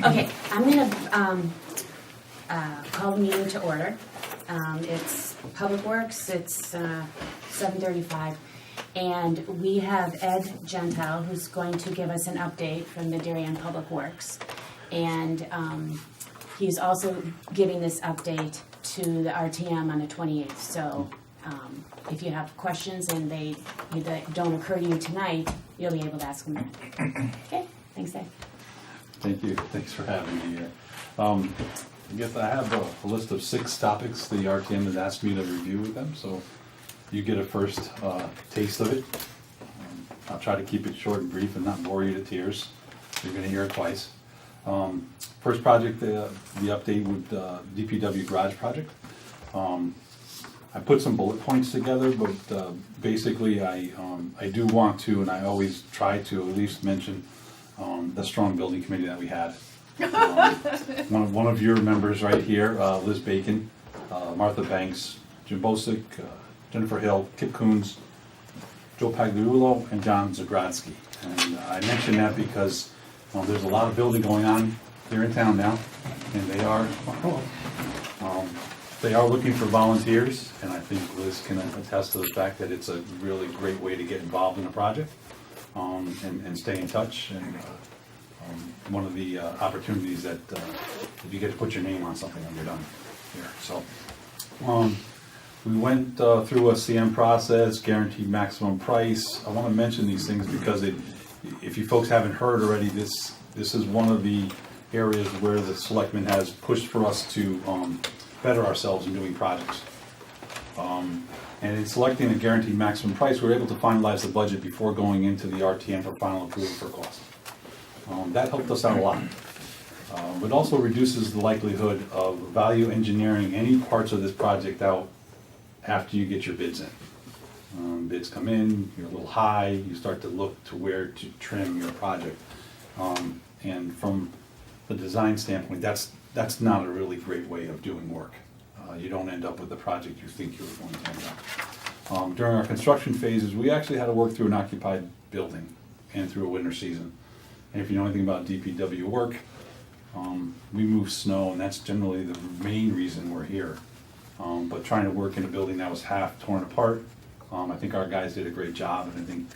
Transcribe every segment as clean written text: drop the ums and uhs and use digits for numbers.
Okay, I'm gonna call the meeting to order. It's Public Works, it's 7:35, and we have Ed Gentile, who's going to give us an update from the Darien Public Works. And he's also giving this update to the RTM on the 28th. So if you have questions and they don't occur to you tonight, you'll be able to ask them then. Okay, thanks, Ed. Thank you. Thanks for having me here. I guess I have a list of 6 topics the RTM has asked me to review with them, so you get a first taste of it. I'll try to keep it short and brief and not bore you to tears. You're going to hear it twice. First project, the update with the DPW garage project. I put some bullet points together, but basically I do want to, and I always try to at least mention the strong building committee that we had. One of your members right here, Liz Bacon, Martha Banks, Jim Bosick, Jennifer Hill, Kip Coons, Joe Pagliulo, and John Zagrodsky. And I mention that because there's a lot of building going on here in town now, and they are looking for volunteers, and I think Liz can attest to the fact that it's a really great way to get involved in a project and stay in touch. And one of the opportunities that if you get to put your name on something when you're done here. So we went through a CM process, guaranteed maximum price. I want to mention these things because if you folks haven't heard already, this is one of the areas where the selectmen has pushed for us to better ourselves in doing projects. And in selecting a guaranteed maximum price, we were able to finalize the budget before going into the RTM for final approval for cost. That helped us out a lot. It also reduces the likelihood of value engineering any parts of this project out after you get your bids in. Bids come in, you're a little high, you start to look to where to trim your project. And from the design standpoint, that's not a really great way of doing work. You don't end up with the project you think you were going to end up. During our construction phases, we actually had to work through an occupied building and through a winter season. And if you know anything about DPW work, we move snow, and that's generally the main reason we're here. But trying to work in a building that was half torn apart, I think our guys did a great job, and I think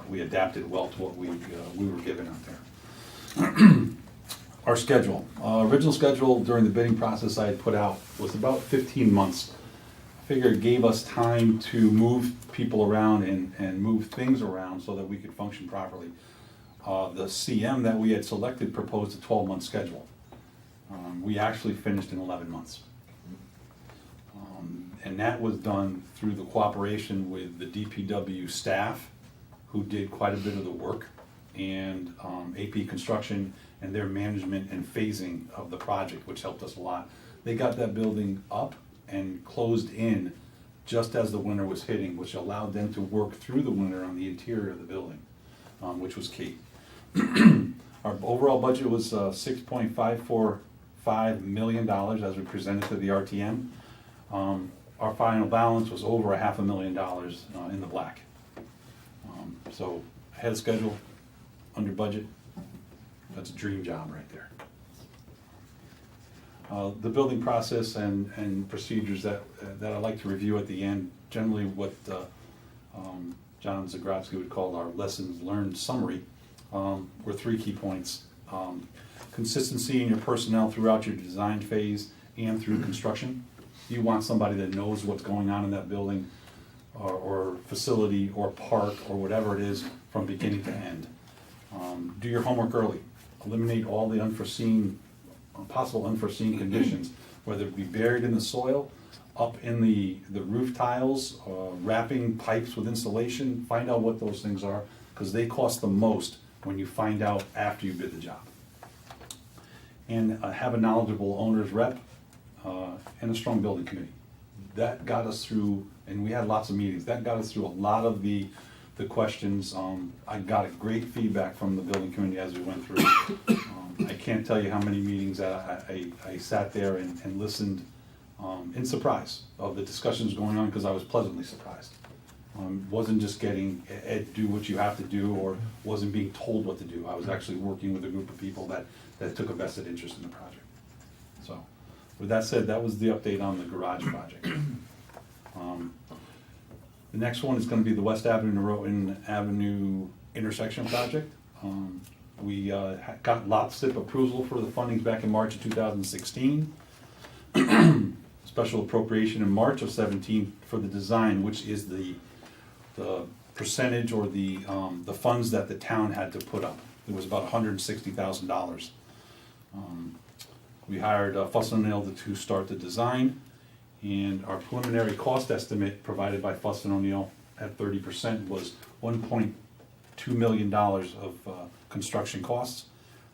we adapted well to what we were given out there. Our schedule. Original schedule during the bidding process I had put out was about 15 months. I figure it gave us time to move people around and move things around so that we could function properly. The CM that we had selected proposed a 12-month schedule. We actually finished in 11 months. And that was done through the cooperation with the DPW staff, who did quite a bit of the work, and AP Construction and their management and phasing of the project, which helped us a lot. They got that building up and closed in just as the winter was hitting, which allowed them to work through the winter on the interior of the building, which was key. Our overall budget was $6.545 million as we presented to the RTM. Our final balance was over $500,000 in the black. So ahead of schedule, under budget. That's a dream job right there. The building process and procedures that I like to review at the end, generally what John Zagrodsky would call our lessons learned summary, were 3 key points. Consistency in your personnel throughout your design phase and through construction. You want somebody that knows what's going on in that building or facility or park or whatever it is from beginning to end. Do your homework early. Eliminate all the possible unforeseen conditions, whether it be buried in the soil, up in the roof tiles, wrapping pipes with insulation. Find out what those things are, because they cost the most when you find out after you bid the job. And have a knowledgeable owner's rep and a strong building committee. That got us through, and we had lots of meetings, that got us through a lot of the questions. I got a great feedback from the building committee as we went through. I can't tell you how many meetings that I sat there and listened in surprise of the discussions going on, because I was pleasantly surprised. Wasn't just getting, Ed, do what you have to do, or wasn't being told what to do. I was actually working with a group of people that that took a vested interest in the project. So, with that said, that was the update on the garage project. The next one is gonna be the West Avenue intersection project. We got lot SIP approval for the fundings back in March of 2016. Special appropriation in March of 17 for the design, which is the percentage or the funds that the town had to put up. It was about $160,000. We hired Fuss & O'Neill to start the design, and our preliminary cost estimate provided by Fuss & O'Neill at 30% was $1.2 million of construction costs.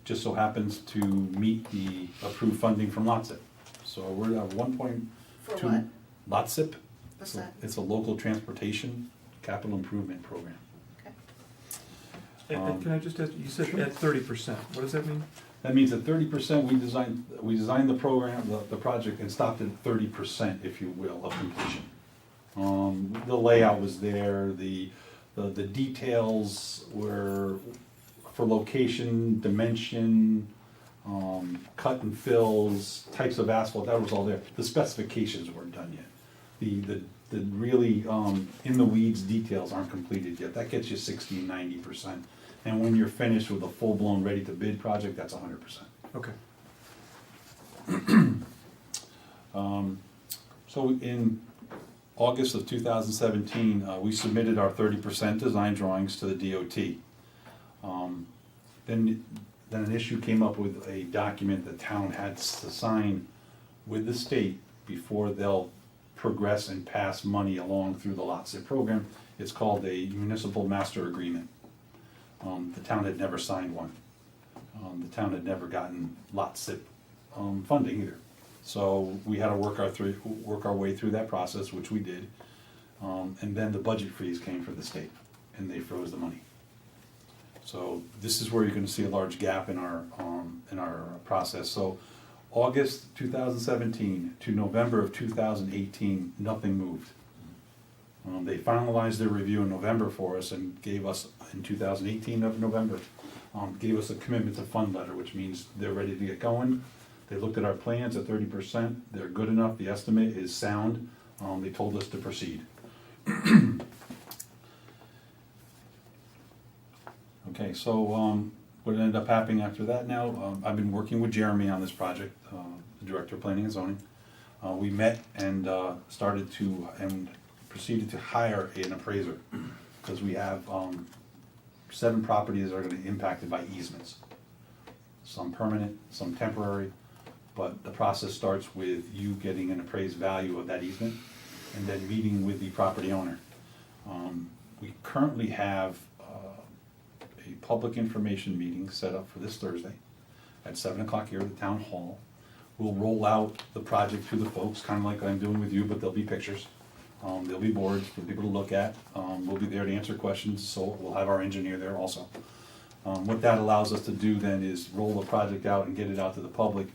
Just so happens to meet the approved funding from LOTSIP. So we're at 1.2. For what? LOTSIP. What's that? It's a local transportation capital improvement program. Okay. And can I just ask, you said at 30%, what does that mean? That means at 30%, we designed the program, the project, and stopped at 30%, if you will, of completion. The layout was there, the details were for location, dimension, cut and fills, types of asphalt, that was all there. The specifications weren't done yet. The really in the weeds details aren't completed yet. That gets you 60 and 90%. And when you're finished with a full-blown, ready-to-bid project, that's 100%. Okay. So in August of 2017, we submitted our 30% design drawings to the DOT. Then an issue came up with a document the town had to sign with the state before they'll progress and pass money along through the LOTSIP program. It's called a municipal master agreement. The town had never signed one. The town had never gotten LOTSIP funding either. So we had to work our way through that process, which we did. And then the budget freeze came for the state, and they froze the money. So this is where you're gonna see a large gap in our process. So August 2017 to November of 2018, nothing moved. They finalized their review in November for us and gave us, in 2018 of November, gave us a commitment to fund letter, which means they're ready to get going. They looked at our plans at 30%, they're good enough, the estimate is sound, they told us to proceed. Okay, so what ended up happening after that now, I've been working with Jeremy on this project, the Director of Planning and Zoning. We met and started to, and proceeded to hire an appraiser, because we have 7 properties that are gonna be impacted by easements. Some permanent, some temporary, but the process starts with you getting an appraised value of that easement, and then meeting with the property owner. We currently have a public information meeting set up for this Thursday at 7 o'clock here at the town hall. We'll roll out the project to the folks, kind of like I'm doing with you, but there'll be pictures. There'll be boards for people to look at. We'll be there to answer questions, so we'll have our engineer there also. What that allows us to do then is roll the project out and get it out to the public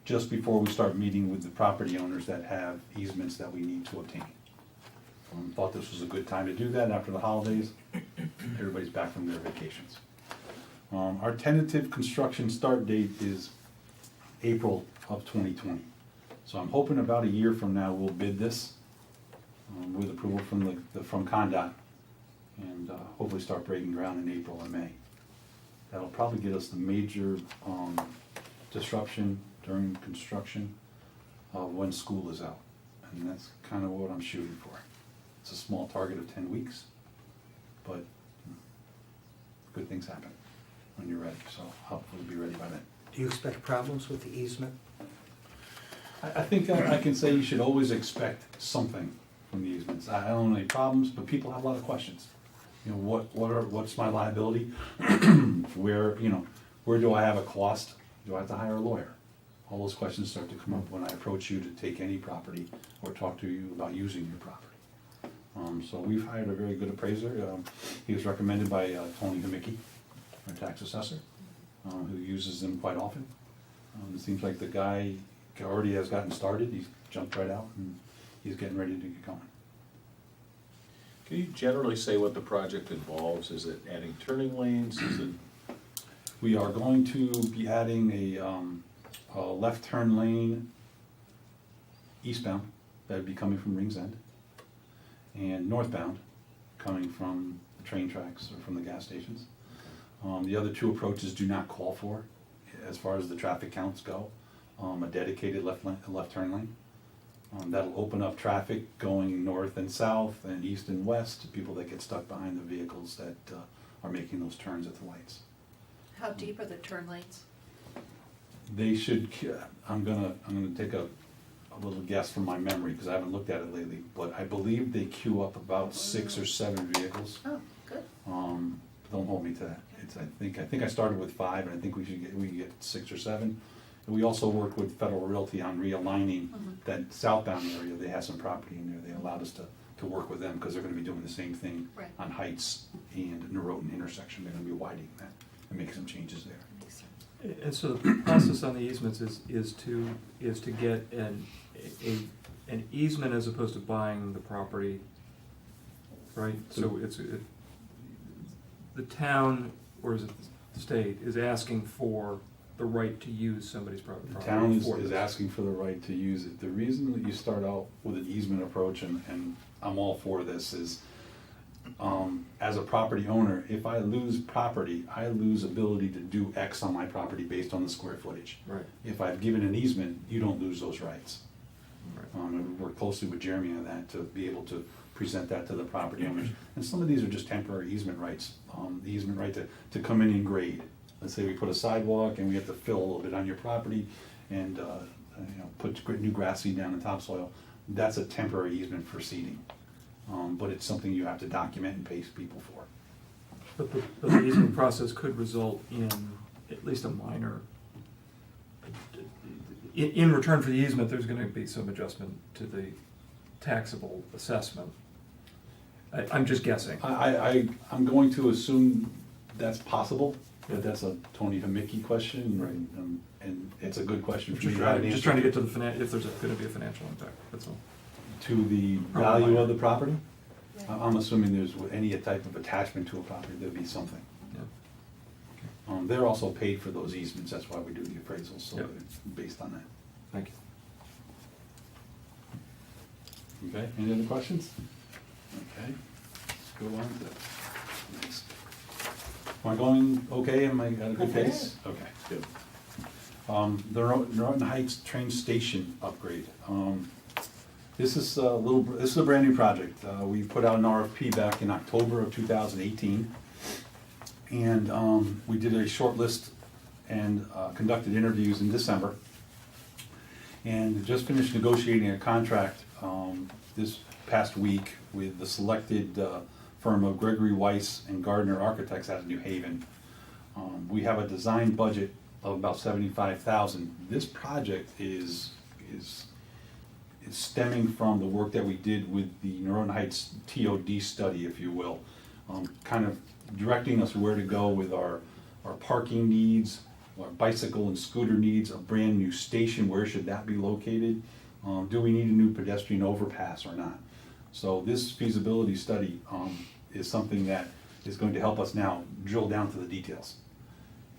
just before we start meeting with the property owners that have easements that we need to obtain. Thought this was a good time to do that after the holidays. Everybody's back from their vacations. Our tentative construction start date is April of 2020. So I'm hoping about a year from now we'll bid this with approval from CONDOT, and hopefully start breaking ground in April or May. That'll probably get us the major disruption during construction when school is out, and that's kind of what I'm shooting for. It's a small target of 10 weeks, but good things happen when you're ready, so hopefully we'll be ready by then. Do you expect problems with the easement? I think I can say you should always expect something from the easements. I don't have any problems, but people have a lot of questions. You know, what's my liability? Where do I have a cost? Do I have to hire a lawyer? All those questions start to come up when I approach you to take any property or talk to you about using your property. So we've hired a very good appraiser. He was recommended by Tony Hamicki, our tax assessor, who uses them quite often. It seems like the guy already has gotten started. He's jumped right out and he's getting ready to get going. Can you generally say what the project involves? Is it adding turning lanes? Is it We are going to be adding a left turn lane eastbound, that'd be coming from Rings End, and northbound, coming from the train tracks or from the gas stations. The other two approaches do not call for, as far as the traffic counts go, a dedicated left turn lane. That'll open up traffic going north and south and east and west to people that get stuck behind the vehicles that are making those turns at the lights. How deep are the turn lanes? They should, I'm gonna take a little guess from my memory, because I haven't looked at it lately, but I believe they queue up about 6 or 7 vehicles. Oh, good. Don't hold me to that. I think I started with 5, and I think we can get 6 or 7. And we also work with Federal Realty on realigning that southbound area. They have some property in there. They allowed us to work with them, because they're gonna be doing the same thing Right. on Heights and Norotan intersection. They're gonna be widening that and make some changes there. Makes sense. And so the process on the easements is to get an easement as opposed to buying the property, right? So the town, or is it the state, is asking for the right to use somebody's property. The town for is this. asking for the right to use it. The reason that you start out with an easement approach, and I'm all for this, is as a property owner, if I lose property, I lose ability to do X on my property based on the square footage. Right, If I've given an easement, you don't lose those rights. right. And we work closely with Jeremy on that to be able to present that to the property owners. And some of these are just temporary easement rights. The easement right to come in and grade. Let's say we put a sidewalk and we have to fill a little bit on your property and put new grass seed down in topsoil. That's a temporary easement for seeding. But it's something you have to document and pay people for. But the easement process could result in at least a minor, in return for the easement, there's gonna be some adjustment to the taxable assessment. I'm just guessing. I'm going to assume that's possible, Yeah. but that's a Tony Hamicky question. Right. And it's a good question for me Just to have an trying to answer get to the if there's gonna be a financial impact, that's all. to the value of the property. I'm assuming there's any type of attachment to a property, there'd be something. Yeah. They're also paid for those easements, that's why we do the appraisals, so Yep. it's based on that. Thank you. Okay, any other questions? Okay, let's go on to the next. Am I going okay? Am I at a good pace? Okay, good. The Norotan Heights train station upgrade. This is a brand new project. We put out an RFP back in October of 2018. And we did a short list and conducted interviews in December. And just finished negotiating a contract this past week with the selected firm of Gregory Weiss and Gardner Architects out of New Haven. We have a design budget of about $75,000. This project is stemming from the work that we did with the Norotan Heights TOD study, if you will, kind of directing us where to go with our parking needs, our bicycle and scooter needs, a brand new station, where should that be located? Do we need a new pedestrian overpass or not? So this feasibility study is something that is going to help us now drill down to the details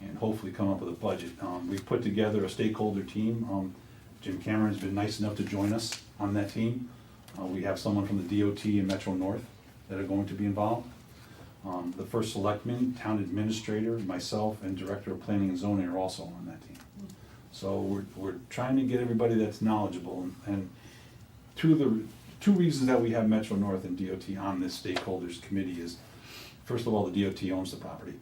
and hopefully come up with a budget. We've put together a stakeholder team. Jim Cameron's been nice enough to join us on that team. We have someone from the DOT and Metro North that are going to be involved. The first selectman, town administrator, myself, and director of planning and zoning are also on that team. So we're trying to get everybody that's knowledgeable. And two reasons that we have Metro North and DOT on this stakeholders committee is, first of all, the DOT owns the property.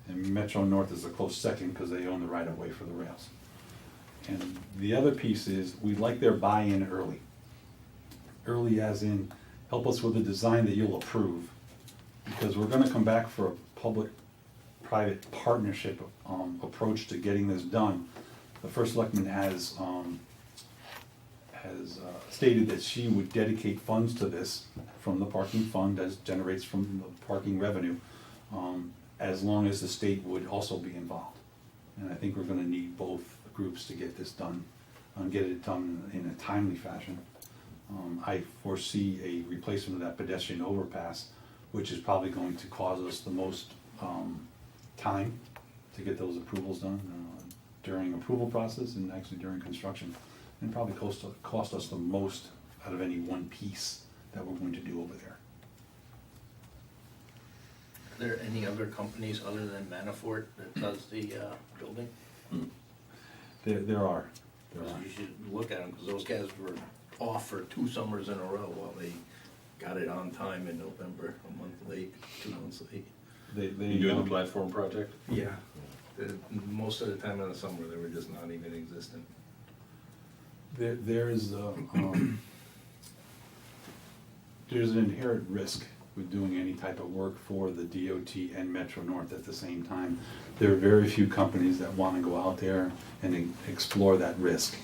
And Metro North is a close second because they own the right of way for the rails. And the other piece is, we'd like their buy-in early. Early as in, help us with a design that you'll approve. Because we're gonna come back for a public-private partnership approach to getting this done. The first selectman has stated that she would dedicate funds to this from the parking fund as generates from the parking revenue, as long as the state would also be involved. And I think we're gonna need both groups to get this done, get it done in a timely fashion. I foresee a replacement of that pedestrian overpass, which is probably going to cause us the most time to get those approvals done during approval process and actually during construction. And probably cost us the most out of any one piece that we're going to do over there. Are there any other companies other than Manafort that does the building? There are. You should look at them, because those guys were off for 2 summers in a row while they got it on time in November, a month late, 2 months late. You doing the platform project? Yeah. Most of the time in the summer, they were just not even existent. There's an inherent risk with doing any type of work for the DOT and Metro North at the same time. There are very few companies that want to go out there and explore that risk.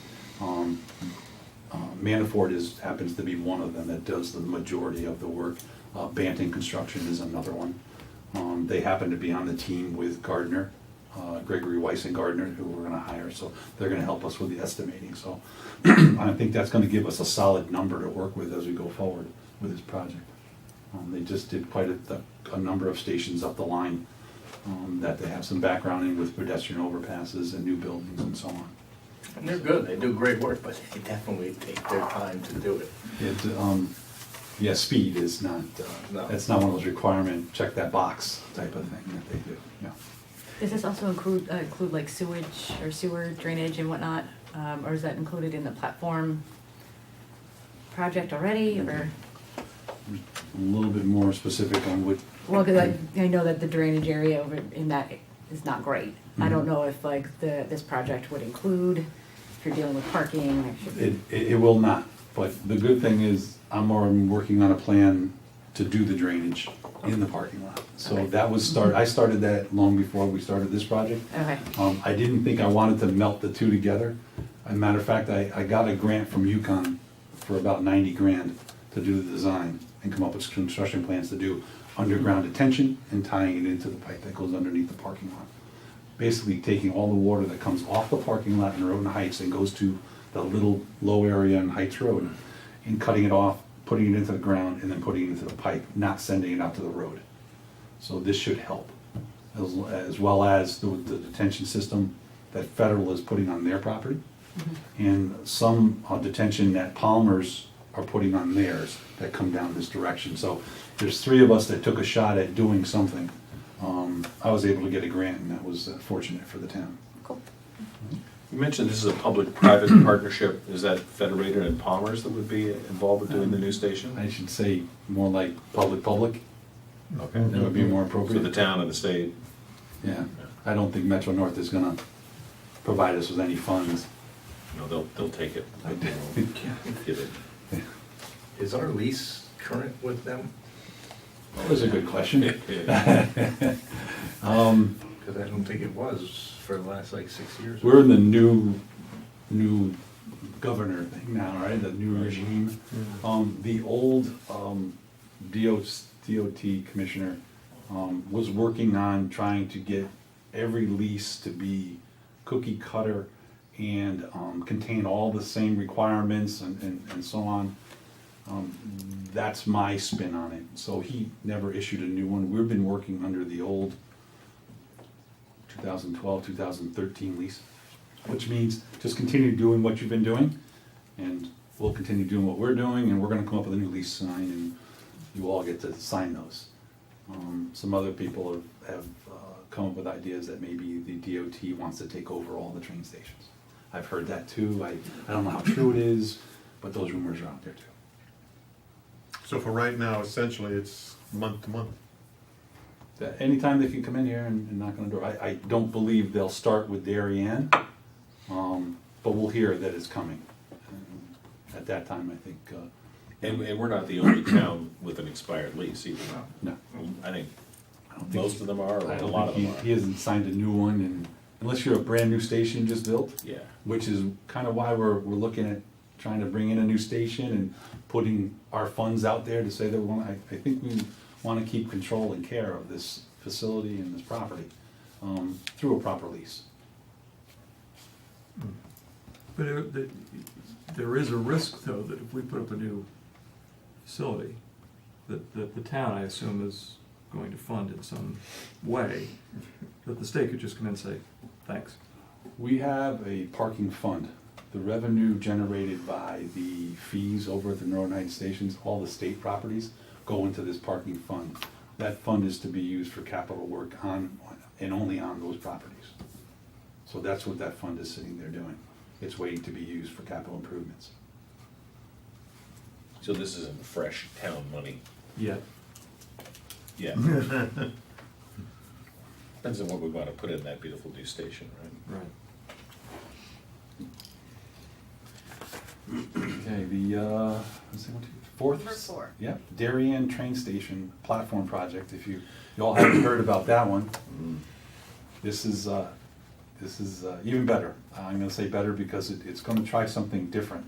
Manafort happens to be one of them that does the majority of the work. Banting Construction is another one. They happen to be on the team with Gardner, Gregory Weiss and Gardner, who we're going to hire, so they're going to help us with the estimating. So I think that's going to give us a solid number to work with as we go forward with this project. They just did quite a number of stations up the line that they have some background in with pedestrian overpasses and new buildings and so on. And they're good, they do great work, but they definitely take their time to do it. Speed is not, No. that's not one of those requirement, check that box type of thing that they do, yeah. Does this also include like sewage or sewer drainage and whatnot? Or is that included in the platform project already, or? A little bit more specific on what, Well, because I know that the drainage area over in that is not great. I don't know if like this project would include, if you're dealing with parking, or should it will not, but the good thing is I'm already working on a plan to do the drainage in the parking lot. So Okay. that was I started that long before we started this project. Okay, I didn't think I wanted to melt the two together. As a matter of fact, I got a grant from UConn for about 90 grand to do the design and come up with construction plans to do underground detention and tying it into the pipe that goes underneath the parking lot. Basically taking all the water that comes off the parking lot in Roden Heights and goes to the little low area on Heights Road and cutting it off, putting it into the ground, and then putting it into the pipe, not sending it out to the road. So this should help, as well as the detention system that Federal is putting on their property, and some detention that Palmer's are putting on theirs that come down this direction. So there's 3 of us that took a shot at doing something. I was able to get a grant, and that was fortunate for the town. cool. You mentioned this is a public-private partnership. Is that Federated and Palmer's that would be involved with doing the new station? I should say more like public, Okay. that would be more So appropriate. the town and the state. Yeah, I don't think Metro North is gonna provide us with any funds. No, they'll take it. I They won't give it. Is our lease current with them? That was a good question. Because I don't think it was for the last like 6 years. We're in the new governor thing now, right, the new regime. The old DOT commissioner was working on trying to get every lease to be cookie cutter and contain all the same requirements and so on. That's my spin on it. So he never issued a new one. We've been working under the old 2012, 2013 lease, which means just continue doing what you've been doing, and we'll continue doing what we're doing, and we're gonna come up with a new lease sign, and you all get to sign those. Some other people have come up with ideas that maybe the DOT wants to take over all the train stations. I've heard that too. I don't know how true it is, but those rumors are out there too. So for right now, essentially, it's month to month. That anytime they can come in here and knock on the door. I don't believe they'll start with Darien, but we'll hear that it's coming. And at that time, I think, And we're not the only town with an expired lease either. no. I think I don't think most of them are, or I a don't lot of think them he are. hasn't signed a new one, and unless you're a brand new station just built, Yeah. which is kind of why we're looking at trying to bring in a new station and putting our funds out there to say that I think we want to keep control and care of this facility and this property through a proper lease. But there is a risk, though, that if we put up a new facility, that the town, I assume, is going to fund in some way, that the state could just come in and say, thanks. We have a parking fund. The revenue generated by the fees over at the Northern Heights stations, all the state properties, go into this parking fund. That fund is to be used for capital work on, and only on those properties. So that's what that fund is sitting there doing. It's waiting to be used for capital improvements. So this isn't fresh town money Yet, yet. Depends on what we want to put in that beautiful new station, right? right. Okay, the, let's see, 1, 2, 4th? Number 4. Yep, Darien Train Station Platform Project. If you all haven't heard about that one, this is even better. I'm gonna say better because it's gonna try something different.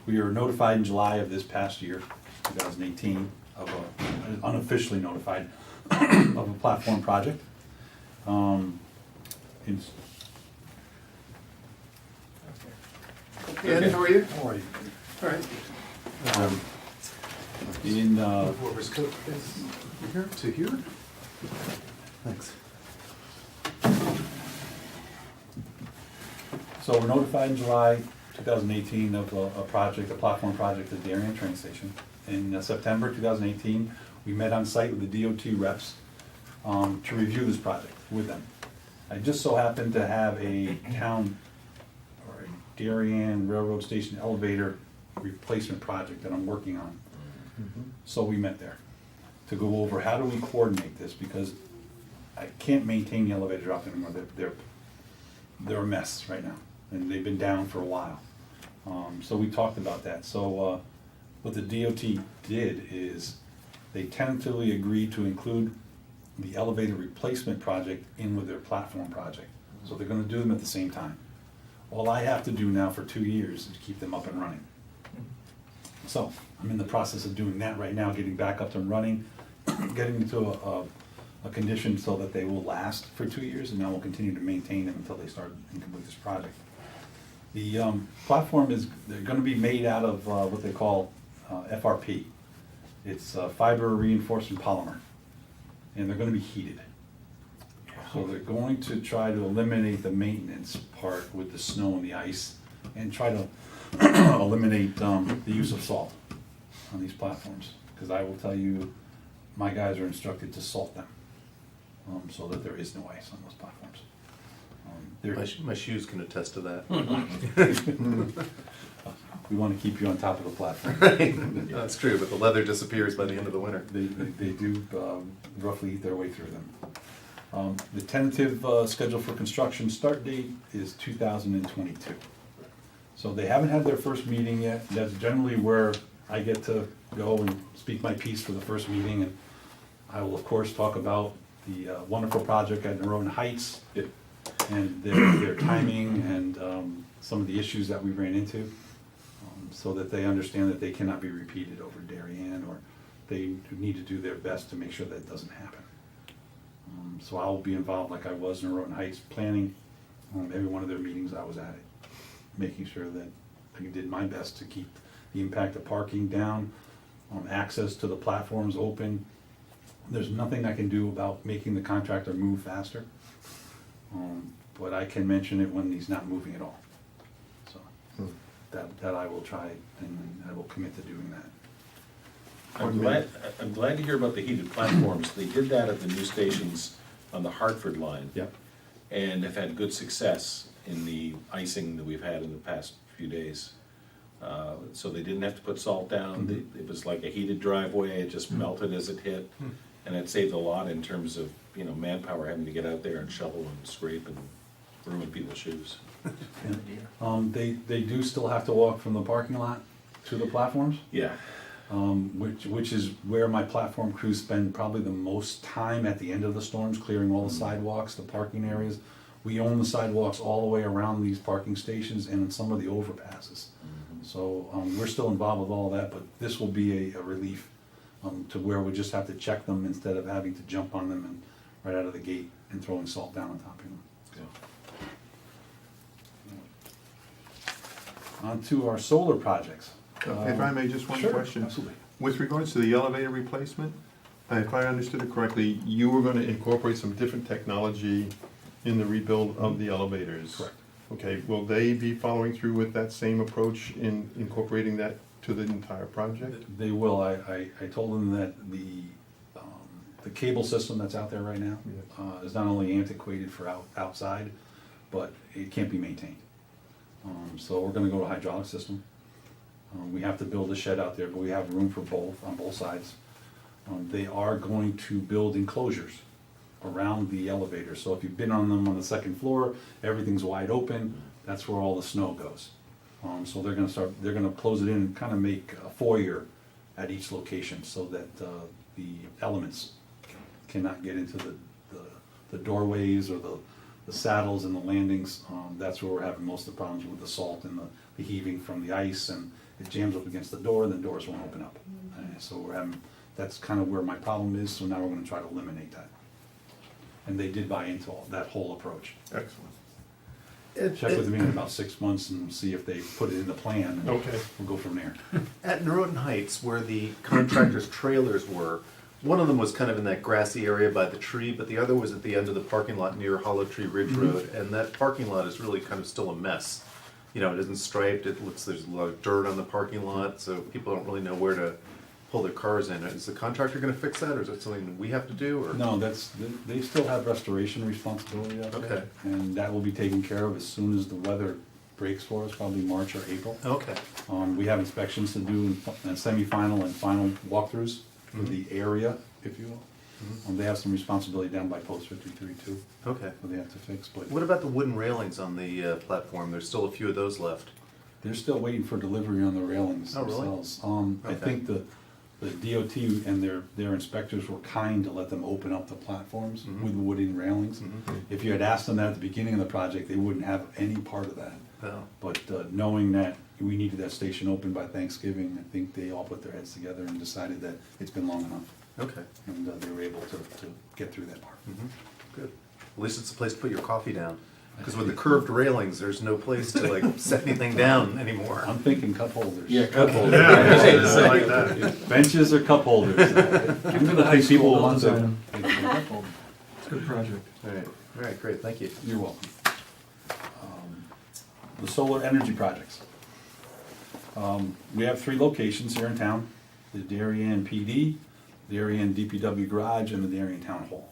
We were notified in July of this past year, 2018, unofficially notified, of a platform project. It's- Ed, how are you? How are you? All right. In, Whoever's coat is here to here. Thanks. So we're notified in July 2018 of a project, a platform project at Darien Train Station. In September 2018, we met on site with the DOT reps to review this project with them. I just so happened to have a town, or a Darien Railroad Station elevator replacement project that I'm working on. So we met there to go over how do we coordinate this, because I can't maintain the elevator up anymore. They're a mess right now, and they've been down for a while. So we talked about that. So what the DOT did is they tentatively agreed to include the elevator replacement project in with their platform project. So they're gonna do them at the same time. All I have to do now for 2 years is keep them up and running. So I'm in the process of doing that right now, getting back up and running, getting into a condition so that they will last for 2 years, and then we'll continue to maintain them until they start and complete this project. The platform they're gonna be made out of what they call FRP. It's fiber reinforcing polymer, and they're gonna be heated. So they're going to try to eliminate the maintenance part with the snow and the ice, and try to eliminate the use of salt on these platforms. Because I will tell you, my guys are instructed to salt them, so that there is no ice on those platforms. My shoes can attest to that. We want to keep you on top of the platform. That's true, but the leather disappears by the end of the winter. They do roughly eat their way through them. The tentative schedule for construction start date is 2022. So they haven't had their first meeting yet. That's generally where I get to go and speak my piece for the first meeting. And I will, of course, talk about the wonderful project at Northern Heights and their timing and some of the issues that we ran into, so that they understand that they cannot be repeated over Darien, or they need to do their best to make sure that doesn't happen. So I'll be involved like I was in Northern Heights, planning every one of their meetings I was at it, making sure that I did my best to keep the impact of parking down, access to the platforms open. There's nothing I can do about making the contractor move faster, but I can mention it when he's not moving at all. So that I will try, and I will commit to doing that. I'm glad to hear about the heated platforms. They did that at the new stations on the Hartford line. Yep. And have had good success in the icing that we've had in the past few days. So they didn't have to put salt down. It was like a heated driveway. It just melted as it hit. And it saved a lot in terms of, manpower having to get out there and shovel and scrape and ruin people's shoes. They do still have to walk from the parking lot to the platforms, Yeah. which is where my platform crews spend probably the most time at the end of the storms, clearing all the sidewalks, the parking areas. We own the sidewalks all the way around these parking stations and some of the overpasses. So we're still involved with all that, but this will be a relief to where we just have to check them instead of having to jump on them and right out of the gate and throwing salt down on top of them. On to our solar projects. If I may, just one Sure, question. absolutely. With regards to the elevator replacement, if I understood it correctly, you were gonna incorporate some different technology in the rebuild of the elevators. Correct. Okay, will they be following through with that same approach in incorporating that to the entire project? They will. I told them that the cable system that's out there right now is not only antiquated for outside, but it can't be maintained. So we're gonna go to hydraulic system. We have to build a shed out there, but we have room for both, on both sides. They are going to build enclosures around the elevator, so if you've been on them on the second floor, everything's wide open, that's where all the snow goes. So they're gonna close it in and kind of make a foyer at each location, so that the elements cannot get into the doorways or the saddles and the landings. That's where we're having most of the problems with the salt and the heaving from the ice, and it jams up against the door, and the doors won't open up. So we're having, that's kind of where my problem is, so now we're gonna try to eliminate that. And they did buy into that whole approach. Excellent. Check with me in about 6 months and see if they put it in the plan, and Okay. we'll go from there. At Norotan Heights, where the contractors' trailers were, one of them was kind of in that grassy area by the tree, but the other was at the end of the parking lot near Hollow Tree Ridge Road, and that parking lot is really kind of still a mess. You know, it isn't striped, it looks, there's a lot of dirt on the parking lot, so people don't really know where to pull their cars in. Is the contractor gonna fix that, or is it something we have to do, or? No, they still have restoration responsibility out there. Okay. And that will be taken care of as soon as the weather breaks for us, probably March or April. Okay, We have inspections to do in semifinal and final walkthroughs for the area, if you will. They have some responsibility down by post 53 too, okay. that they have to fix, but What about the wooden railings on the platform? There's still a few of those left. they're still waiting for delivery on the railings Oh, really? themselves. I Okay. think the DOT and their inspectors were kind to let them open up the platforms Mhm. with wooden railings. Mhm. If you had asked them that at the beginning of the project, they wouldn't have any part of that. Oh, But knowing that we needed that station open by Thanksgiving, I think they all put their heads together and decided that it's been long enough. okay. And they were able to get through that part. Mhm. Good. At least it's a place to put your coffee down. Because with the curved railings, there's no place to like set anything down anymore. I'm thinking cup holders. Yeah, cup holders. Yeah, I like that. Benches or cup holders. Give it to the high school, People they'll want design to. 'em. It's a good project. All right, great, thank you. You're welcome. The solar energy projects. We have 3 locations here in town, the Darien PD, Darien DPW Garage, and the Darien Town Hall.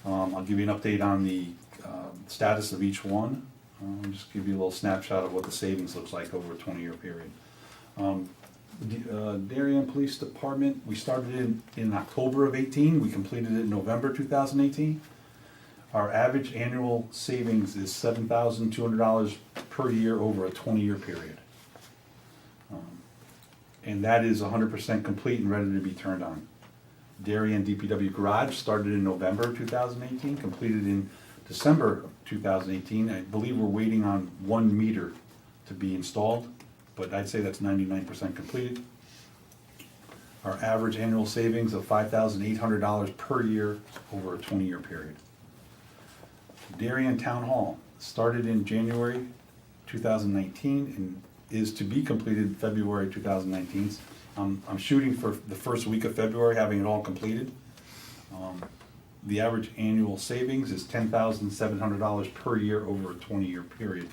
I'll give you an update on the status of each one. Just give you a little snapshot of what the savings looks like over a 20-year period. Darien Police Department, we started in October of 18, we completed it in November 2018. Our average annual savings is $7,200 per year over a 20-year period. And that is 100% complete and ready to be turned on. Darien DPW Garage started in November 2018, completed in December 2018. I believe we're waiting on 1 meter to be installed, but I'd say that's 99% completed. Our average annual savings of $5,800 per year over a 20-year period. Darien Town Hall started in January 2019 and is to be completed February 2019. I'm shooting for the first week of February, having it all completed. The average annual savings is $10,700 per year over a 20-year period.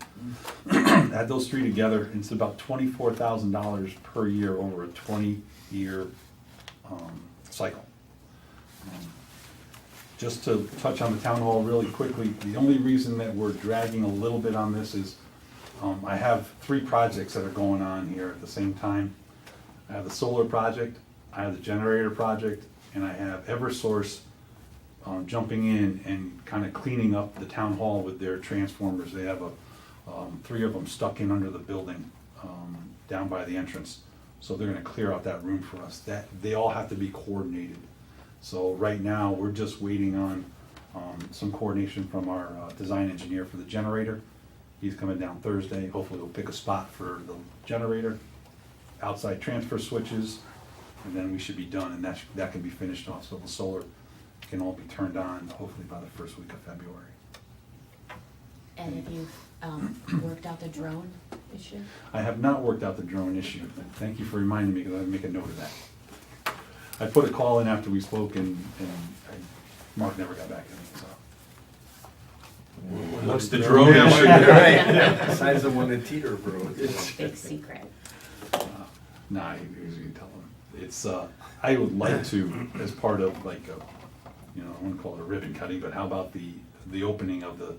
Add those 3 together, it's about $24,000 per year over a 20-year cycle. Just to touch on the town hall really quickly, the only reason that we're dragging a little bit on this is I have 3 projects that are going on here at the same time. I have the solar project, I have the generator project, and I have Eversource jumping in and kind of cleaning up the town hall with their transformers. They have 3 of them stuck in under the building down by the entrance. So they're gonna clear out that room for us. They all have to be coordinated. So right now, we're just waiting on some coordination from our design engineer for the generator. He's coming down Thursday. Hopefully we'll pick a spot for the generator, outside transfer switches, and then we should be done, and that can be finished off, so the solar can all be turned on hopefully by the first week of February. And have you worked out the drone issue? I have not worked out the drone issue, but thank you for reminding me, because I have to make a note of that. I put a call in after we spoke and Mark never got back to me, so. What's the drone Yeah, issue? Right, besides the one in Teterboro. Big secret. Nah, you can tell them. It's, I would like to, as part of like a, you know, I wouldn't call it a ribbon cutting, but how about the opening of the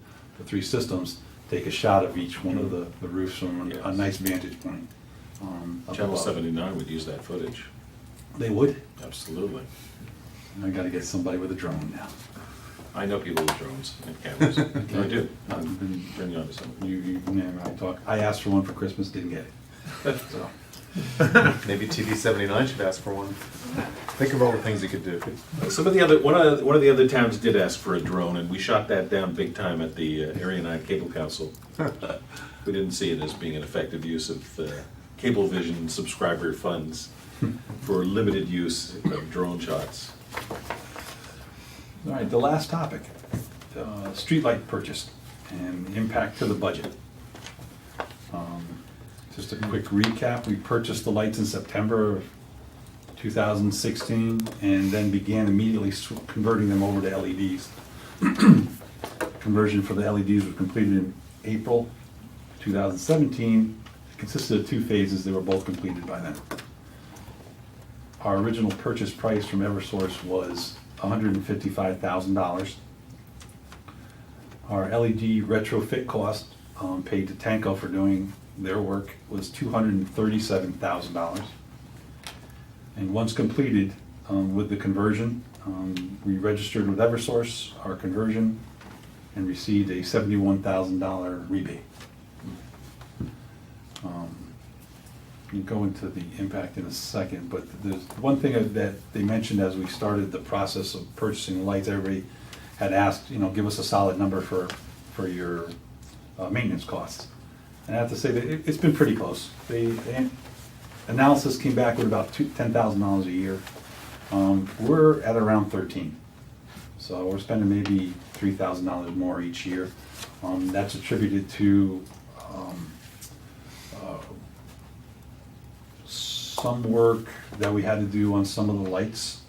three systems, take a shot of each one of the roofs from a nice vantage point. Up Channel above. 79 would use that footage, They would? absolutely. I gotta get somebody with a drone now. I know people with drones and cameras. I do. I'll I've been- bring you onto something. I asked for one for Christmas, didn't get it. So, Maybe TV 79 should ask for one. Think of all the things you could do. One of the other towns did ask for a drone, and we shot that down big time at the Area 9 Cable Council. We didn't see it as being an effective use of Cablevision subscriber funds for limited use of drone shots. all right, the last topic, streetlight purchase and impact to the budget. Just a quick recap, we purchased the lights in September of 2016 and then began immediately converting them over to LEDs. Conversion for the LEDs was completed in April 2017. It consisted of 2 phases, they were both completed by then. Our original purchase price from Eversource was $155,000. Our LED retrofit cost, paid to Tanco for doing their work, was $237,000. And once completed with the conversion, we registered with Eversource our conversion and received a $71,000 rebate. We'll go into the impact in a second, but there's one thing that they mentioned as we started the process of purchasing the lights. Everybody had asked, you know, give us a solid number for your maintenance costs. And I have to say that it's been pretty close. The analysis came back with about $10,000 a year. We're at around 13. So we're spending maybe $3,000 more each year. That's attributed to some work that we had to do on some of the lights,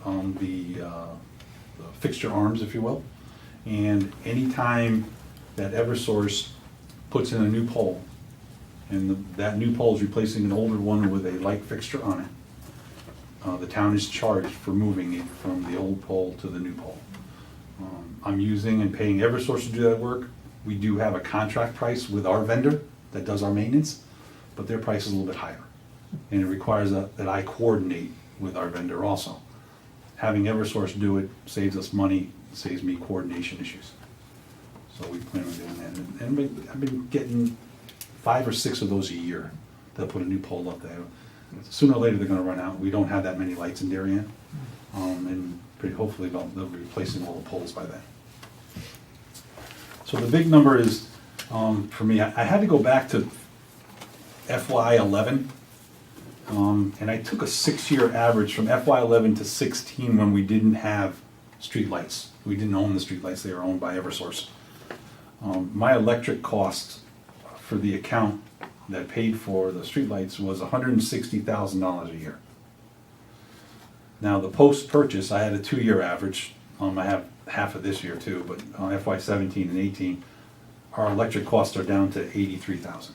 the fixture arms, if you will. And anytime that Eversource puts in a new pole, and that new pole is replacing an older one with a light fixture on it, the town is charged for moving it from the old pole to the new pole. I'm using and paying Eversource to do that work. We do have a contract price with our vendor that does our maintenance, but their price is a little bit higher. And it requires that I coordinate with our vendor also. Having Eversource do it saves us money, saves me coordination issues. So we plan on doing that. And I've been getting 5 or 6 of those a year. They'll put a new pole up there. Sooner or later, they're gonna run out. We don't have that many lights in Darien. And pretty hopefully they'll be replacing all the poles by then. So the big number is, for me, I had to go back to FY11. And I took a 6-year average from FY11 to 16 when we didn't have streetlights. We didn't own the streetlights, they were owned by Eversource. My electric cost for the account that paid for the streetlights was $160,000 a year. Now, the post-purchase, I had a 2-year average. I have half of this year too, but FY17 and 18, our electric costs are down to $83,000.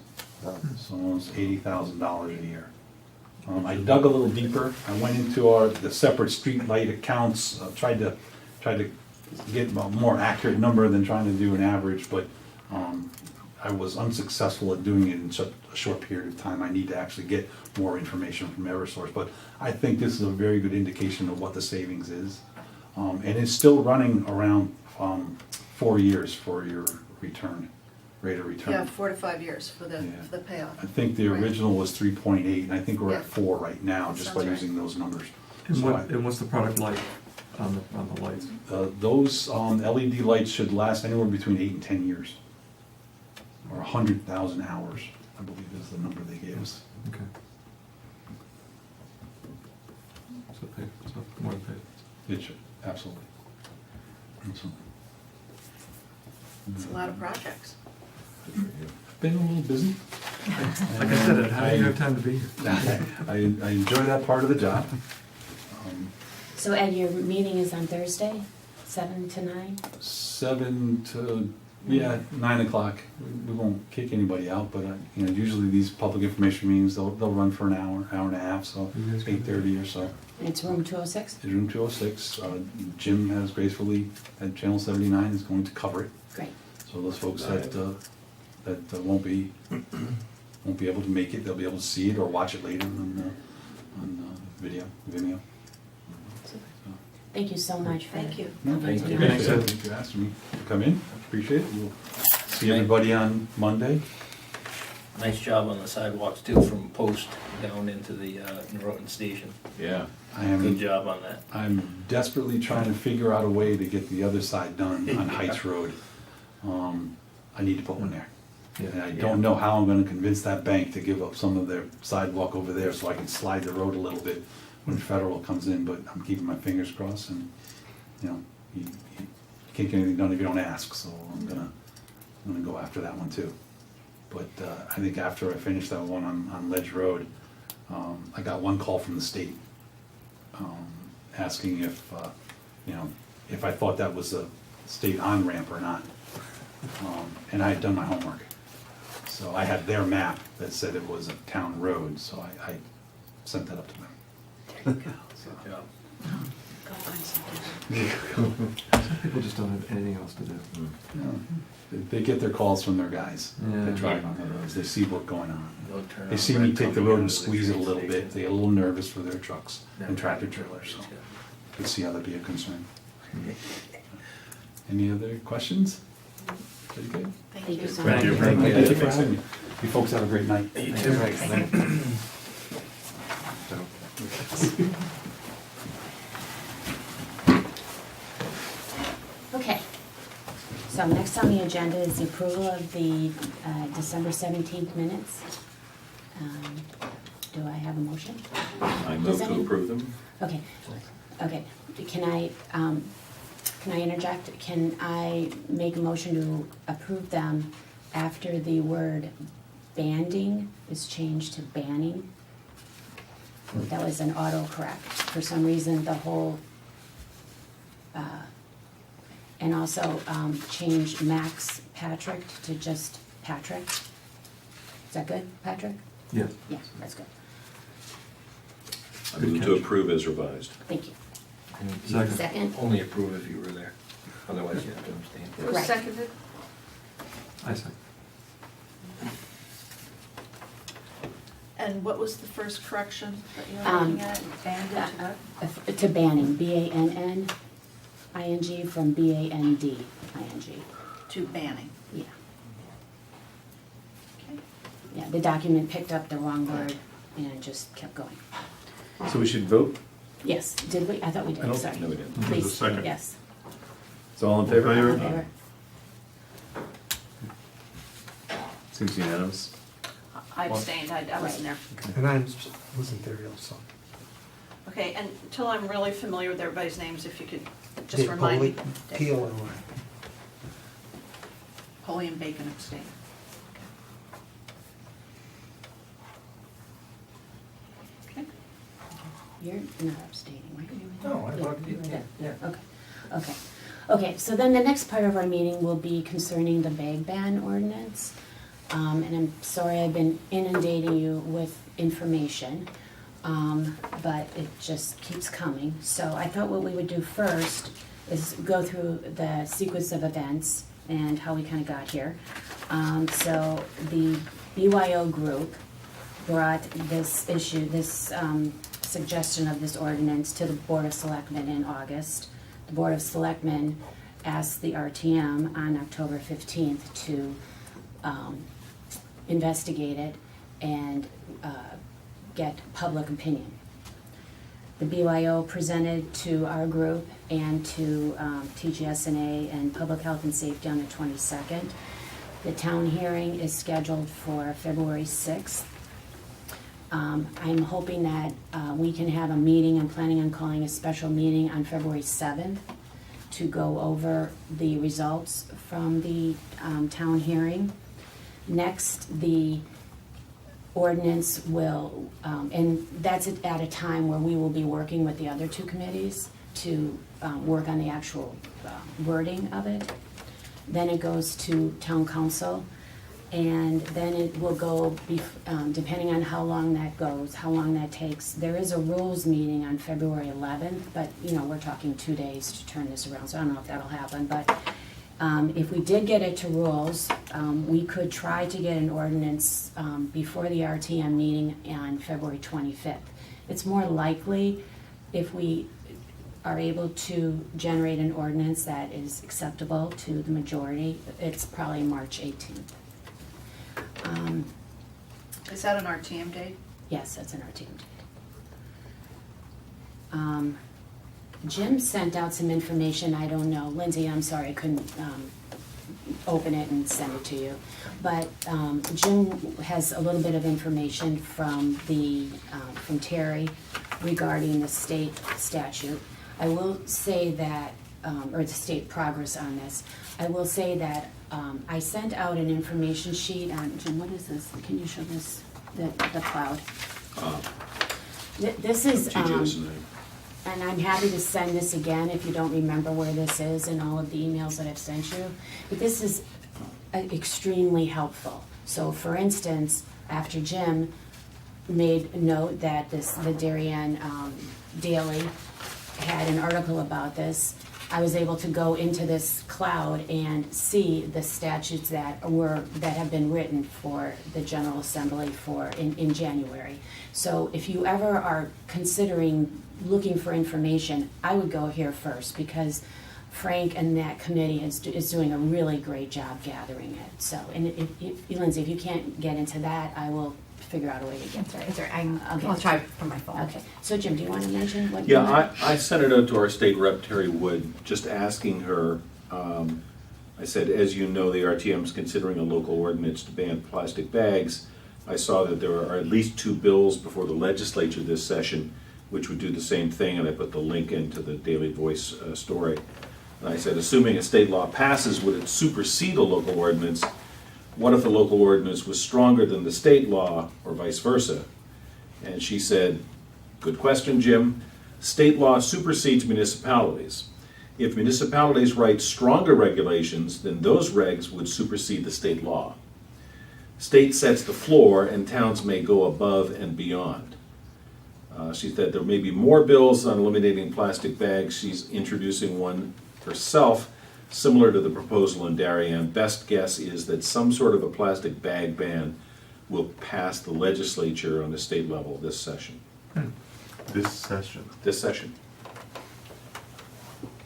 So almost $80,000 a year. I dug a little deeper. I went into the separate street light accounts, tried to get a more accurate number than trying to do an average, but I was unsuccessful at doing it in such a short period of time. I need to actually get more information from Eversource, but I think this is a very good indication of what the savings is. And it's still running around 4 years for your return, rate of return. Yeah, 4 to 5 years for the Yeah. payoff. I think the Right. original was 3.8, and I think we're Yeah. at 4 right now, That just sounds by right. using those numbers. And So what's the product like on the lights? those LED lights should last anywhere between 8 and 10 years, or 100,000 hours, I believe is the number they gave us. Okay. So more than paid. It should, absolutely. Absolutely. It's a lot of projects. Been a little busy. Like I said, how do you have time to be here? I enjoy that part of the job. So Ed, your meeting is on Thursday, 7 to 9? 7 to, yeah, 9 o'clock. We won't kick anybody out, but, usually these public information meetings, they'll run for an hour, hour and a half, so You guys can do 8:30 or so. And it's room 206? In room 206, Jim has gracefully, at Channel 79, is going to cover it. Great. So those folks that won't be able to make it, they'll be able to see it or watch it later on Vimeo. Thank you so much for Thank you. coming Thank you. tonight. Thanks, Ed. Thank you for asking me to come in. Appreciate it. We'll see everybody on Monday. Nice job on the sidewalks too, from Post down into the Norotan station. Yeah. Good job on that. I'm desperately trying to figure out a way to get the other side done on Heights Road. I need to put one there. And I don't know how I'm gonna convince that bank to give up some of their sidewalk over there so I can slide the road a little bit when Federal comes in, but I'm keeping my fingers crossed and, you can't get anything done if you don't ask, so I'm gonna go after that one too. But I think after I finish that one on Ledge Road, I got one call from the state asking if I thought that was a state on-ramp or not. And I had done my homework. So I had their map that said it was a town road, so I sent that up to them. Good job. Go find something. Some people just don't have anything else to do. They get their calls from their guys Yeah. that drive on the roads. They see what's going on. No turn They on see me red take the coming road out and of the squeeze it a train little bit. station. They get a little nervous for their trucks Never and tractor mind. trailers, so they see how that'd be a concern. Any other questions? Pretty good? Thank you so Thank much. you. Thank you for having me. You folks have a great night. Okay. So next on the agenda is the approval of the December 17th minutes. Do I have a motion? I move Does to any- approve them. Okay, okay. Can I interject? Can I make a motion to approve them after the word banding is changed to banning? That was an autocorrect. For some reason, the whole, and also change Max Patrick to just Patrick. Is that good, Patrick? Yeah. Yeah, that's good. I move to approve as revised. Thank you. Second. Second? Only approve if you were there, otherwise you have to abstain. Who Right. seconded? I second. And what was the first correction that you were Um, looking at? Banded to what? To banning, BANNING from BANDING. To banning. Yeah, Okay. yeah, the document picked up the wrong word and it just kept going. So we should vote? Yes, did we? I thought we I did, don't- sorry. No, we didn't. There's a Please, second. yes. So all in favor? All in All in favor? Seems unanimous. I abstained, I wasn't there. And I wasn't there also. Okay, and until I'm really familiar with everybody's names, if you could just Dave remind me. Poley, P-O-L-Y. Polly and Bacon abstain. Okay. You're not abstaining, right? No, I Yeah, voted you were there. yeah. Okay, okay. Okay, so then the next part of our meeting will be concerning the bag ban ordinance. And I'm sorry I've been inundating you with information, but it just keeps coming. So I thought what we would do first is go through the sequence of events and how we kind of got here. So the BYO group brought this issue, this suggestion of this ordinance to the Board of Selectmen in August. The Board of Selectmen asked the RTM on October 15th to investigate it and get public opinion. The BYO presented to our group and to TGSNA and Public Health and Safety on the 22nd. The town hearing is scheduled for February 6th. I'm hoping that we can have a meeting. I'm planning on calling a special meeting on February 7th to go over the results from the town hearing. Next, the ordinance will, and that's at a time where we will be working with the other two committees to work on the actual wording of it. Then it goes to town council, and then it will go, depending on how long that goes, how long that takes. There is a rules meeting on February 11th, but, we're talking 2 days to turn this around, so I don't know if that'll happen. But if we did get it to rules, we could try to get an ordinance before the RTM meeting on February 25th. It's more likely if we are able to generate an ordinance that is acceptable to the majority, it's probably March 18th. Is that an RTM date? Yes, that's an RTM date. Jim sent out some information, I don't know, Lindsay, I'm sorry, I couldn't open it and send it to you. But Jim has a little bit of information from Terry regarding the state statute. I will say that, or the state progress on this, I will say that I sent out an information sheet on, Jim, what is this? Can you show this, the cloud? This is, and I'm happy to send this again if you don't remember where this is in all of the emails that I've sent you. But this is extremely helpful. So for instance, after Jim made note that the Darien Daily had an article about this, I was able to go into this cloud and see the statutes that have been written for the General Assembly in January. So if you ever are considering looking for information, I would go here first, because Frank and that committee is doing a really great job gathering it. So, and Lindsay, if you can't get into that, I will figure out a way to get there. Sorry, Okay. I'll try from my phone. Okay, so Jim, do you want to mention what? Yeah, I sent it out to our state rep, Terry Wood, just asking her, I said, as you know, the RTM is considering a local ordinance to ban plastic bags. I saw that there are at least 2 bills before the legislature this session, which would do the same thing, and I put the link into the Daily Voice story. And I said, assuming a state law passes, would it supersede a local ordinance? What if the local ordinance was stronger than the state law, or vice versa? And she said, good question, Jim. State law supersedes municipalities. If municipalities write stronger regulations, then those regs would supersede the state law. State sets the floor, and towns may go above and beyond. She said there may be more bills on eliminating plastic bags. She's introducing one herself, similar to the proposal in Darien. Best guess is that some sort of a plastic bag ban will pass the legislature on the state level this session. This session. This session.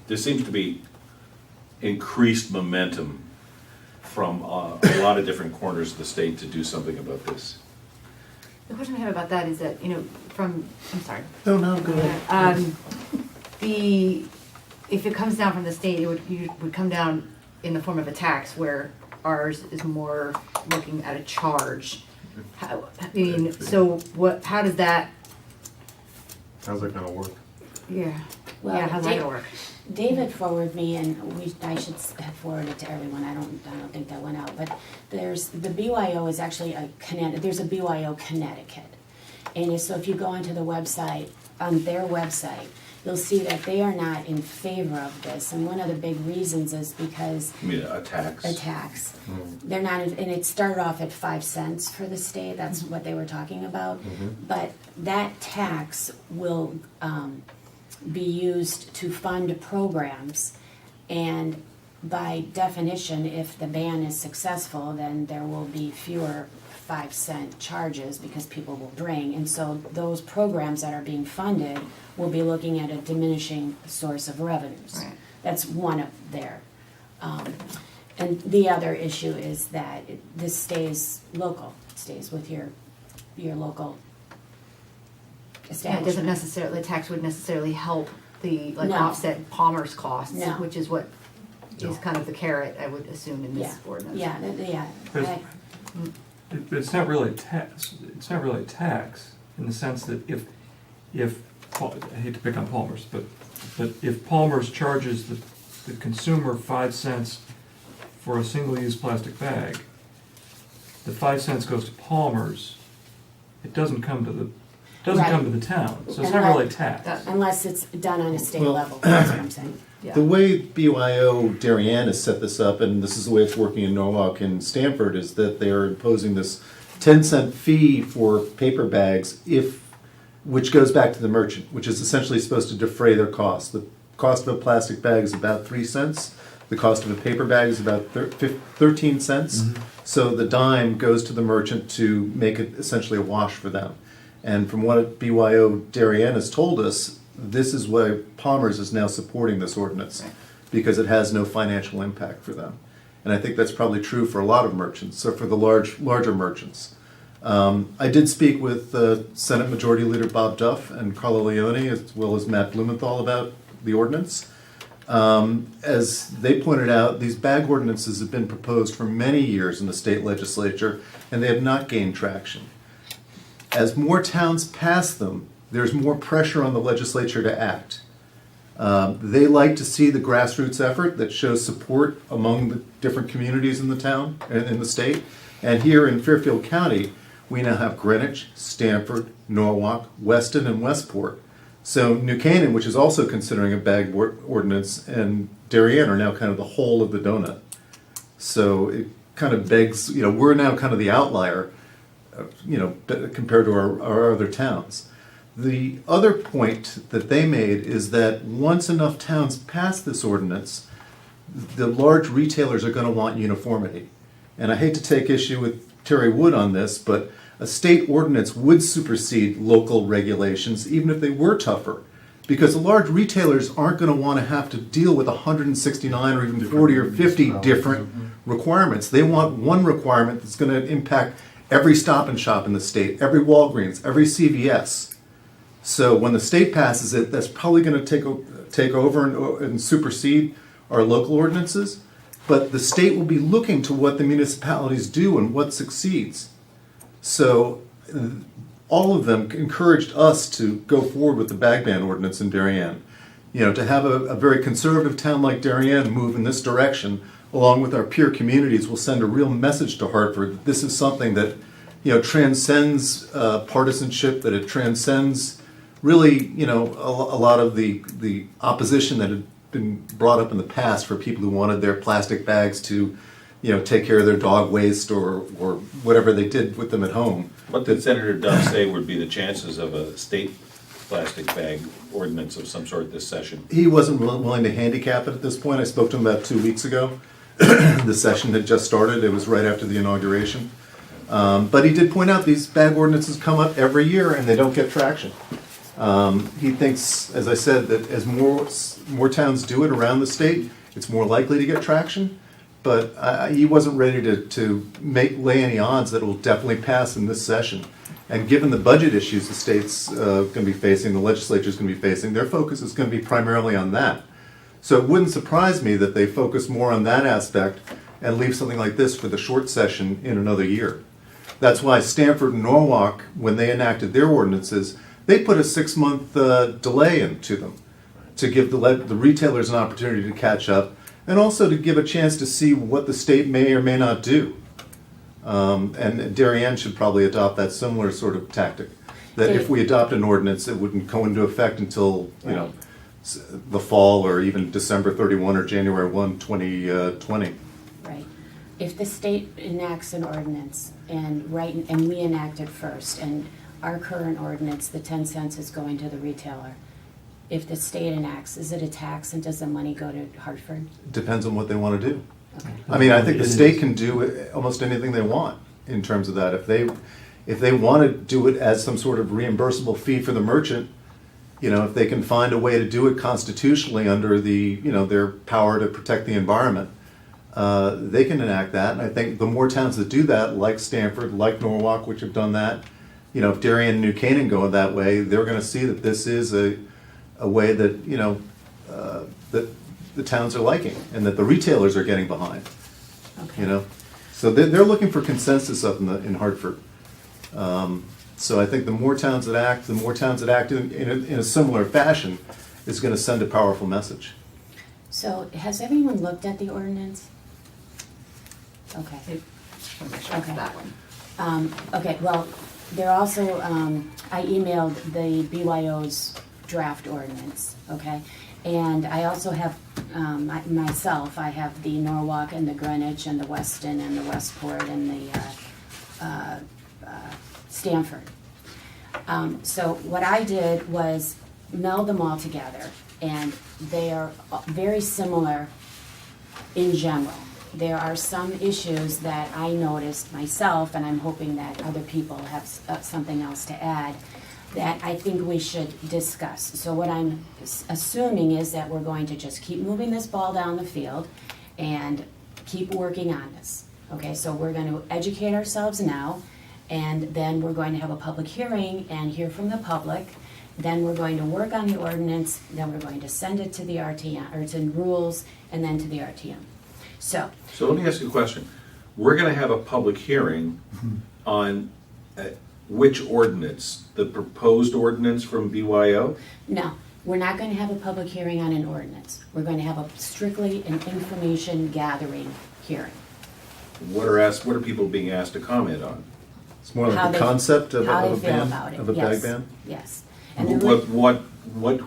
There seems to be increased momentum from a lot of different corners of the state to do something about this. The question I have about that is that, I'm sorry. No, go ahead. If it comes down from the state, it would come down in the form of a tax, where ours is more looking at a charge. How does that, How's that gonna work? Well, how's that gonna work? David forwarded me, and I should have forwarded it to everyone, I don't think that went out, but the BYO is actually there's a BYO Connecticut. And so if you go onto the website, on their website, you'll see that they are not in favor of this, and one of the big reasons is because I mean, a tax. a tax. They're not, and it started off at 5 cents for the state, that's what they were talking about. But that tax will be used to fund programs, and by definition, if the ban is successful, then there will be fewer 5-cent charges because people will bring. And so those programs that are being funded will be looking at a diminishing source of revenues. Right. That's one of their. And the other issue is that this stays local, it stays with your local Yeah, it establishment. doesn't necessarily, the tax would necessarily help the, No. offset Palmer's costs, No. which is what No. is kind of the carrot, I would assume, in this ordinance. Yeah. Because it's not really a tax. It's not really a tax in the sense that if I hate to pick on Palmer's, but if Palmer's charges the consumer 5 cents for a single-use plastic bag, the 5 cents goes to Palmer's, it doesn't come to the town, so it's And not really that- tax. Unless it's done on a state Well- level, that's what I'm saying. Yeah. The way BYO Darien has set this up, and this is the way it's working in Norwalk and Stamford, is that they are imposing this 10-cent fee for paper bags which goes back to the merchant, which is essentially supposed to defray their cost. The cost of a plastic bag is about 3 cents. The cost of a paper bag is about 13 cents. So the dime goes to the merchant to make it essentially a wash for them. And from what BYO Darien has told us, this is why Palmer's is now supporting this ordinance, because it has no financial impact for them. And I think that's probably true for a lot of merchants, so for the larger merchants. I did speak with Senate Majority Leader Bob Duff and Carla Leone, as well as Matt Blumenthal, about the ordinance. As they pointed out, these bag ordinances have been proposed for many years in the state legislature, and they have not gained traction. As more towns pass them, there's more pressure on the legislature to act. They like to see the grassroots effort that shows support among the different communities in the town and in the state. And here in Fairfield County, we now have Greenwich, Stamford, Norwalk, Weston, and Westport. So New Canaan, which is also considering a bag ordinance, and Darien are now kind of the whole of the donut. So it kind of begs, we're now kind of the outlier, compared to our other towns. The other point that they made is that once enough towns pass this ordinance, the large retailers are going to want uniformity. And I hate to take issue with Terry Wood on this, but a state ordinance would supersede local regulations, even if they were tougher. Because the large retailers aren't going to want to have to deal with 169 or even 40 or 50 different requirements. They want one requirement that's going to impact every Stop and Shop in the state, every Walgreens, every CVS. So when the state passes it, that's probably going to take over and supersede our local ordinances. But the state will be looking to what the municipalities do and what succeeds. So all of them encouraged us to go forward with the bag ban ordinance in Darien. To have a very conservative town like Darien move in this direction, along with our peer communities, will send a real message to Hartford that this is something that transcends partisanship, that it transcends really a lot of the opposition that had been brought up in the past for people who wanted their plastic bags to take care of their dog waste or whatever they did with them at home. What did Senator Duff say would be the chances of a state plastic bag ordinance of some sort this session? He wasn't willing to handicap it at this point. I spoke to him about 2 weeks ago. The session had just started. It was right after the inauguration. But he did point out these bag ordinances come up every year and they don't get traction. He thinks, as I said, that as more towns do it around the state, it's more likely to get traction. But he wasn't ready to lay any odds that it will definitely pass in this session. And given the budget issues the state's going to be facing, the legislature's going to be facing, their focus is going to be primarily on that. So it wouldn't surprise me that they focus more on that aspect and leave something like this for the short session in another year. That's why Stamford and Norwalk, when they enacted their ordinances, they put a 6-month delay into them to give the retailers an opportunity to catch up and also to give a chance to see what the state may or may not do. And Darien should probably adopt that similar sort of tactic. That if we adopt an ordinance, it wouldn't go into effect until the fall or even December 31 or January 1, 2020. Right. If the state enacts an ordinance and we enact it first, and our current ordinance, the 10 cents is going to the retailer. If the state enacts, is it a tax and does the money go to Hartford? Depends on what they want to do. Okay. I mean, I think the state can do almost anything they want in terms of that. If they want to do it as some sort of reimbursable fee for the merchant, if they can find a way to do it constitutionally under their power to protect the environment, they can enact that. And I think the more towns that do that, like Stamford, like Norwalk, which have done that, if Darien and New Canaan go that way, they're going to see that this is a way that that the towns are liking and that the retailers are getting behind. Okay. So they're looking for consensus up in Hartford. So I think the more towns that act, in a similar fashion, is going to send a powerful message. So has everyone looked at the ordinance? Okay. Make sure it's Okay. that one. Okay, well, they're also, I emailed the BYO's draft ordinance, okay? And I also have, myself, I have the Norwalk and the Greenwich and the Weston and the Westport and the Stanford. So what I did was meld them all together, and they are very similar in general. There are some issues that I noticed myself, and I'm hoping that other people have something else to add, that I think we should discuss. So what I'm assuming is that we're going to just keep moving this ball down the field and keep working on this. Okay, so we're going to educate ourselves now, and then we're going to have a public hearing and hear from the public. Then we're going to work on the ordinance, then we're going to send it to the RTM, or to rules, and then to the RTM. So, So let me ask you a question. We're gonna have a public hearing on which ordinance? The proposed ordinance from BYO? no, we're not going to have a public hearing on an ordinance. We're going to have a strictly an information gathering hearing. What are people being asked to comment on? It's more How like the they- concept of how a they feel ban, about it, of a yes, bag ban? Yes. And the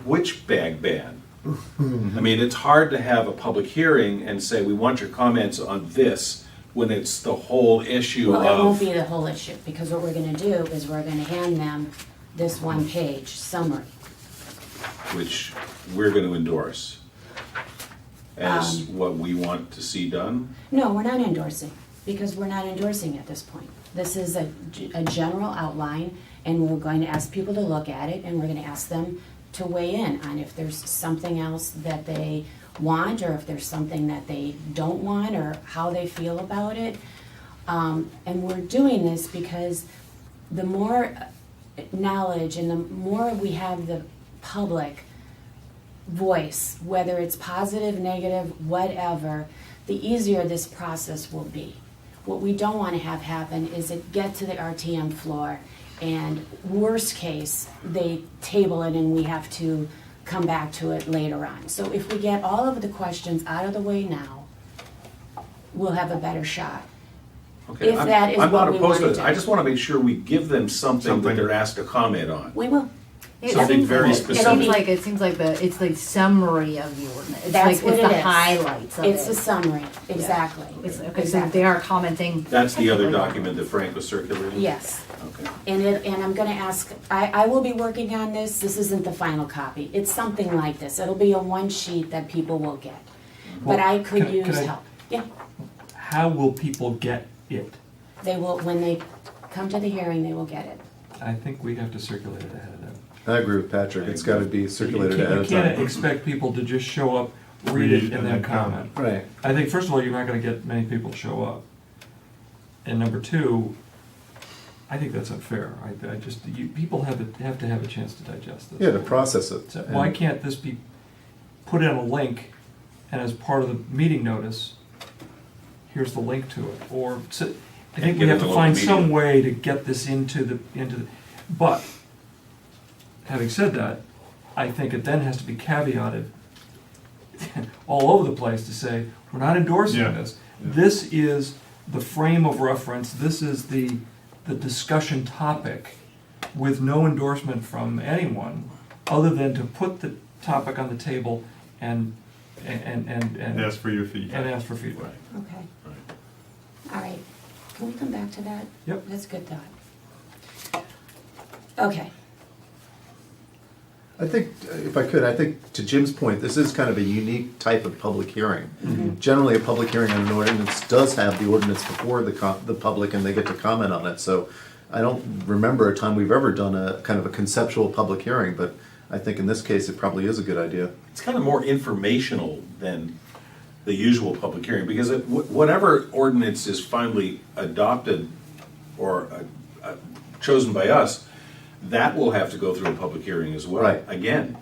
Which bag ban? I mean, it's hard to have a public hearing and say, we want your comments on this, when it's the whole issue Well, it won't of, be the whole issue, because what we're gonna do is we're gonna hand them this one-page summary. which we're gonna endorse as what we want to see done. No, we're not endorsing, because we're not endorsing at this point. This is a general outline, and we're going to ask people to look at it, and we're gonna ask them to weigh in on if there's something else that they want, or if there's something that they don't want, or how they feel about it. And we're doing this because the more knowledge and the more we have the public voice, whether it's positive, negative, whatever, the easier this process will be. What we don't want to have happen is it get to the RTM floor, and worst case, they table it and we have to come back to it later on. So if we get all of the questions out of the way now, we'll have a better shot. Okay, If that is I'm what not we opposed to wanna it. do. I just wanna make sure we give them something that they're asked to comment on. We will. Something very It specific. seems like it's the summary of the ordinance. It's That's like, what it's it the is. highlights of it. It's a summary, exactly. It's, okay, so Exactly. they are commenting. That's the other document that Frank was circulating? Yes. Okay. And I'm gonna ask, I will be working on this isn't the final copy, it's something like this, it'll be a one sheet that people will get. But Well, I could can use I- help, yeah, How will people get it? they will, when they come to the hearing, they will get it. I think we have to circulate it ahead of time. I agree with Patrick, it's gotta be circulated ahead You of can't time. expect people to just show up, read it, and then comment. Right. I think, first of all, you're not gonna get many people to show up. And number two, I think that's unfair. I just, people have to have a chance to digest this. Yeah, to process it. So why And- can't this be put in a link, and as part of the meeting notice, here's the link to it? Or, I think we Get it have in to the find local some media. way to get this into the, but, having said that, I think it then has to be caveated all over the place to say, we're not endorsing Yeah. this. This is the frame of reference, this is the discussion topic, with no endorsement from anyone, other than to put the topic on the table and Ask for your feedback. and ask for feedback. Okay. All right, can we come back to that? Yep. That's a good thought. Okay, I think, if I could, I think to Jim's point, this is kind of a unique type of public hearing. Generally, a public hearing on an ordinance does have the ordinance before the public and they get to comment on it. So I don't remember a time we've ever done a kind of a conceptual public hearing, but I think in this case, it probably is a good idea. It's kind of more informational than the usual public hearing, because whatever ordinance is finally adopted or chosen by us, that will have to go through a public hearing as well. Right. Again.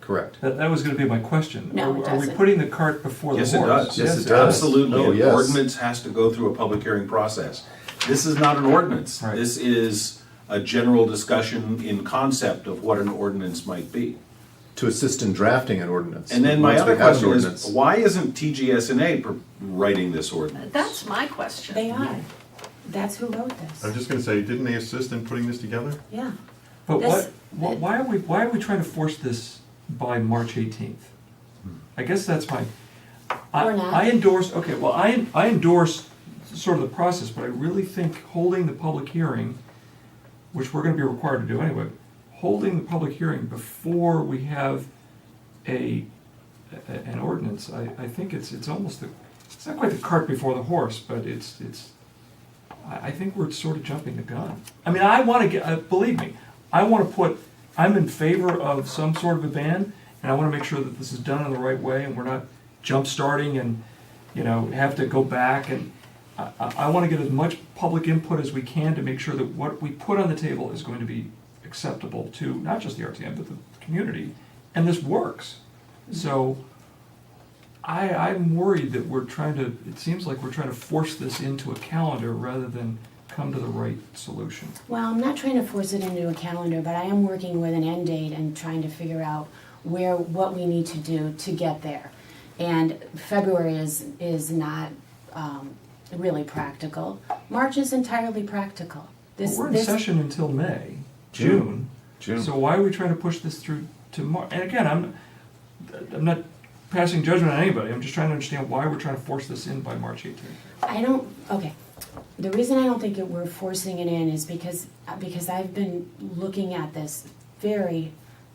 Correct. That was gonna be my question. No, it Are we doesn't. putting the cart before the Yes, it horse? does. Yes, it does. Absolutely. Oh, An yes. ordinance has to go through a public hearing process. This is not an ordinance. Right. This is a general discussion in concept of what an ordinance might be. To assist in drafting an ordinance. And then my Once we other have an question is, ordinance. why isn't TGSNA writing this ordinance? That's my question. they are. That's who wrote this. I'm just gonna say, didn't they assist in putting this together? Yeah. But This- why are we trying to force this by March 18th? I guess that's my, Or not. I endorse, okay, well, I endorse sort of the process, but I really think holding the public hearing, which we're gonna be required to do anyway, holding the public hearing before we have an ordinance, I think it's almost it's not quite the cart before the horse, but I think we're sort of jumping the gun. I mean, I wanna get, believe me, I'm in favor of some sort of a ban, and I wanna make sure that this is done in the right way, and we're not jump starting and, have to go back, and I wanna get as much public input as we can to make sure that what we put on the table is going to be acceptable to not just the RTM, but the community, and this works. So, I'm worried that it seems like we're trying to force this into a calendar rather than come to the right solution. Well, I'm not trying to force it into a calendar, but I am working with an end date and trying to figure out what we need to do to get there. And February is not really practical. March is entirely practical. But we're in session until May, June. So why are we trying to push this through to March? And again, I'm not passing judgment on anybody. I'm just trying to understand why we're trying to force this in by March 18th. Okay. The reason I don't think we're forcing it in is because I've been looking at this very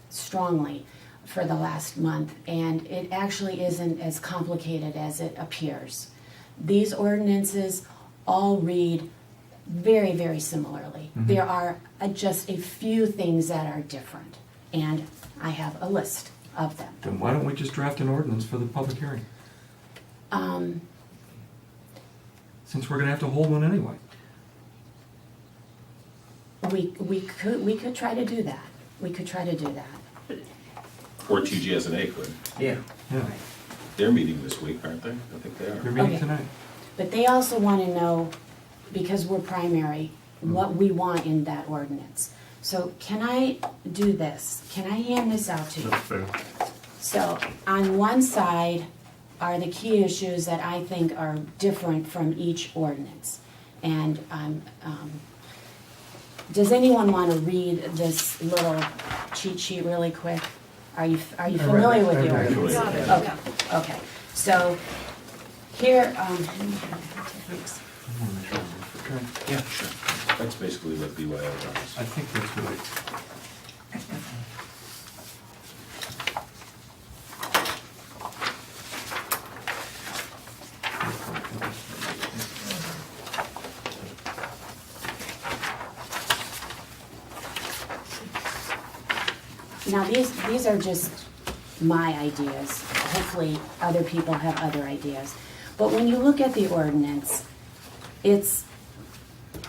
strongly for the last month, and it actually isn't as complicated as it appears. These ordinances all read very, very similarly. Mhm. There are just a few things that are different, and I have a list of them. Then why don't we just draft an ordinance for the public hearing? Since we're gonna have to hold one anyway. We could try to do that. We could try to do that. Or TGS&A could. Yeah. Yeah, They're meeting this week, aren't they? I think they they're are. meeting Okay. tonight. But they also want to know, because we're primary, what we want in that ordinance. So can I do this? Can I hand this out to you? That's fair. So on one side are the key issues that I think are different from each ordinance. And does anyone want to read this little cheat sheet really quick? Are you familiar with the ordinance? Got it, Okay, yeah. okay. So here, I wanna make sure I don't forget. Yeah, sure. That's basically what BYO does. I think that's right. now these are just my ideas. Hopefully other people have other ideas. But when you look at the ordinance, it's,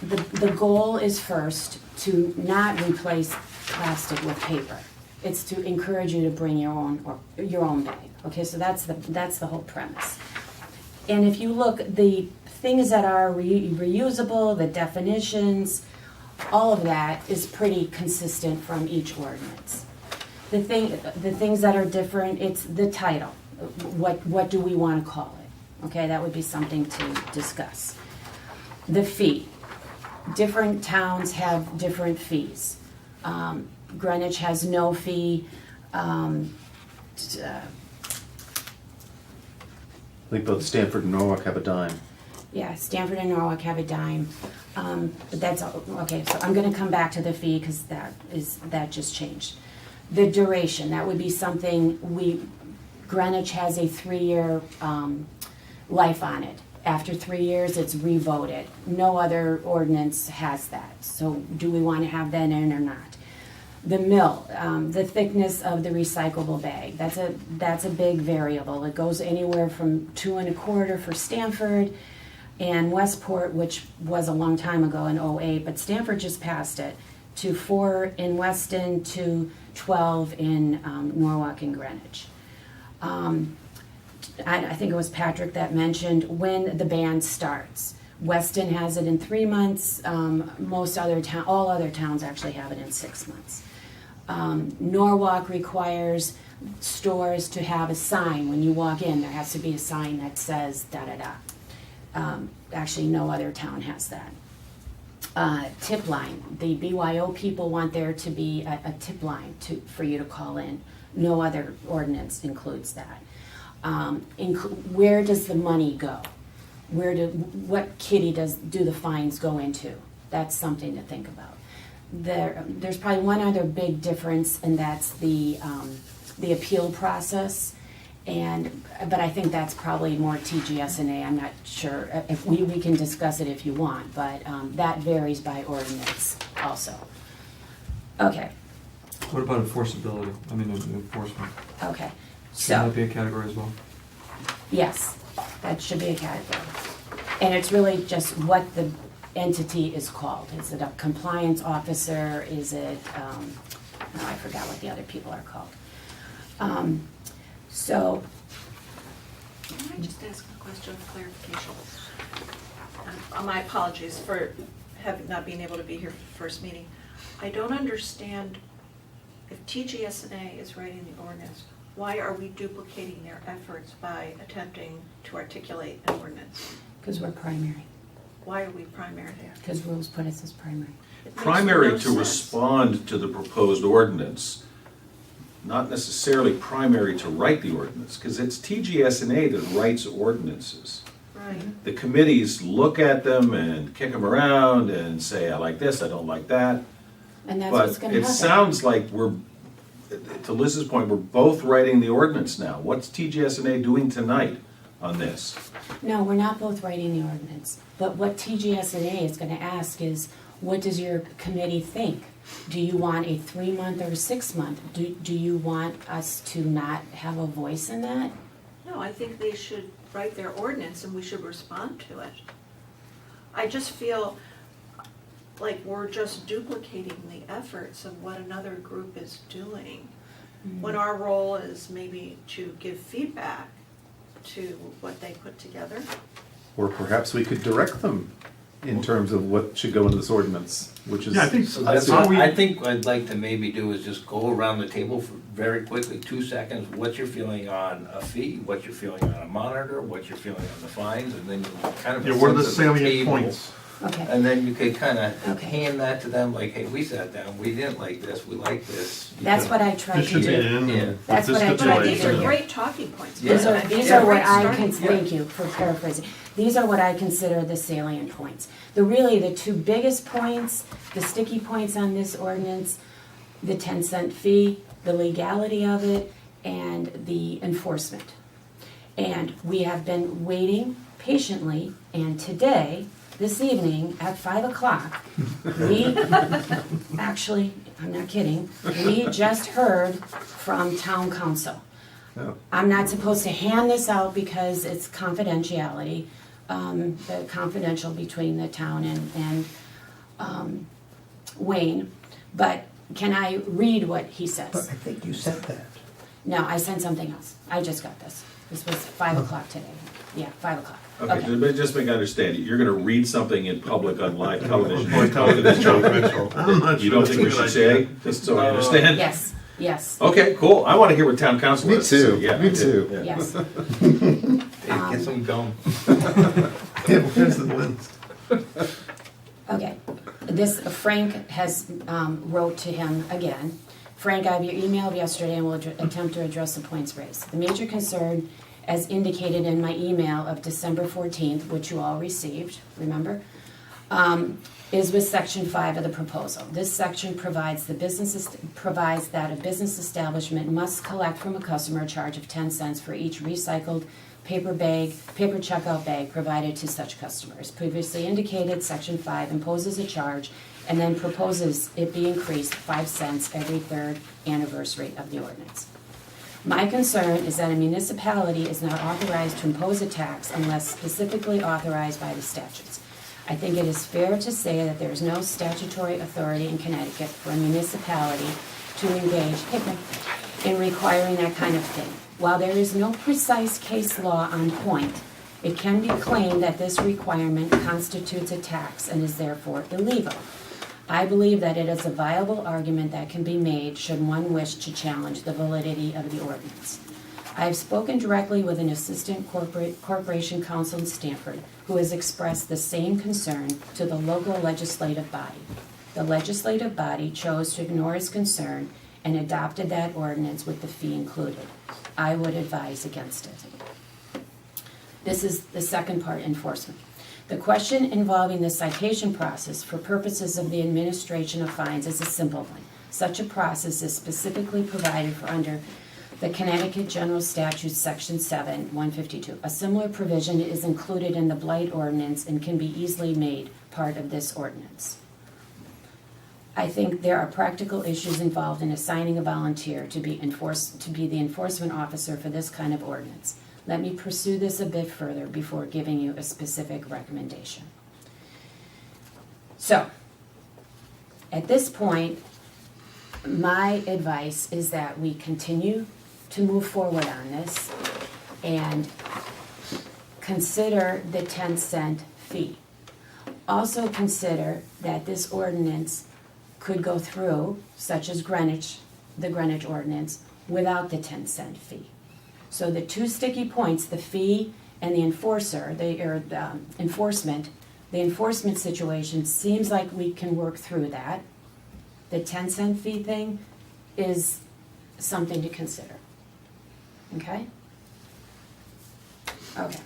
the goal is first to not replace plastic with paper. It's to encourage you to bring your own bag. Okay, so that's the whole premise. And if you look, the things that are reusable, the definitions, all of that is pretty consistent from each ordinance. The things that are different, it's the title. What do we want to call it? Okay, that would be something to discuss. The fee. Different towns have different fees. Greenwich has no fee. I think both Stanford and Norwalk have a dime. Yeah, Stanford and Norwalk have a dime. But that's, okay, so I'm gonna come back to the fee because that just changed. The duration, that would be something Greenwich has a 3-year life on it. After 3 years, it's revoted. No other ordinance has that. So do we want to have that in or not? The mill, the thickness of the recyclable bag, that's a big variable. It goes anywhere from 2 1/4 for Stanford and Westport, which was a long time ago in '08, but Stanford just passed it, to 4 in Weston, to 12 in Norwalk and Greenwich. I think it was Patrick that mentioned when the ban starts. Weston has it in 3 months. All other towns actually have it in 6 months. Norwalk requires stores to have a sign when you walk in. There has to be a sign that says da-da-da. Actually, no other town has that. tip line. The BYO people want there to be a tip line for you to call in. No other ordinance includes that. Where does the money go? What kitty do the fines go into? That's something to think about. There's probably one other big difference, and that's the appeal process. But I think that's probably more TGS&A. I'm not sure. If we can discuss it if you want, but that varies by ordinance also. Okay. What about enforceability? I mean, enforcement. Okay. Should So that be a category as well? yes, that should be a category, and it's really just what the entity is called. Is it a compliance officer? Is it? I forgot what the other people are called. So. Can I just ask a question of clarification? My apologies for not being able to be here for the first meeting. I don't understand, if TGS&A is writing the ordinance, why are we duplicating their efforts by attempting to articulate an ordinance? Because we're primary. Why are we primary there? Because rules put us as primary. It makes Primary no to sense. respond to the proposed ordinance, not necessarily primary to write the ordinance, because it's TGS&A that writes ordinances. Right. The committees look at them and kick them around and say, I like this, I don't like that. And that's what's But going to it happen. sounds like to Liz's point, we're both writing the ordinance now. What's TGS&A doing tonight on this? No, we're not both writing the ordinance. But what TGS&A is going to ask is, what does your committee think? Do you want a 3-month or a 6-month? Do you want us to not have a voice in that? No, I think they should write their ordinance and we should respond to it. I just feel like we're just duplicating the efforts of what another group is doing, when our role is maybe to give feedback to what they put together. Or perhaps we could direct them in terms of what should go into this ordinance, which is. Yeah, I think So that's that's what what we, I think I'd like to maybe do is just go around the table for very quickly, 2 seconds, what's your feeling on a fee, what's your feeling on a monitor, what's your feeling on the fines, and then you kind of. yeah, what are the sense of salient table, points? Okay. And then you could kind of Okay. hand that to them, like, hey, we sat down, we didn't like this, we like this. That's what I tried This to should be do. in. Yeah. and That's what I this But tried to these do are here. great talking points. These Yeah. are what Great I starting thank you for paraphrasing. These are what I consider the salient points. The 2 biggest points, the sticky points on this ordinance, the 10-cent fee, the legality of it, and the enforcement. And we have been waiting patiently, and today, this evening, at 5 o'clock, we, actually, I'm not kidding, we just heard from town council. Oh. I'm not supposed to hand this out because it's confidentiality, the confidential between the town and Wayne, but can I read what he But says? I think you said that. No, I sent something else. I just got this. This was 5 o'clock today. Yeah, 5 o'clock. Okay, but just make me understand, you're gonna read something in public on live television. Or television, Mitchell. I'm not You sure don't that's think a we good should say, idea. just so I understand? Yes, yes, Okay, cool, I wanna hear what town council Me has to say. too, Yeah, I me do. too. Yeah. yes. Hey, get some gum. Yeah, where's the lens? Okay, Frank has wrote to him again. Frank, I have your email of yesterday and will attempt to address the points raised. The major concern, as indicated in my email of December 14th, which you all received, remember, is with section 5 of the proposal. This section provides that a business establishment must collect from a customer a charge of 10 cents for each recycled paper checkout bag provided to such customers. Previously indicated, section 5 imposes a charge and then proposes it be increased 5 cents every 3rd anniversary of the ordinance. My concern is that a municipality is not authorized to impose a tax unless specifically authorized by the statutes. I think it is fair to say that there is no statutory authority in Connecticut for a municipality to engage in requiring that kind of thing. While there is no precise case law on point, it can be claimed that this requirement constitutes a tax and is therefore illegal. I believe that it is a viable argument that can be made should one wish to challenge the validity of the ordinance. I have spoken directly with an assistant corporation counsel in Stamford who has expressed the same concern to the local legislative body. The legislative body chose to ignore his concern and adopted that ordinance with the fee included. I would advise against it. This is the second part, enforcement. The question involving the citation process for purposes of the administration of fines is a simple one. Such a process is specifically provided for under the Connecticut General Statutes, Section 7, 152. A similar provision is included in the blight ordinance and can be easily made part of this ordinance. I think there are practical issues involved in assigning a volunteer to be the enforcement officer for this kind of ordinance. Let me pursue this a bit further before giving you a specific recommendation. So, at this point, my advice is that we continue to move forward on this and consider the 10-cent fee. Also consider that this ordinance could go through, such as the Greenwich ordinance, without the 10-cent fee. So the two sticky points, the fee and the enforcer, the enforcement situation, seems like we can work through that. The 10-cent fee thing is something to consider. Okay? Okay.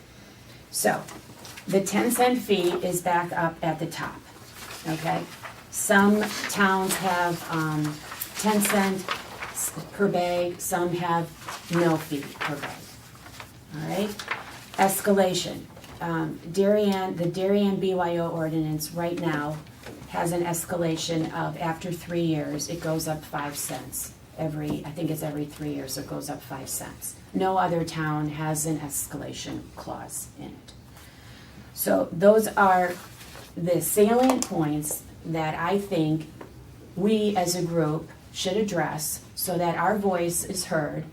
So, the 10-cent fee is back up at the top. Okay? Some towns have 10 cents per bag, some have no fee per bag. All right? Escalation. The Darien BYO ordinance right now has an escalation of after 3 years, it goes up 5 cents. I think it's every 3 years it goes up 5 cents. No other town has an escalation clause in it. So those are the salient points that I think we as a group should address so that our voice is heard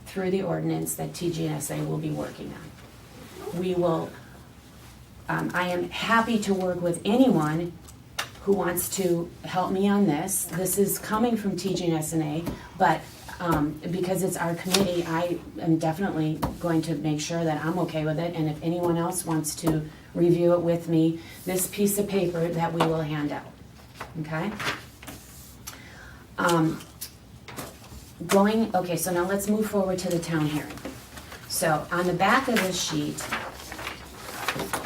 through the ordinance that TGNSA will be working on. We will, I am happy to work with anyone who wants to help me on this. This is coming from TGNSA, but because it's our committee, I am definitely going to make sure that I'm okay with it, and if anyone else wants to review it with me, this piece of paper that we will hand out, okay? Okay, so now let's move forward to the town hearing. So on the back of this sheet, I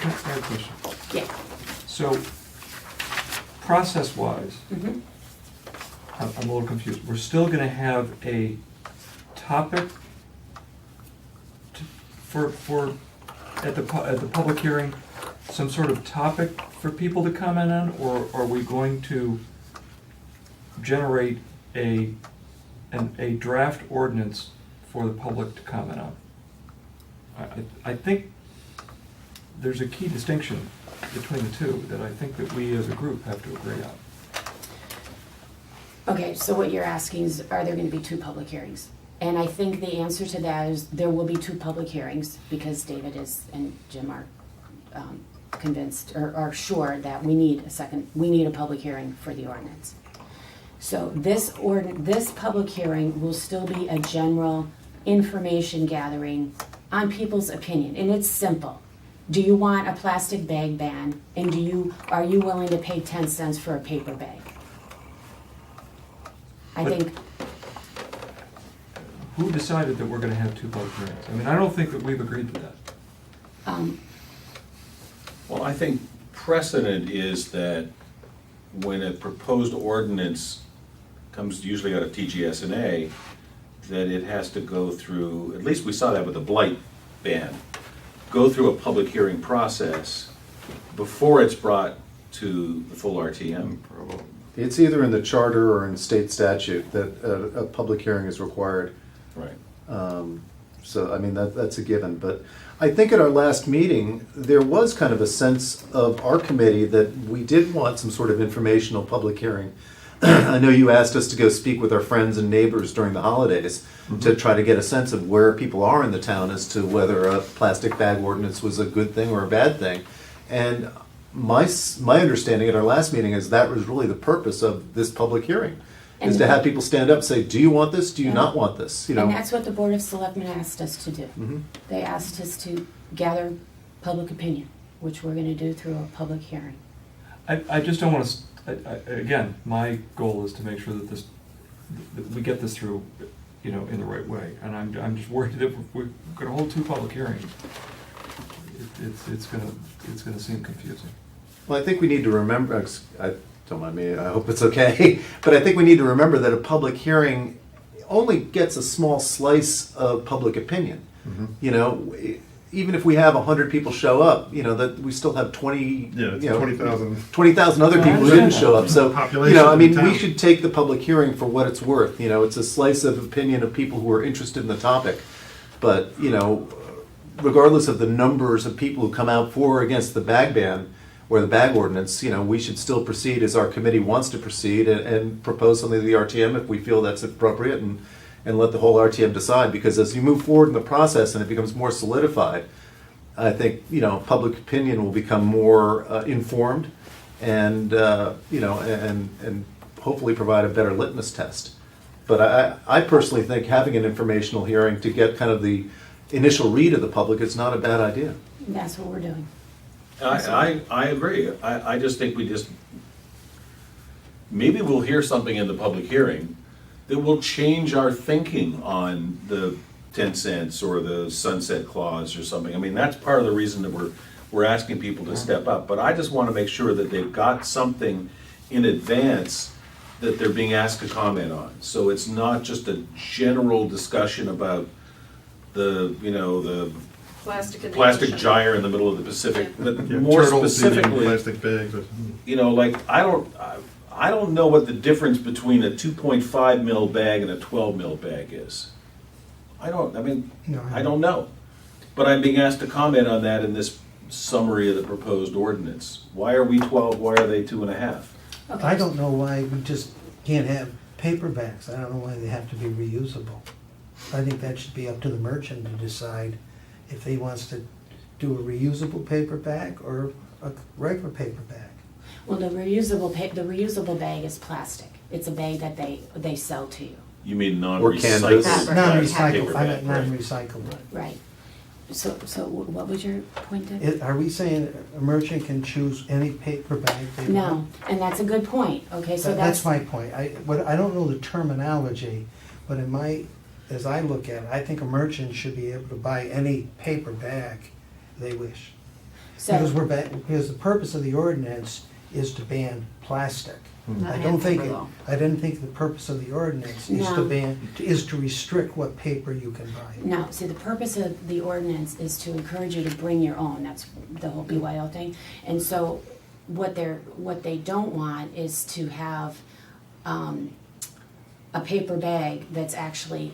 have a question. yeah, So, process-wise, mhm, I'm a little confused. We're still gonna have a topic at the public hearing, some sort of topic for people to comment on, or are we going to generate a draft ordinance for the public to comment on? I think there's a key distinction between the two that I think that we as a group have to agree on. okay, so what you're asking is, are there gonna be 2 public hearings? And I think the answer to that is, there will be 2 public hearings, because David and Jim are convinced, or are sure that we need a public hearing for the ordinance. So this public hearing will still be a general information gathering on people's opinion, and it's simple. Do you want a plastic bag ban, and are you willing to pay 10 cents for a paper bag? I think, Who decided that we're gonna have 2 public hearings? I mean, I don't think that we've agreed to that. Well, I think precedent is that when a proposed ordinance comes usually out of TGSNA, that it has to go through, at least we saw that with the blight ban, go through a public hearing process before it's brought to the full RTM. It's either in the charter or in state statute that a public hearing is required. Right. So, I mean, that's a given. But I think at our last meeting, there was kind of a sense of our committee that we did want some sort of informational public hearing. I know you asked us to go speak with our friends and neighbors during the holidays to try to get a sense of where people are in the town as to whether a plastic bag ordinance was a good thing or a bad thing. And my understanding at our last meeting is that was really the purpose of this public hearing, is to have people stand up and say, do you want this, do you not want this, you know? And that's what the Board of Selectmen asked us to do. Mhm. They asked us to gather public opinion, which we're gonna do through a public hearing. I just don't want to, again, my goal is to make sure that that we get this through, you know, in the right way. And I'm just worried that if we're gonna hold 2 public hearings, it's gonna seem confusing. Well, I think we need to remember, don't mind me, I hope it's okay, but I think we need to remember that a public hearing only gets a small slice of public opinion. You know, even if we have 100 people show up, you know, that we still have 20, Yeah, it's you know, 20,000. 20,000 other people who didn't show up. So, you Population know, I of the mean, we town. should take the public hearing for what it's worth. You know, it's a slice of opinion of people who are interested in the topic. But, you know, regardless of the numbers of people who come out for or against the bag ban or the bag ordinance, you know, we should still proceed as our committee wants to proceed and propose something to the RTM if we feel that's appropriate and let the whole RTM decide. Because as you move forward in the process and it becomes more solidified, I think, you know, public opinion will become more informed and, you know, and hopefully provide a better litmus test. But I personally think having an informational hearing to get kind of the initial read of the public is not a bad idea. And that's what we're doing. I agree. I just think maybe we'll hear something in the public hearing that will change our thinking on the 10 cents or the sunset clause or something. I mean, that's part of the reason that we're asking people to step up. But I just want to make sure that they've got something in advance that they're being asked to comment on. So it's not just a general discussion about the plastic gyre in the middle of the Pacific, but Yeah, more turtles eating specifically, plastic bags. you know, like, I don't know what the difference between a 2.5 mil bag and a 12 mil bag is. I don't know. But I'm being asked to comment on that in this summary of the proposed ordinance. Why are we 12, why are they 2.5? Okay. I don't know why we just can't have paper bags. I don't know why they have to be reusable. I think that should be up to the merchant to decide if he wants to do a reusable paper bag or a regular paper bag. Well, the reusable bag is plastic. It's a bag that they sell to you. You mean Or canvas. non-recyclable? Non-recyclable, Paper I bag, meant right. non-recyclable. Right. So what was your point, Deb? Are we saying a merchant can choose any paper bag they No, want? and that's a good point. Okay, so That's my point. I don't know the terminology, but as I look at it, I think a merchant should be able to buy any paper bag they wish. Because so because the purpose of the ordinance is to ban plastic. Not I don't think, paper, though. I didn't think the purpose of the ordinance is No. to restrict what paper you can buy. no, see, the purpose of the ordinance is to encourage you to bring your own. That's the whole BYO thing. And so what they don't want is to have a paper bag that's actually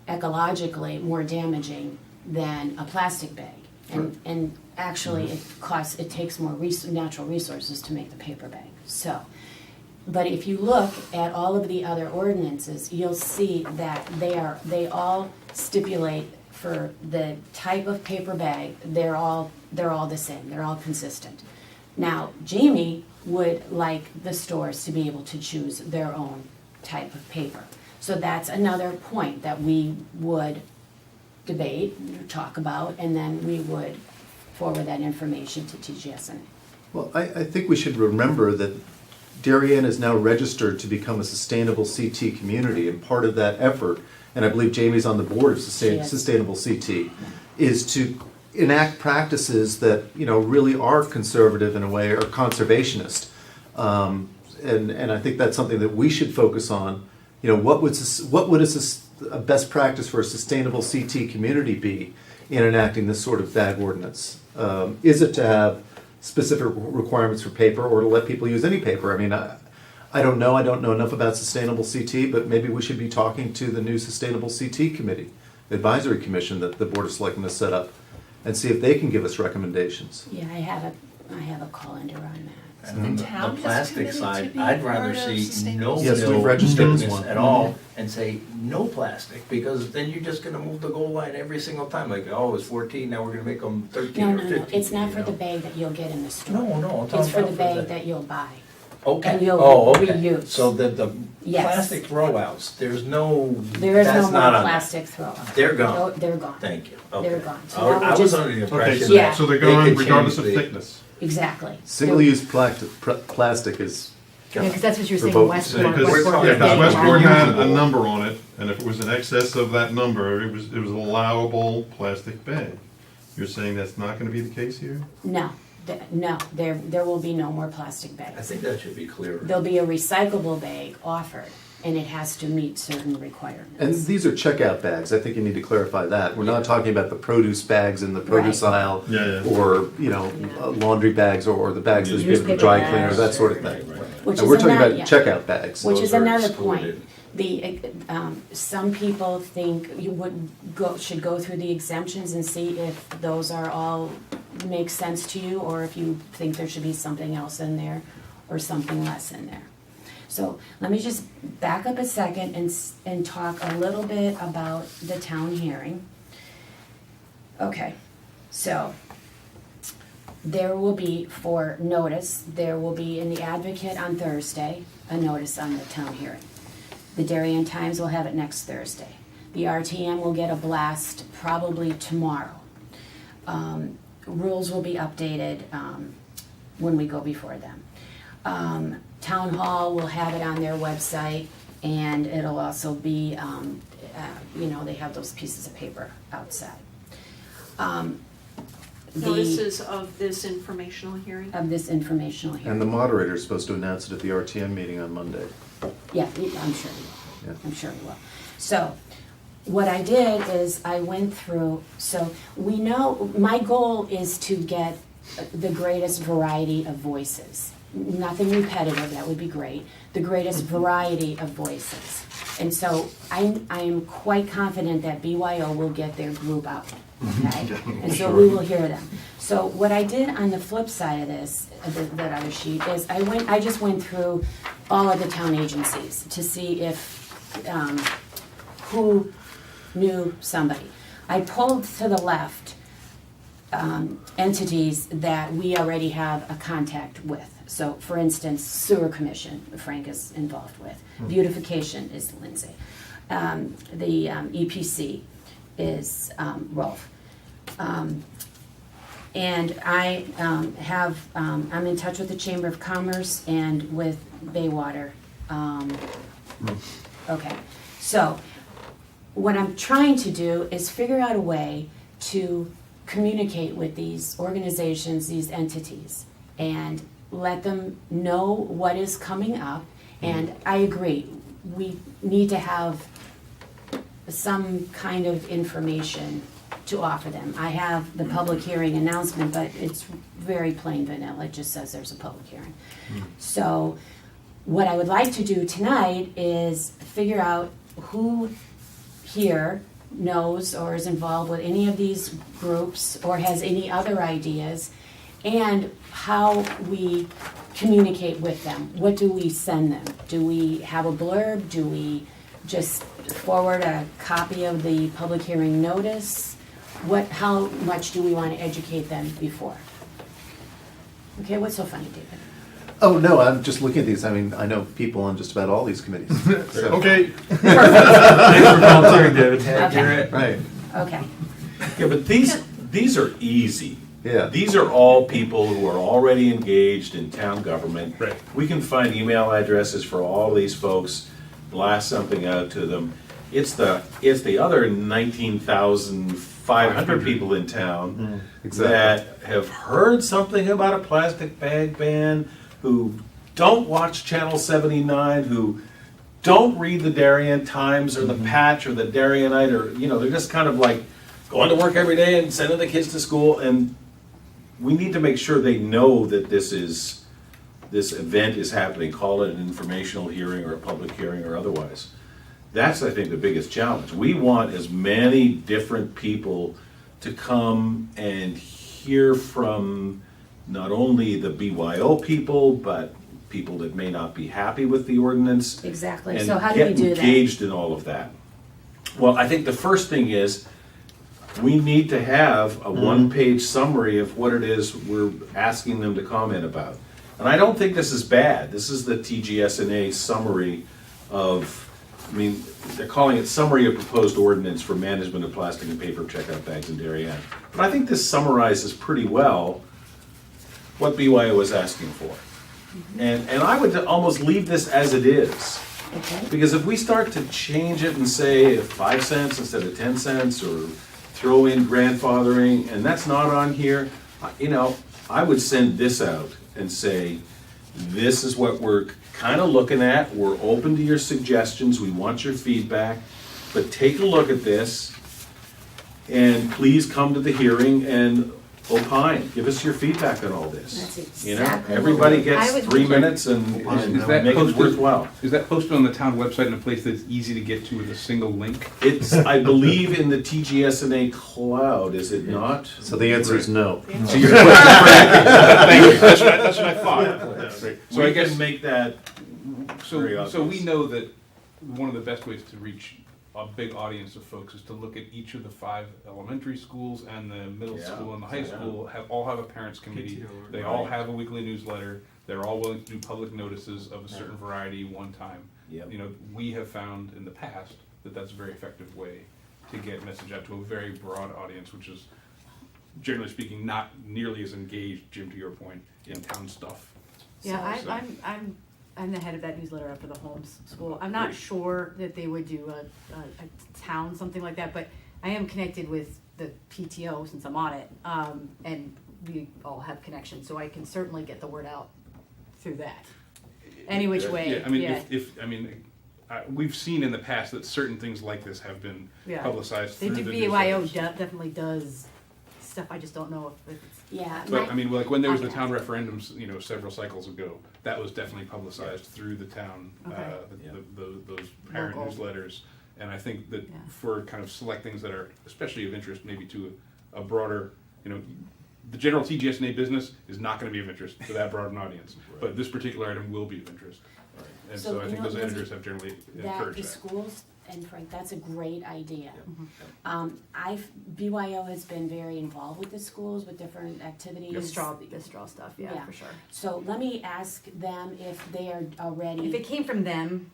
ecologically more damaging than a plastic bag. And actually, it takes more natural resources to make the paper bag. So, but if you look at all of the other ordinances, you'll see that they all stipulate for the type of paper bag, they're all the same, they're all consistent. Now, Jamie would like the stores to be able to choose their own type of paper. So that's another point that we would debate, talk about, and then we would forward that information to TGSNA. Well, I think we should remember that Darien is now registered to become a sustainable CT community, and part of that effort, and I believe Jamie's on the board of She is. Sustainable CT, is to enact practices that, you know, really are conservative in a way, or conservationist. And I think that's something that we should focus on. You know, what would a best practice for a sustainable CT community be in enacting this sort of bag ordinance? Is it to have specific requirements for paper, or to let people use any paper? I mean, I don't know. I don't know enough about Sustainable CT, but maybe we should be talking to the new Sustainable CT Committee, advisory commission that the Board of Selectmen has set up, and see if they can give us recommendations. Yeah, I have a calendar on that. And on The the town has plastic committed to side, be I'd part rather of see sustainable no Yes, we've mill registered as business one. at all, and say no plastic, because then you're just gonna move the goal line every single time, like, oh, it's 14, now we're gonna make them 13 No, or no, 15. no, it's not you for the know? bag that you'll get in the store. No, no, I'm It's talking for the about bag that you'll buy. Okay. And you'll Okay. reuse. So the Yes. plastic throwouts, there's no, There is no that's more not on that. plastic throw. They're gone. No, they're gone. Thank you. They're Okay. gone. So I that would was just- under the Okay, impression so, Yeah. that so they're they gone could regardless of change the- thickness. Exactly. Single-use plastic is, Yeah, because that's what you're saying, Revoke- Westport. Because, Westport yeah, is because getting Westport around. had a number on it, and if it was in excess of that number, it was allowable plastic bag. You're saying that's not gonna be the case here? No, no, there will be no more plastic I bags. think that should be clear. There'll be a recyclable bag offered, and it has to meet certain requirements. and these are checkout bags, I think you need to clarify that. We're not talking about the produce bags in the produce Right. aisle, Yeah, yeah. or, laundry bags, or the bags that you give to the Newspaper dry bags. cleaner, that sort of Right, thing. right. Which And is we're talking another- about yeah. checkout bags. Which Those is are another excluded. point. Some people think you should go through the exemptions and see if those are all, make sense to you, or if you think there should be something else in there, or something less in there. So let me just back up a second and talk a little bit about the town hearing. Okay, so there will be, for notice, there will be in the Advocate on Thursday, a notice on the town hearing. The Darien Times will have it next Thursday. The RTM will get a blast probably tomorrow. Rules will be updated when we go before them. Town Hall will have it on their website, and it'll also be, they have those pieces of paper outside. Notices of this informational hearing? Of this informational hearing. And the moderator is supposed to announce it at the RTM meeting on Monday. Yeah, I'm sure you will. Yeah. I'm sure you will. So, what I did is I went through, so we know, my goal is to get the greatest variety of voices. Nothing repetitive, that would be great. The greatest variety of voices. And so I am quite confident that BYO will get their group out, okay? And so we will hear them. So what I did on the flip side of this, that other sheet, is I just went through all of the town agencies to see if, who knew somebody. I pulled to the left entities that we already have a contact with. So, for instance, Sewer Commission, Frank is involved with. Beautification is Lindsay. The EPC is Rolf. And I I'm in touch with the Chamber of Commerce and with Baywater. Okay, so what I'm trying to do is figure out a way to communicate with these organizations, these entities, and let them know what is coming up. And I agree, we need to have some kind of information to offer them. I have the public hearing announcement, but it's very plain vanilla, it just says there's a public hearing. So what I would like to do tonight is figure out who here knows or is involved with any of these groups or has any other ideas, and how we communicate with them. What do we send them? Do we have a blurb? Do we just forward a copy of the public hearing notice? How much do we want to educate them before? Okay, what's so funny, David? Oh, no, I'm just looking at these, I mean, I know people on just about all these committees. So- Okay, Thanks for volunteering, David. Okay. Right, Okay, Yeah, but these are easy. yeah. These are all people who are already engaged in town government. Right. We can find email addresses for all these folks, blast something out to them. It's the other 19,500 people in town Exactly. that have heard something about a plastic bag ban, who don't watch Channel 79, who don't read the Darien Times or the Patch or the Darionite, or, they're just kind of like going to work every day and sending the kids to school. And we need to make sure they know that this event is happening, call it an informational hearing or a public hearing or otherwise. That's, I think, the biggest challenge. We want as many different people to come and hear from not only the BYO people, but people that may not be happy with the ordinance. exactly. And So how do we get do that? engaged in all of that. Well, I think the first thing is, we need to have a one-page summary of what it is we're asking them to comment about. And I don't think this is bad. This is the TGSNA summary of, I mean, they're calling it Summary of Proposed Ordinance for Management of Plastic and Paper Checkout Bags in Darien. But I think this summarizes pretty well what BYO is asking for. And I would almost leave this as it is. Okay. Because if we start to change it and say 5 cents instead of 10 cents, or throw in grandfathering, and that's not on here, you know, I would send this out and say, this is what we're kind of looking at, we're open to your suggestions, we want your feedback, but take a look at this, and please come to the hearing and opine, give us your feedback on all this. That's You know, exactly everybody what we- gets I would- 3 minutes and Is that make it posted- worthwhile. Is that posted on the town website in a place that's easy to get to with a single link? It's, I believe, in the TGSNA cloud, is it not? So the answer is no. So you're Thank you. That's what I thought. So So I guess, make that very so we obvious. know that one of the best ways to reach a big audience of folks is to look at each of the 5 elementary schools and the middle Yeah, school and the high yeah. school all have a parents committee. PTO, They all right. have a weekly newsletter. They're all willing to do public notices of a certain variety one time. Yep. You know, we have found in the past that that's a very effective way to get message out to a very broad audience, which is generally speaking not nearly as engaged, Jim, to your point, in town stuff. Yeah, So- I'm the head of that newsletter up for the Holmes School. I'm not sure that they would do a town, something like that, but I am connected with the PTO since I'm on it. And we all have connections, so I can certainly get the word out through that. Any which way, Yeah, I mean, yeah. we've seen in the past that certain things like this have been Yeah. publicized They through do, the BYO newsletters. definitely does stuff, I just don't know if it's, Yeah. But my- I mean, like when there was the Okay. town referendums, you know, several cycles ago, that was definitely publicized through the town, Okay. those parent Local. newsletters. And I think that Yeah. for kind of select things that are especially of interest maybe to a broader, you know, the general TGSNA business is not gonna be of interest to that broad an audience. But this particular item will be of interest. And So, so I you think know, those Lindsay, editors have generally that encouraged the that. schools, and Frank, that's a great idea. BYO has been very involved with the schools with different activities. the straw stuff, yeah, for sure. So let me ask them if they are already. If it came from them,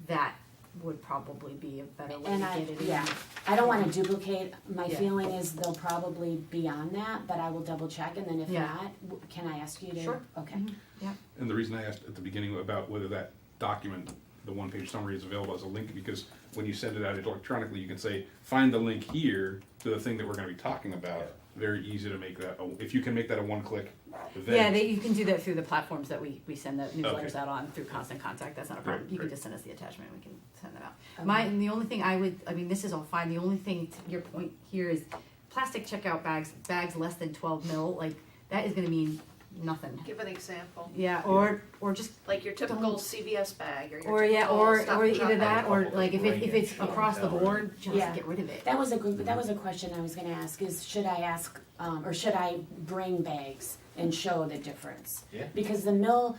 that would probably be a better way to And get I, it in. yeah, I don't wanna duplicate, my Yeah. feeling is they'll probably be on that, but I will double check, and then if Yeah. not, can I ask you to? Sure. Okay. Mhm. Yeah. And the reason I asked at the beginning about whether that document, the one-page summary, is available as a link, because when you send it out electronically, you can say, find the link here to the thing that we're gonna be talking about. Very easy to make that, if you can make that a one-click event. Yeah, you can do that through the platforms that we send the newsletters Okay. out on through Constant Contact, that's not a problem. Great, You can great. just send us the attachment, we can send that out. Okay. And the only thing this is all fine, the only thing, to your point here is plastic checkout bags less than 12 mil, like, that is gonna mean nothing. Give an example, Yeah, or just, like your typical Don't- CVS bag or your or yeah, typical or Stop and Shop either that, bag. or like if it's across the board, just Yeah. get rid of it. That was a question I was gonna ask, is should I ask, or should I bring bags and show the difference? Yeah. Because the mill,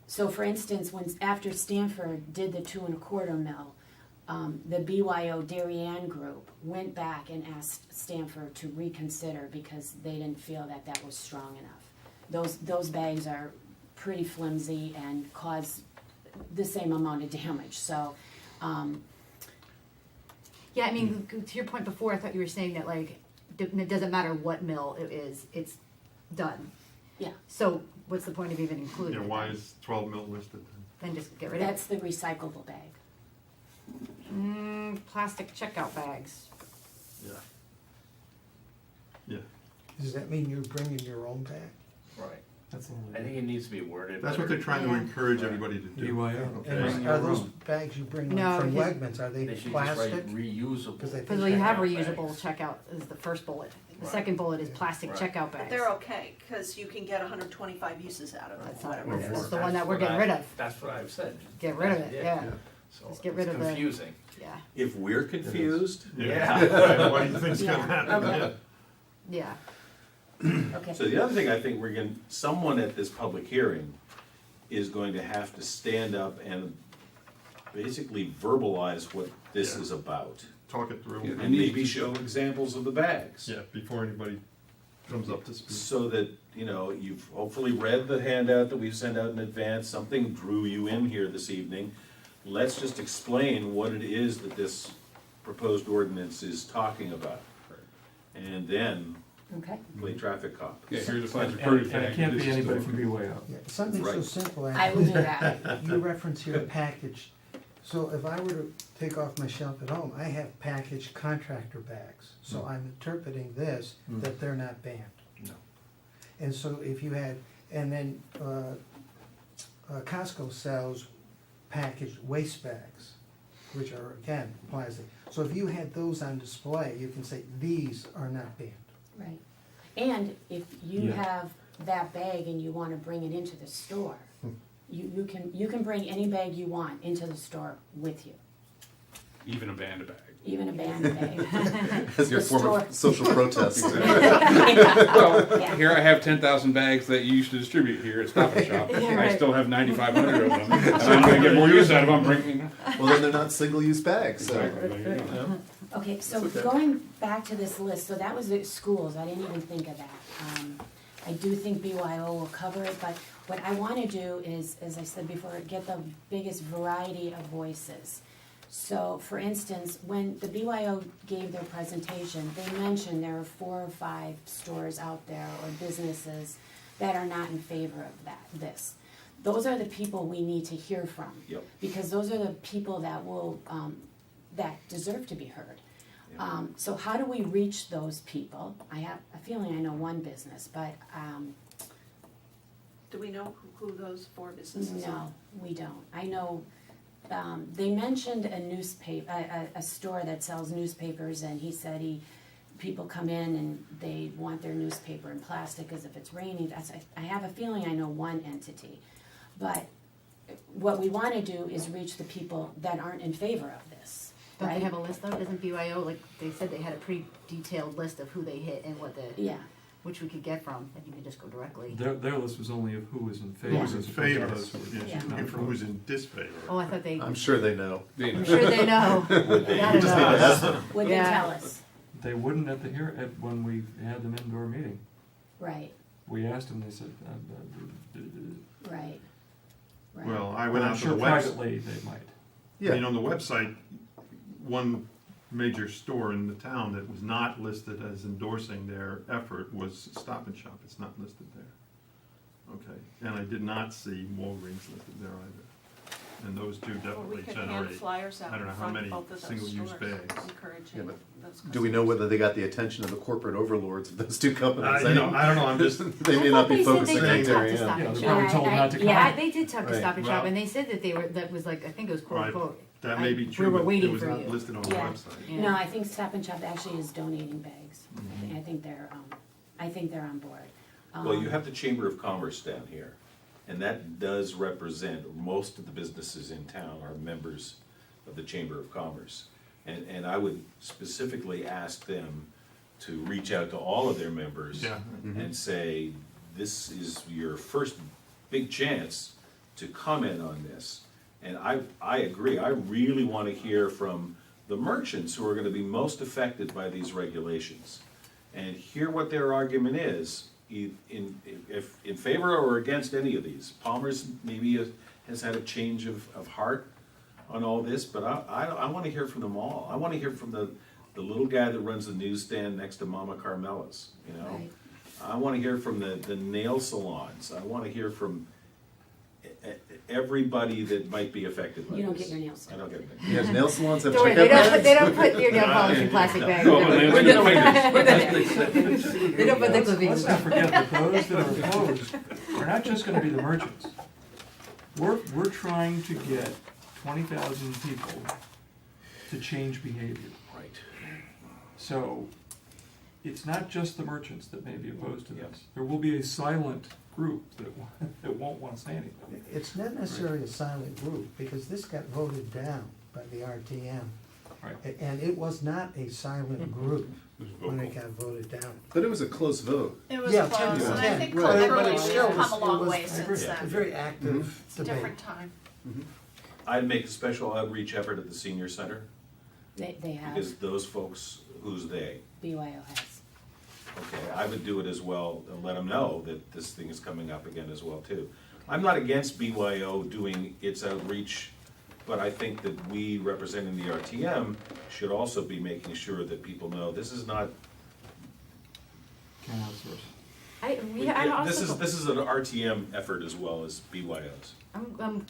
so for instance, after Stanford did the 2 1/4 mill, the BYO Darien group went back and asked Stanford to reconsider because they didn't feel that that was strong enough. Those bags are pretty flimsy and cause the same amount of damage, so, Yeah, I mean, to your point before, I thought you were saying that like, it doesn't matter what mill it is, it's done. yeah. So what's the point of even including Yeah, it? why then? is 12 mil listed then? Then just get rid of it. That's the recyclable bag. Plastic checkout bags. Yeah. Yeah, Does that mean you're bringing your own bag? Right. That's I think it needs to be worded. that's what they're trying to Yeah. encourage everybody to do. BYO. And Bring are your those own. bags you bring No, from because- Wegmans, are they They should just write plastic? reusable. Because they- Because you have Checkout reusable bags. checkout is the first bullet. The Right. second bullet is plastic Right. checkout But bags. they're okay, because you can get 125 uses out of it, That's not whatever it it. is. That's the one that we're getting rid of. That's what I've said. Get rid of That's it, yeah. So Just get rid it's of the- confusing. Yeah, If we're confused, Yeah. What do you think's gonna Yeah, happen? okay. yeah. Okay. so the other thing I think someone at this public hearing is going to have to stand up and basically verbalize what this Yeah. is about. Talk it through. Yeah. And maybe show examples of the bags. Yeah, before anybody comes up to speed. So that, you know, you've hopefully read the handout that we've sent out in advance, something drew you in here this evening. Let's just explain what it is that this proposed ordinance is talking about. And then Okay. play traffic cop. Yeah, here's a flash of And proof. and it can't be anybody from BYO. Yeah, something so Right. simple. I will do that. You reference here package. So if I were to take off my shelf at home, I have packaged contractor bags. So I'm interpreting this, that they're not banned. No. And so if you had, and then Costco sells packaged waste bags, which are, again, plastic. So if you had those on display, you can say, these are not banned. Right. And if you Yeah. have that bag and you wanna bring it into the store, you can bring any bag you want into the store with you, Even a band bag. even a band bag. As your The form store. of social protest. Yeah. Here I have 10,000 bags that you used to distribute here at Stop and Shop. Yeah, I right. still have 9,500 of them, and I'm gonna get more use out of them bringing. Well, then they're not single-use bags, so. Exactly, there you go. Okay, so It's okay. going back to this list, so that was the schools, I didn't even think of that. I do think BYO will cover it, but what I wanna do is, as I said before, get the biggest variety of voices. So, for instance, when the BYO gave their presentation, they mentioned there are 4 or 5 stores out there or businesses that are not in favor of this. Those are the people we need to hear from. Yep. Because those are the people that will, that deserve to be heard. Yep. So how do we reach those people? I have a feeling I know one business, but, Do we know who those 4 businesses are? no, we don't. I know, they mentioned a newspaper, a store that sells newspapers, and he said people come in and they want their newspaper in plastic as if it's raining. I have a feeling I know one entity. But what we wanna do is reach the people that aren't in favor of this, Don't right? they have a list though? Doesn't BYO, like, they said they had a pretty detailed list of who they hit and what the, Yeah, which we could get from, and you could just go directly. Their list was only of who was in favor. Yeah. Who's in as opposed to favor, those who were yeah, she's Yeah. looking for who's in disfavor. Oh, I thought they, I'm sure they know. I'm sure they know. Gotta Just need to know. ask them. would they Yeah. tell us? They wouldn't when we had them indoor meeting. Right, We asked them, they said, right, right. Well, I went I'm out to sure the website. privately they might. I mean, on the website, one major store in the town that was not listed as endorsing their effort was Stop and Shop. It's not listed there. Okay, and I did not see Walgreens listed there either. And those two Well, we definitely could hand generate, flyers out I don't know in how front many of both of those single-use stores, bags. encouraging Yeah, but those Do we know customers. whether they got the attention of the corporate overlords of those two companies? I don't know, I'm just, They may not be focusing I thought they there, said they did talk to yeah. Stop Yeah, and they're Shop. probably told not to come. Yeah, They did talk to Right. Stop and Shop, Well- and they said that that was like, I think it was quote Right. unquote. that may be we true, were but it waiting was for not you. listed on the Yeah. website. Yeah. No, I think Stop and Shop actually is donating bags. I think they're on board. Well, you have the Chamber of Commerce down here, and that does represent, most of the businesses in town are members of the Chamber of Commerce. And I would specifically ask them to reach out to all of their members Yeah. and say, this is your first big chance to comment on this. And I agree, I really want to hear from the merchants who are going to be most affected by these regulations, and hear what their argument is, if in favor or against any of these. Palmer's maybe has had a change of heart on all this, but I want to hear from them all. I want to hear from the little guy that runs the newsstand next to Mama Carmela's, you know? Right. I want to hear from the nail salons. I want to hear from everybody that might be affected by this. You don't get your nails I done. don't get them. Yeah, nail salons have Don't worry, checkout they bags? don't put your nail polish in plastic bags. Oh, they We're don't gonna- get They don't put the Let's clippings. not forget that those that are opposed are not just gonna be the merchants. We're trying to get 20,000 people to change behavior. Right. So it's not just the merchants that may be opposed to this. There will be a silent group that won't want to say anything. It's not necessarily a silent group, because this got voted down by the RTM. Right. And it was not a silent group when it got voted down. But it was a close vote. It was Yeah, close, 10 and I think right. But culturally it we've still come was- a it long was- way I since A then. very active It's a debate. different time. I'd make a special outreach effort at the senior center, They have, because those folks, who's they? BYO has. okay, I would do it as well, and let them know that this thing is coming up again as well, too. I'm not against BYO doing its outreach, but I think that we, representing the RTM, should also be making sure that people know this is not, Can't outsource. I'm this also, is an RTM effort as well as BYO's. I'm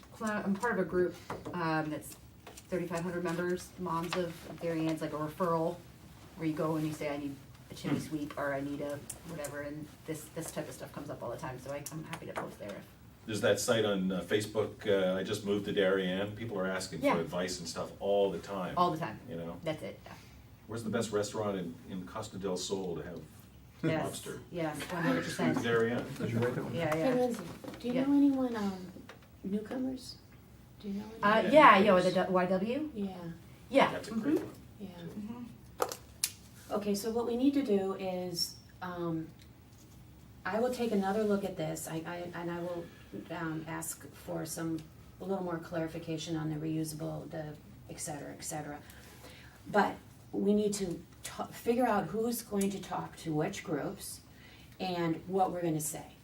part of a group, that's 3,500 members, moms of Darien, like a referral, where you go and you say, I need a chimney sweep, or I need a whatever, and this type of stuff comes up all the time, so I'm happy to post there. There's that site on Facebook, I just moved to Darien, people are asking Yeah. for advice and stuff all the time. All the time. You know, That's it, yeah. where's the best restaurant in Costa del Sol to have Yes, lobster? yes, Street 100%. Darien. Did you write that one? Yeah, Hey yeah. Lindsay, do you Yeah. know anyone, newcomers? Do you know anyone? Yeah, with the YW? Yeah, Yeah. That's a great one. yeah. Mhm. Okay, so what we need to do is, I will take another look at this, and I will, ask for a little more clarification on the reusable, the et cetera, But we need to figure out who's going to talk to which groups and what we're gonna say.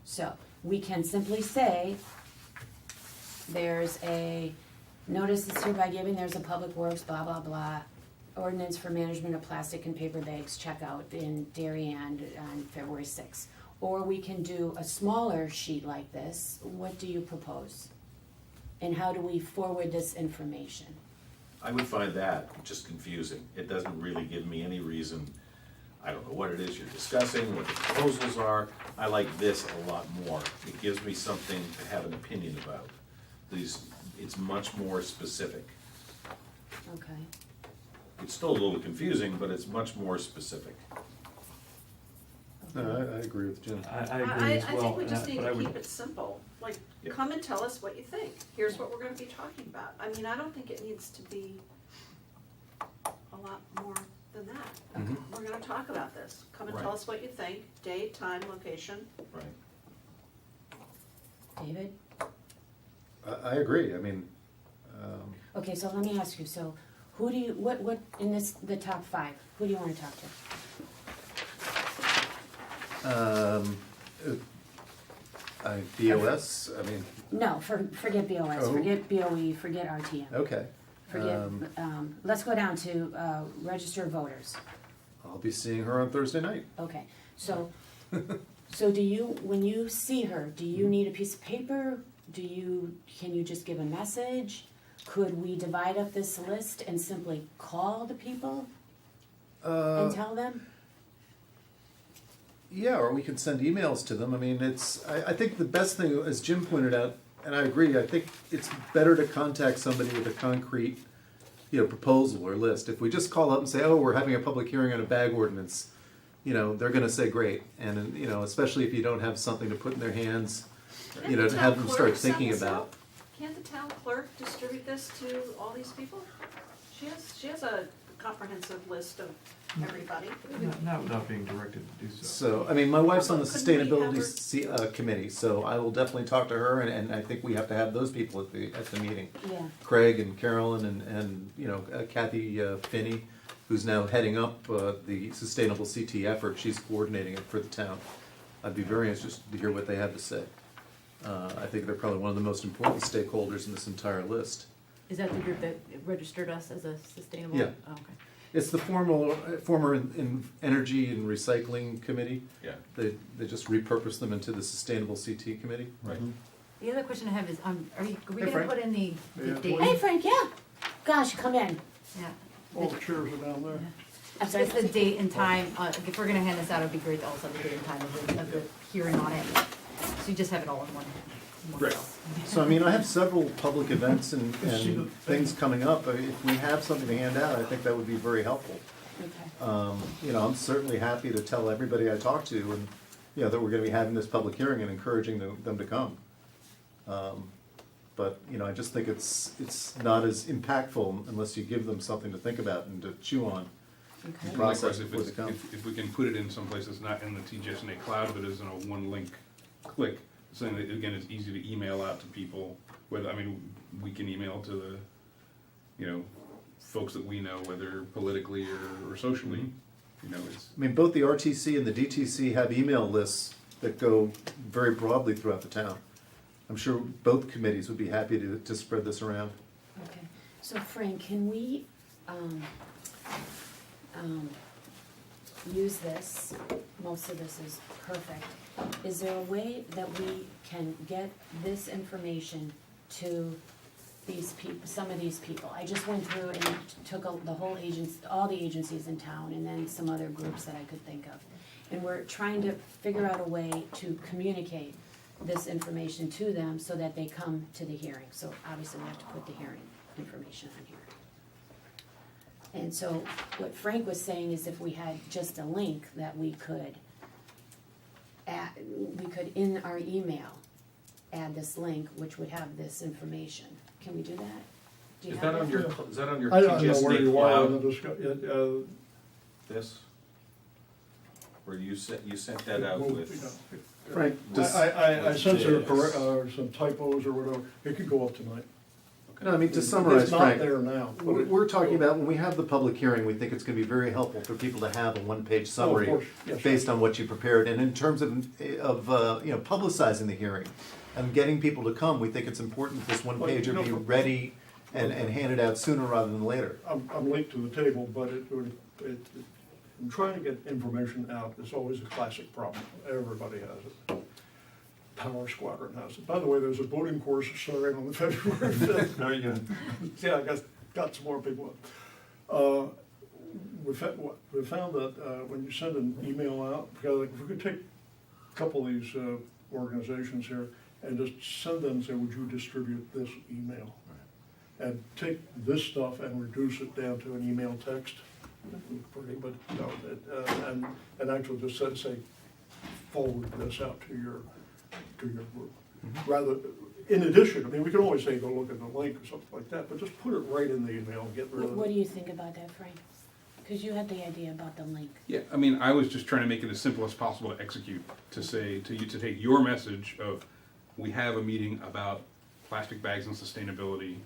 So, we can simply say, there's a notice is hereby given, there's a public works, blah, blah, blah, ordinance for management of plastic and paper bags checkout in Darien on February 6th. Or we can do a smaller sheet like this. What do you propose? And how do we forward this information? I would find that just confusing. It doesn't really give me any reason, I don't know what it is you're discussing, what the proposals are. I like this a lot more. It gives me something to have an opinion about. It's much more specific. Okay. It's still a little confusing, but it's much more specific. No, I agree with Jim. I agree as well. I think we just need but I to would- keep it simple, like, Yeah. come and tell us what you think, here's what we're gonna be talking about. I mean, I don't think it needs to be a lot more than that. Mhm. We're gonna talk about this, come and tell Right. us what you think, date, time, location. Right. David? I agree, I mean, Okay, so let me ask you, so who do you, what, in the top 5, who do you wanna talk to? BOS, I mean, No, forget BOS, Oh. forget BOE, forget RTM. okay. Forget, let's go down to, register voters. I'll be seeing her on Thursday night. Okay, so, so do you, when you see her, do you need a piece of paper? Can you just give a message? Could we divide up this list and simply call the people and tell them? Yeah, or we can send emails to them. I mean, I think the best thing, as Jim pointed out, and I agree, I think it's better to contact somebody with a concrete, proposal or list. If we just call up and say, oh, we're having a public hearing on a bag ordinance, they're gonna say great. And, especially if you don't have something to put in their hands, Can't to the have town them clerk start send thinking this about. out? Can't the town clerk distribute this to all these people? She has a comprehensive list of everybody. Not being directed to do so. So, I mean, my wife's on the Couldn't we have sustainability committee, so I will definitely talk to her, and I think we have to have those people at the meeting. Yeah, Craig and Carolyn and Kathy Finney, who's now heading up the sustainable CT effort. She's coordinating it for the town. I'd be very interested to hear what they have to say. I think they're probably one of the most important stakeholders in this entire list. Is that the group that registered us as a sustainable? Yeah. Oh, okay. It's the former in energy and recycling committee. Yeah. They just repurposed them into the sustainable CT committee. Right. The other question I have is, are we Hey, gonna Frank. put in the Yeah. date? hey Frank, yeah, gosh, come in. Yeah. All the chairs are down there. I'm So sorry, it's the date and time, if we're gonna hand this out, it'd be great to also have the date and time of the hearing on it. So you just have it all in one. Right. So, I mean, I have several public events and things coming up. I mean, if we have something to hand out, I think that would be very helpful. Okay. I'm certainly happy to tell everybody I talk to and, that we're gonna be having this public hearing and encouraging them to come. But, I just think it's not as impactful unless you give them something to think about and to chew on. Okay. And Process likewise, before they come. if we can put it in some place that's not in the TGSNA cloud, but is in a one-link click, something that, again, is easy to email out to people, whether, we can email to the, folks that we know, whether politically or socially, You know, it's, I mean, both the RTC and the DTC have email lists that go very broadly throughout the town. I'm sure both committees would be happy to spread this around. Okay, so Frank, can we, use this, most of this is perfect. Is there a way that we can get this information to these people, some of these people? I just went through and took the whole all the agencies in town, and then some other groups that I could think of. And we're trying to figure out a way to communicate this information to them so that they come to the hearing. So obviously we have to put the hearing information on here. And so what Frank was saying is if we had just a link that we could in our email add this link, which would have this information. Can we do that? Do you Is have that on that? your, is that on your I don't know where TGS you are in the cloud, discussion. this? Where you sent that out with, Frank, does, I sense there Yes. are some typos or whatever. It could go up tonight. no, I mean, to summarize, It's not Frank, there now. but we're talking about, when we have the public hearing, we think it's gonna be very helpful for people to have a one-page summary course, yes. based on what you prepared. And in terms of you know, publicizing the hearing and getting people to come, we think it's important that this one Well, pager you know, be for- ready and handed out sooner rather than later. I'm late to the table, but I'm trying to get information out. It's always a classic problem. Everybody has it. Power Squadron has it. By the way, there's a boating course starting on the February 5th. There you go. Yeah, I got some more people. We found that when you send an email out, because if we could take a couple of these organizations here and just send them and say, would you distribute this email? And take this stuff and reduce it down to an email text. Pretty, but no, and actually just say forward this out to your group. Rather, in addition, I mean, we can always say, go look at the link or something like that, but just put it right in the email and get rid of What it. do you think about that, Frank? Because you had the idea about the link. yeah, I mean, I was just trying to make it as simple as possible to execute, to say, to you, to take your message of, we have a meeting about plastic bags and sustainability.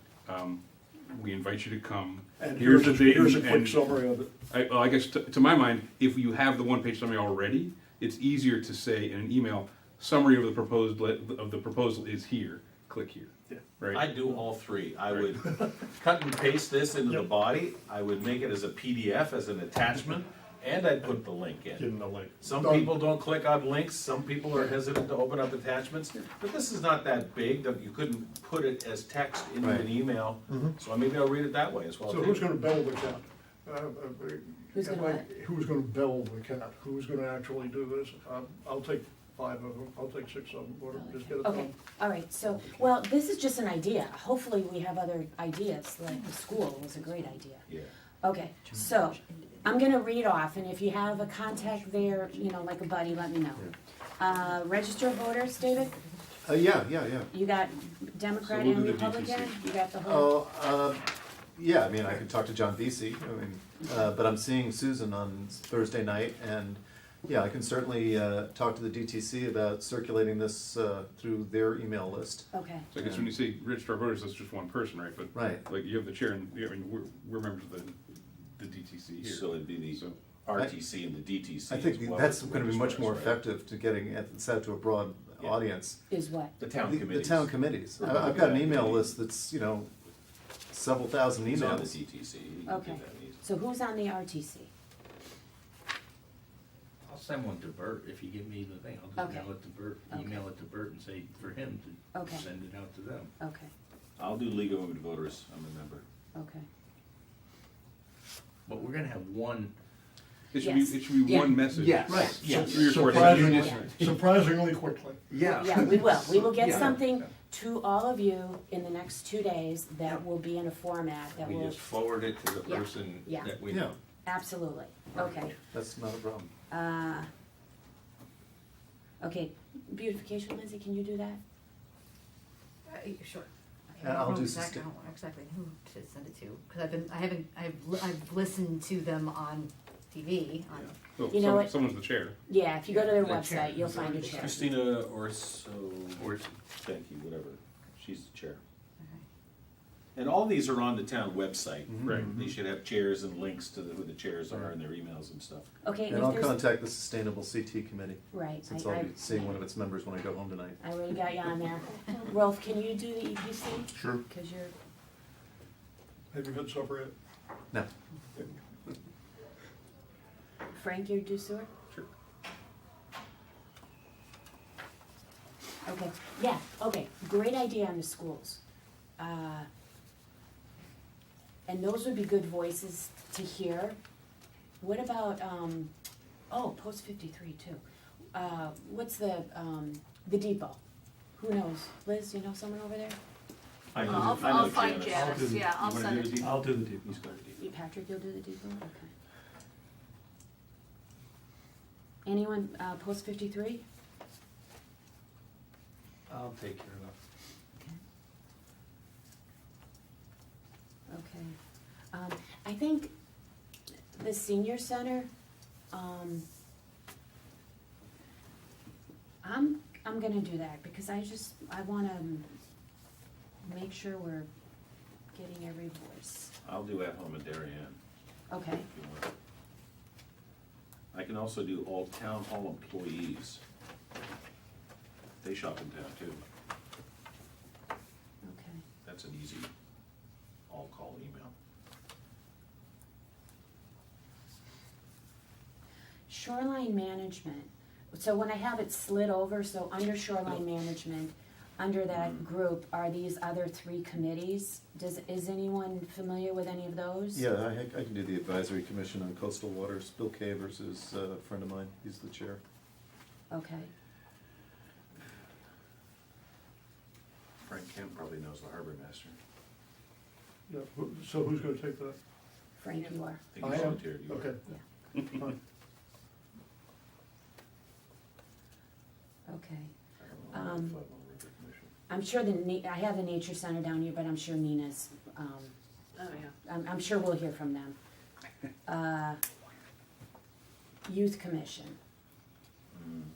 We invite you to come. And Here's the date. here's a quick and- summary of it. Well, I guess to my mind, if you have the one-page summary already, it's easier to say in an email, summary of the proposal is here, click here. Yeah. Right? I'd do all three. I would cut and paste this into the Yep. body, I would make it as a PDF, as an attachment, and I'd put the link Give in. them the link. Some Done. people don't click on links, some people are hesitant to open up attachments, but this is not that big that you couldn't put it as text into Right. an email, so maybe I'll read it that way as well. So too. who's gonna bell the cat? Who's gonna what? Who's gonna bell the cat? Who's gonna actually do this? I'll take 5 of them, I'll take 6 of them, whatever, just get it Okay, done. all right, so, well, this is just an idea. Hopefully we have other ideas, like the school was a great idea. Yeah. Okay, so, I'm gonna read off, and if you have a contact there, you know, like a buddy, let me know. Register of voters, David? Yeah. You got Democrat So we'll and do the Republican? DTC. You got the whole, Yeah, I mean, I could talk to John Vesey, I mean, but I'm seeing Susan on Thursday night, and, yeah, I can certainly talk to the DTC about circulating this through their email list. okay, So I guess when you say register of voters, that's just one person, right? But Right. like you have the chair, and I mean, we're members of the DTC here. So it'd be the So- RTC and the DTC I as think well that's as the gonna be much more registrars, right? effective to getting it out to a broad Yeah. audience. is what? The town The committees. town committees. Probably I've got an good email idea. list that's, you know, several thousand He's on the emails. DTC. You can do Okay, that easy. so who's on the RTC? I'll send one to Bert, if you give me the thing, I'll just Okay. mail it to Bert, Okay. email it to Bert and say for him to Okay. send it out to them. Okay, I'll do League of Women Voters, I'm a member. okay. But we're gonna have one, It should Yes. be, it should be Yeah. one message. Yes. Right. Yes. 3 or 4 Surprisingly quickly. Yeah, we will. We will get Yeah. something to all of you in the next 2 days that will be in a format that we will, just forward it to the Yeah. person Yeah. that we Yeah, know. absolutely. Okay. that's not a problem. Okay, beautification, Lindsay, can you do that? Sure. And I'll do Exactly, I don't know exactly who to send it to, because I've listened to them on TV, on, Well, You know what? someone's the chair. yeah, if you go to their The chair. website, you'll find a chair. Christina Orso, thank you, whatever, she's the chair. okay. And all these are on the town website. Right. They should have chairs and links to who the chairs are and their emails and stuff. Okay, And if I'll there's, contact the Sustainable CT Committee, right, since I'll be seeing one of its members when I go home tonight. I already got you on there. Rolf, can you do the EPC? Sure. Cause you're, Have you had supper yet? No. Frank, you do sewer? Sure. Okay, yeah, okay, great idea on the schools. And those would be good voices to hear. What about, post 53 too. What's the depot? Who knows? Liz, you know someone over there? I know- I'll I know find Janice. Janice, yeah, I'll You wanna send do it the to you. depot? I'll do the deep. He's got a depot. Patrick, you'll do the depot? Okay. Anyone, post 53? I'll take care of Okay. I think the senior center, I'm gonna do that because I wanna make sure we're getting every voice. I'll do at home at Darien, Okay, if you want. I can also do all town hall employees. They shop in town too. okay. That's an easy all-call email. Shoreline management, so when I have it slid over, so under shoreline management, under that group, are these other three committees? Is anyone familiar with any of those? Yeah, I can do the advisory commission on coastal waters. Bill Cavers is a friend of mine, he's the chair. Okay, Frank Kemp probably knows the harbor master. Yeah, so who's gonna take that? Frank, you are, I think I he am? volunteered. You Okay. Fine. okay. I don't know Um, if I'm on the commission. I'm sure I have the nature center down here, but I'm sure Nina's, Oh, yeah. I'm sure we'll hear from them. Youth commission,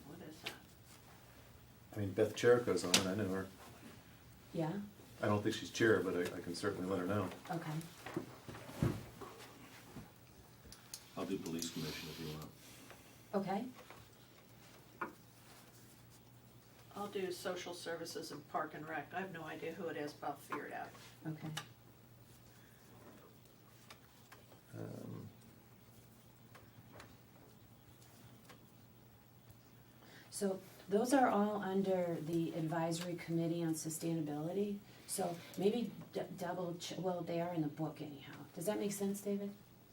What is that? I mean, Beth Cherico's on it, I know her. yeah, I don't think she's chair, but I can certainly let her know. okay, I'll do police commission if you want. okay, I'll do social services and park and rec. I have no idea who it is, but I'll figure it out. okay. So those are all under the advisory committee on sustainability, so maybe well, they are in the book anyhow. Does that make sense, David?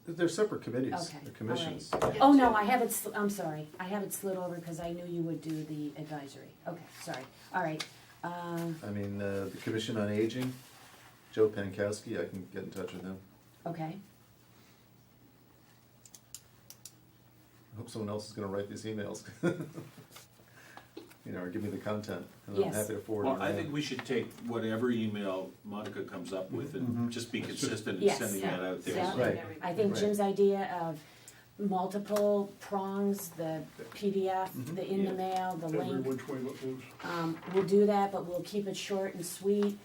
They're separate committees, Okay, they're commissions. all right. Get Oh, to no, it. I have it, I'm sorry, I have it slid over because I knew you would do the advisory. Okay, sorry, all right. I mean, the Commission on Aging, Joe Pankowski, I can get in touch with him. Okay, I hope someone else is gonna write these emails. You know, or give me the content, and I'm Yes. happy to forward it Well, I around. think we should take whatever email Monica comes up with and just be consistent in Yes. sending that out there. Yeah. Right. I think Right. Jim's idea of multiple prongs, the PDF, the in the Yeah. mail, the Every link. which way let loose. We'll do that, but we'll keep it short and sweet.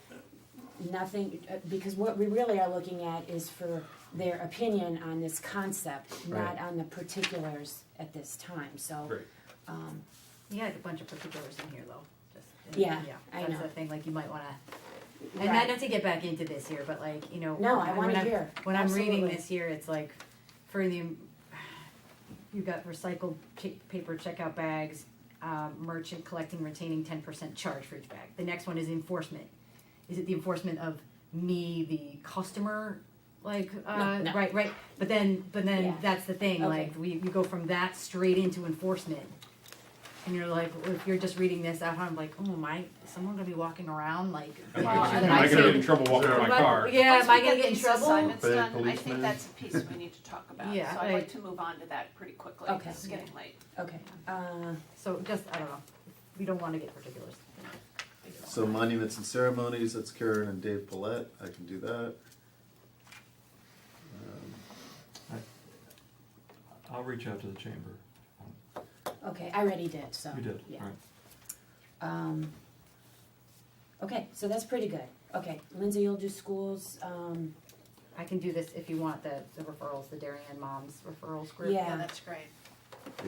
Nothing, because what we really are looking at is for their opinion on this concept, not Right. on the particulars at this time, so. Great. You had a bunch of particulars in here though, just. Yeah, I That's know. the thing, like you might wanna, and Right. not to get back into this here, but like, you know. No, I when wanna I'm- hear. When I'm reading Absolutely. this here, it's like, for the, you've got recycled paper checkout bags, merchant collecting, retaining 10% charge for each bag. The next one is enforcement. Is it the enforcement of me, the customer, like, No. right, but then Yeah. that's the thing, Okay. like, you go from that straight into enforcement. And you're like, if you're just reading this out, I'm like, oh, is someone gonna be walking around, like, making Well, sure I that mean, I I see- could get in trouble walking Am I- Yeah, Once am I we gonna get in these trouble? assignments Big done, I policeman. think that's a piece we need to talk about. Yeah, So I'd like- like to move on to that pretty quickly. Okay. It's getting late. Okay, So just, I don't know, we don't wanna get particulars. So monuments and ceremonies, that's Karen and Dave Paulette, I can do that. I'll reach out to the chamber. okay, I already did, so. You did, Yeah. alright. Okay, so that's pretty good. Okay, Lindsay, you'll do schools, I can do this if you want the referrals, the Darien Moms referrals group. Yeah. Yeah, that's great.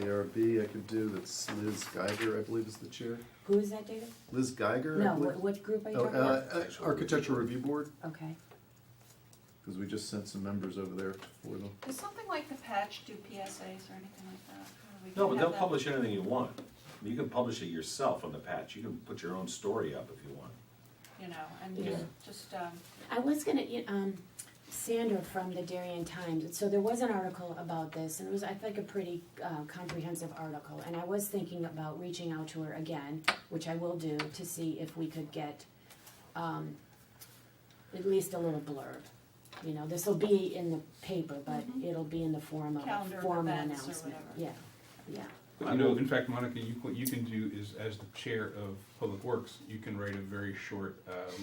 ARB I could do, that's Liz Geiger, I believe is the chair. who is that, David? Liz Geiger, I No, believe. what group are you Oh, talking about? Architectural Review Board, Okay, because we just sent some members over there for them. Does something like the patch do PSAs or anything like that? Or we No, can but have they'll that? publish anything you want. You can publish it yourself on the patch. You can put your own story up if you want. You know, and Yeah. just, I was gonna, Sandra from the Darien Times, so there was an article about this, and it was, I think, a pretty comprehensive article, and I was thinking about reaching out to her again, which I will do, to see if we could get at least a little blurb. You know, this'll be in the paper, but it'll be in the form of a Calendar of formal events or announcement. whatever. Yeah, yeah. But you know, in fact, Monica, what you can do is, as the chair of Public Works, you can write a very short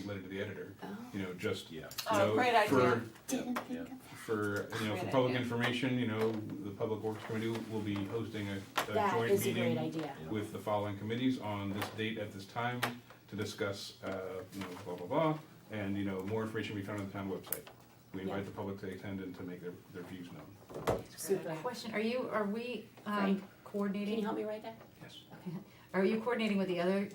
letter to the editor. Oh. You know, just Yeah. Oh, you know, great idea. Didn't think Yeah. of that. for Great public idea. information. You know, the Public Works Committee will be hosting a That joint is a great meeting idea. with the following committees on this date at this time to discuss, blah blah blah, and more information will be found on the town website. We invite Yeah. the public to attend and to make their views known. Super. Question, are we Frank, coordinating? Can you help me write that? Yes. Are you coordinating with the other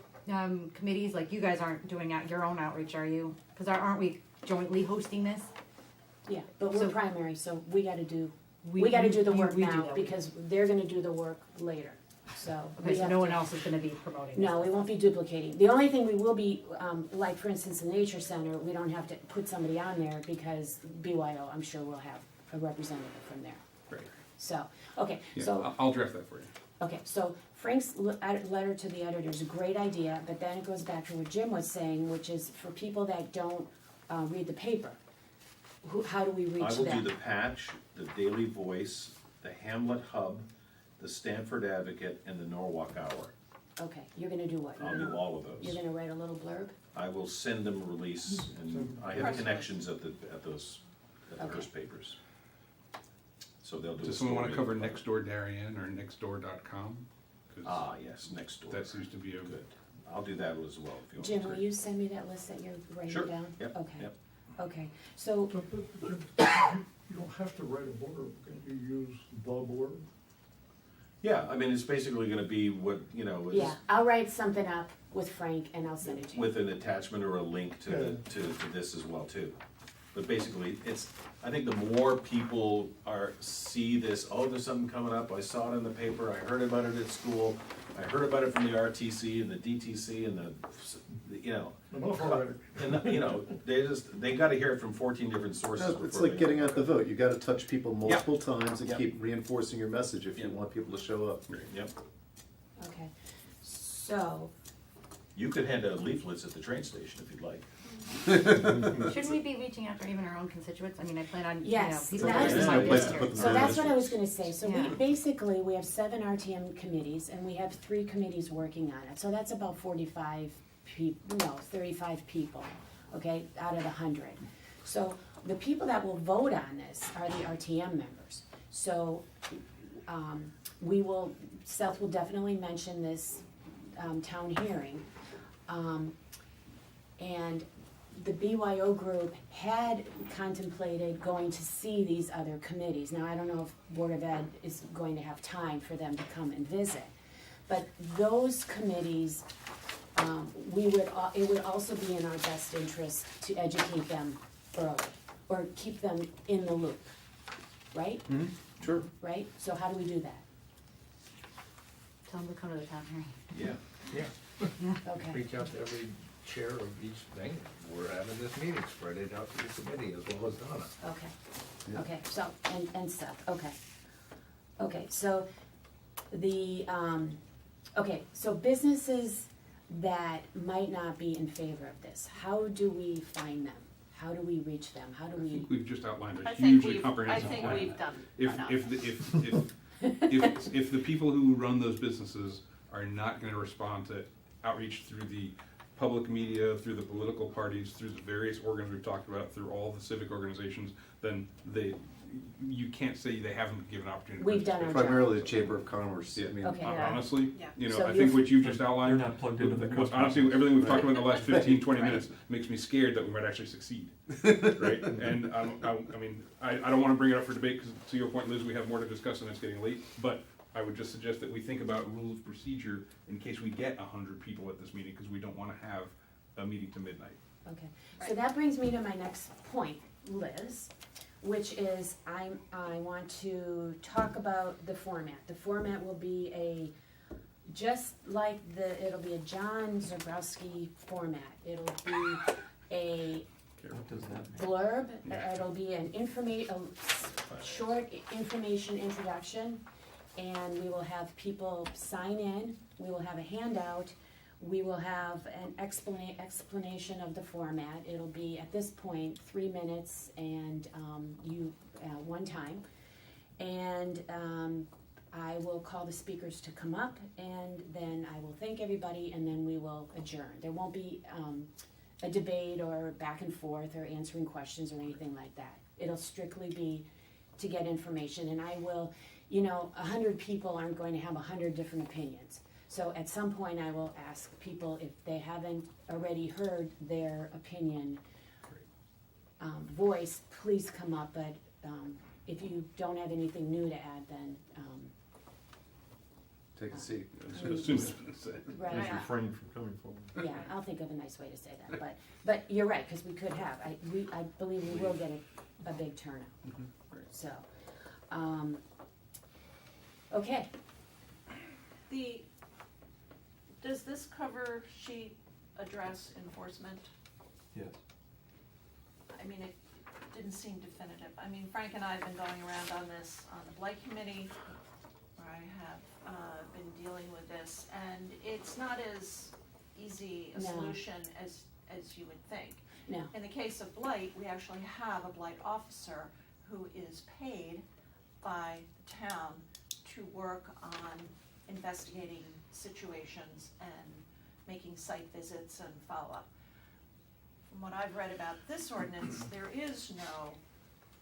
committees? Like, you guys aren't doing out your own outreach, are you? Because aren't we jointly hosting this? Yeah, but we're So- primary, so we gotta do We- we gotta you- do the you- work we do now, that. because they're gonna do the work later, so. Okay, we so have no to- one else is gonna be promoting this? No, we won't be duplicating. The only thing we will be, like, for instance, the Nature Center, we don't have to put somebody on there, because BYO, I'm sure will have a representative from there. Great. So, okay, Yeah, so, I'll draft that for you. okay, so Frank's letter to the editor is a great idea, but then it goes back to what Jim was saying, which is for people that don't read the paper, how do we reach I them? will do the patch, the Daily Voice, the Hamlet Hub, the Stanford Advocate, and the Norwalk Hour. Okay, you're gonna do what? I'll do all of You're those. gonna write a little blurb? I will send them a release, and I have Press connections at the Okay. first papers. So they'll do a Does someone want to story. cover Nextdoor Darien or nextdoor.com? 'Cause Ah, yes, next door. that seems to be a Good. I'll do that as well if you want. Jim, to. will you send me that list that you're writing Sure. down? Yep, Okay, yep. okay, so, But Jim, you don't have to write a blurb, can you use the blurb? Yeah, I mean, it's basically gonna be what, it's yeah, I'll write something up with Frank and I'll send it to you. with an attachment or a link to to this as well too. But basically, I think the more people see this, oh, there's something coming up, I saw it in the paper, I heard about it at school, I heard about it from the RTC and the DTC and Enough already. and they gotta hear it from 14 different sources No, before it's like they- getting out the vote, you gotta touch people multiple times and Yeah. keep reinforcing your message if you Yeah. want people to show up. Yep. Okay, so, You could hand out leaflets at the train station if you'd like. Shouldn't we be reaching out to even our own constituents? I mean, I plan on, yes, people that that is are my in my place to district. put So them that's what I was districts. gonna say, so Yeah. we have 7 RTM committees, and we have 3 committees working on it, so that's about 35 people, okay, out of the 100. So, the people that will vote on this are the RTM members, so, Seth will definitely mention this, town hearing. And the BYO group had contemplated going to see these other committees. Now, I don't know if Board of Ed is going to have time for them to come and visit. But those committees, it would also be in our best interest to educate them early, or keep them in the loop, right? Sure. Right? So how do we do that? Tell them to come to the town hearing. Yeah, Okay, reach out to every chair of each thing. We're having this meeting, spread it out to the committee as well as Donna. okay, okay, so, and Seth, okay. Okay, so so businesses that might not be in favor of this, how do we find them? How do we reach them? How do I we? think we've just outlined a I think hugely comprehensive plan. we've done If, enough. if the people who run those businesses are not gonna respond to outreach through the public media, through the political parties, through the various organs we've talked about, through all the civic organizations, then you can't say they haven't been given an opportunity. to We've done our participate. job. Primarily the Chamber of Commerce. Yeah. I mean, Okay. Yeah. Honestly, Yeah. you know, So I think you're- what you've just outlined. You're not plugged into the customer. Honestly, everything we've talked about in the last 15, 20 Right. minutes makes me scared that we might actually succeed, right? And I mean, I don't want to bring it up for debate, because to your point, Liz, we have more to discuss and it's getting late, but I would just suggest that we think about rules of procedure in case we get 100 people at this meeting, because we don't want to have a meeting to midnight. Okay, so that brings me to my next point, Liz, which is I want to talk about the format. The format will be just like it'll be a John Zabrowski format. It'll be a What does that mean? blurb, Yeah. it'll be a short information introduction, and we will have people sign in, we will have a handout, we will have an explanation of the format. It'll be, at this point, 3 minutes and one time. And I will call the speakers to come up, and then I will thank everybody, and then we will adjourn. There won't be a debate or back and forth or answering questions or anything like that. It'll strictly be to get information, and I will, 100 people aren't going to have 100 different opinions. So at some point, I will ask people if they haven't already heard their opinion voiced, please come up, but if you don't have anything new to add, then, take a seat. As soon as it's said. right. Just refrain from coming forward. Yeah, I'll think of a nice way to say that, but you're right, because we could have, I believe we will get a big turnout, so, okay. Does this cover sheet address enforcement? Yes. I mean, it didn't seem definitive. I mean, Frank and I have been going around on this on the Blight Committee, where I have been dealing with this, and it's not as easy a No. solution as you would think. No, In the case of blight, we actually have a blight officer who is paid by the town to work on investigating situations and making site visits and follow-up. From what I've read about this ordinance, there is no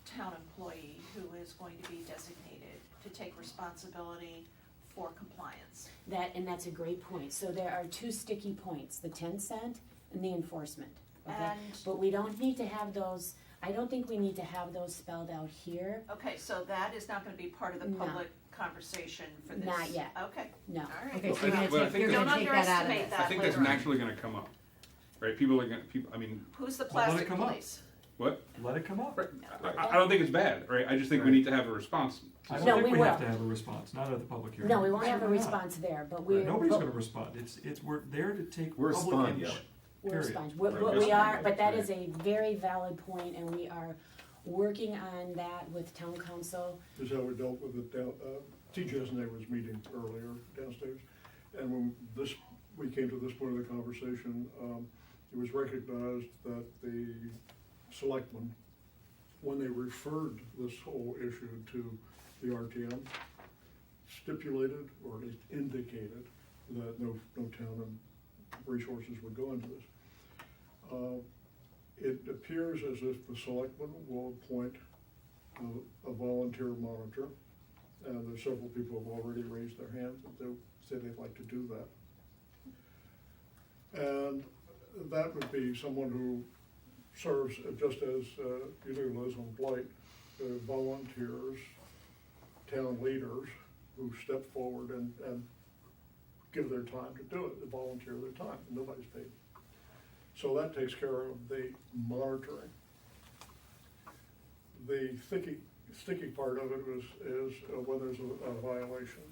town employee who is going to be designated to take responsibility for compliance. that's a great point. So there are two sticky points, the 10 cent and the enforcement, okay? And- But we don't need to have those, I don't think we need to have those spelled out here, Okay, so that is not gonna be part of the No. public conversation for this? Not yet. Okay, no. all right. Okay, so Well, you're I gonna think take, you're Don't gonna take that out of underestimate it. that. I think that's later on. naturally gonna come up, right? People are gonna, I mean, Who's the Well, let it plastic come up. police? what? Let it come up. I don't think it's bad, right? I just think we need to have a response. I No, don't think we we have will. to have a response, not at the public hearing. No, we won't have a Certainly not. response there, but Right, we're. nobody's but- gonna respond. We're there to take We're a public sponge. input. We're a Period. sponge. What Right. we are, but that is a very valid point, and we are working on that with town council. Is how we dealt with it down, TJ's and I was meeting earlier downstairs, and when we came to this point of the conversation, it was recognized that the selectmen, when they referred this whole issue to the RTM, stipulated, or at least indicated, that no town and resources would go into this. It appears as if the selectmen will appoint a volunteer monitor. And there's several people who have already raised their hands that they say they'd like to do that. And that would be someone who serves, just as you do, Liz, on Blight, volunteers, town leaders who step forward and give their time to do it, volunteer their time, and nobody's paid. So that takes care of the monitoring. The sticky part of it is when there's a violation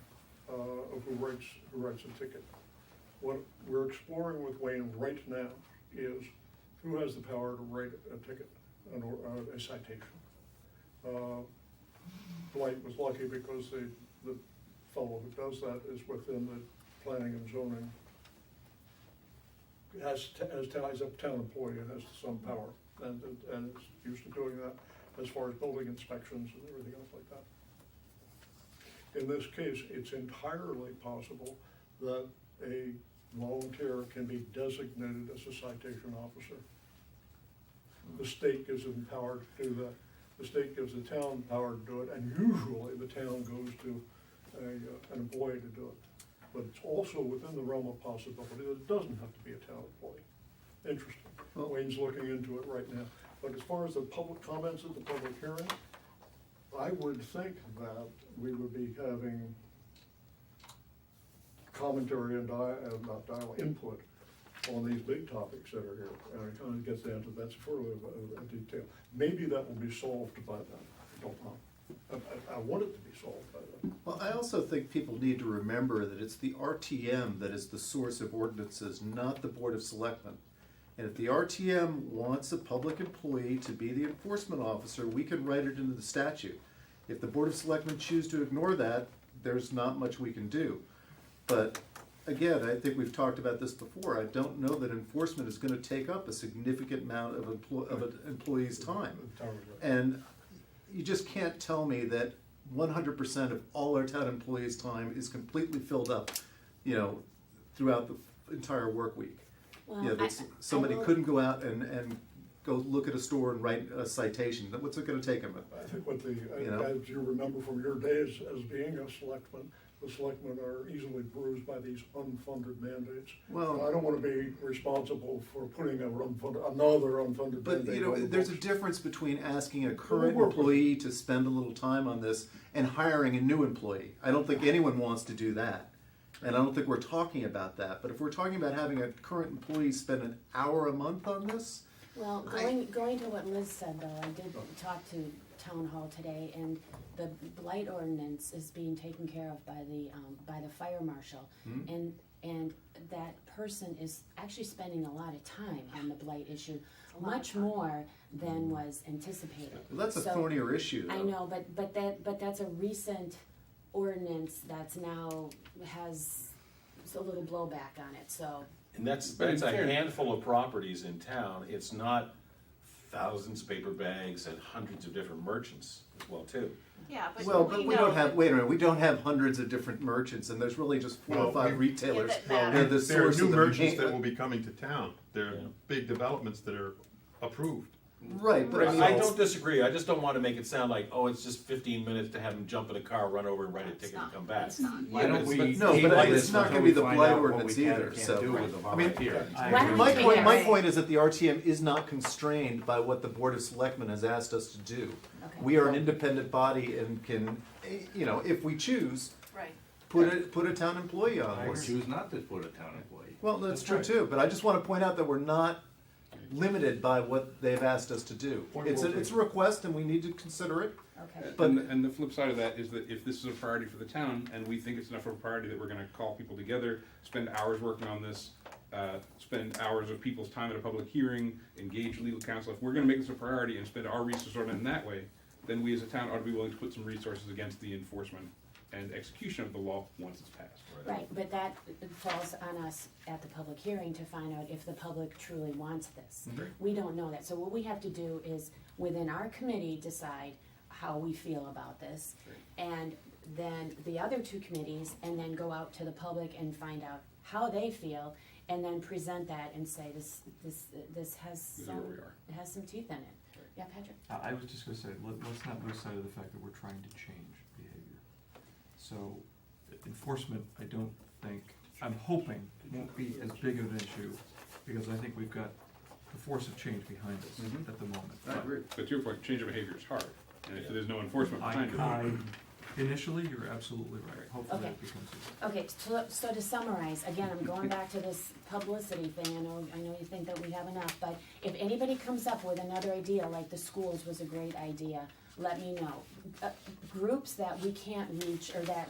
of who writes a ticket. What we're exploring with Wayne right now is who has the power to write a ticket, a citation. Blight was lucky because the fellow who does that is within the planning and zoning. As a town employee, it has some power, and is used to doing that as far as building inspections and everything else like that. In this case, it's entirely possible that a volunteer can be designated as a citation officer. The state gives them power to do that. The state gives the town power to do it, and usually the town goes to an employee to do it. But it's also within the realm of possibility that it doesn't have to be a town employee. Interesting. Wayne's looking into it right now. But as far as the public comments at the public hearing, I would think that we would be having commentary and not dialogue, input on these big topics that are here. And it kind of gets down to that sort of a detail. Maybe that will be solved by then. I don't know. I want it to be solved by then. Well, I also think people need to remember that it's the RTM that is the source of ordinances, not the Board of Selectmen. And if the RTM wants a public employee to be the enforcement officer, we can write it into the statute. If the Board of Selectmen choose to ignore that, there's not much we can do. But again, I think we've talked about this before. I don't know that enforcement is going to take up a significant amount of an employee's time. And you just can't tell me that 100% of all our town employees' time is completely filled up, throughout the entire work week. Well, That somebody couldn't go out and go look at a store and write a citation. What's it going to take them? I think as you remember from your days as being a selectman, the selectmen are easily bruised by these unfunded mandates. Well- I don't want to be responsible for putting another unfunded But, mandate on the there's a books. difference between asking a current employee to spend a little time on this and hiring a new employee. I don't think anyone wants to do that. And I don't think we're talking about that. But if we're talking about having a current employee spend an hour a month on this, Well, going to what Liz said though, I did talk to Town Hall today, and the blight ordinance is being taken care of by the fire marshal. And that person is actually spending a lot of time on the blight issue, much more than was anticipated. that's a So, thornier issue. I though. know, but that's a recent ordinance that's now has a little blowback on it, so. And that's But in a fairness- handful of properties in town. It's not thousands of paper bags and hundreds of different merchants as well, too. Yeah, but Well, but we know don't have, that- wait a minute, we don't have hundreds of different merchants, and there's really just 4 or Well, 5 retailers. Yeah, that- They're the There are source new of the merchants that main- will be coming to town. There are Yeah. big developments that are approved. Right, but I mean, I don't disagree. I just don't want to make it sound like, oh, it's just 15 minutes to have them jump in a car, run over and write a It's ticket not. and come back. It's not. Why don't we No, but table it's this not until gonna be we the find blight out what ordinance we can either, or so- can't do with the I mean, volunteer? I Why don't My we point, take my it? point is that the RTM is not constrained by what the Board of Selectmen has asked us to do. Okay. We are an independent body and can, if we choose, Right. put a town employee on Or board. choose not to put a town employee. Well, that's That's true right. too, but I just want to point out that we're not limited by what they've asked us to do. Point It's well a taken. request and we need to consider it. Okay. But- And the flip side of that is that if this is a priority for the town, and we think it's enough of a priority that we're gonna call people together, spend hours working on this, spend hours of people's time at a public hearing, engage legal counsel, if we're gonna make this a priority and spend our resources on it in that way, then we as a town ought to be willing to put some resources against the enforcement and execution of the law once it's passed. Right, but that falls on us at the public hearing to find out if the public truly wants this. We don't know that, so what we have to do is, within our committee, decide how we feel about this. And then the other 2 committees, and then go out to the public and find out how they feel, and then present that and say, this has This is where we some, are. it has some teeth in it. Yeah, Patrick? I was just gonna say, let's not lose sight of the fact that we're trying to change behavior. So enforcement, I don't think, I'm hoping, won't be as big of an issue, because I think we've got the force of change behind us at the moment. I agree. But to your point, change of behavior is hard, and if there's no enforcement behind it. Initially, you're absolutely right. Hopefully Okay. it becomes easier. Okay, so to summarize, again, I'm going back to this publicity thing, I know you think that we have enough, but if anybody comes up with another idea, like the schools was a great idea, let me know. Groups that we can't reach, or that,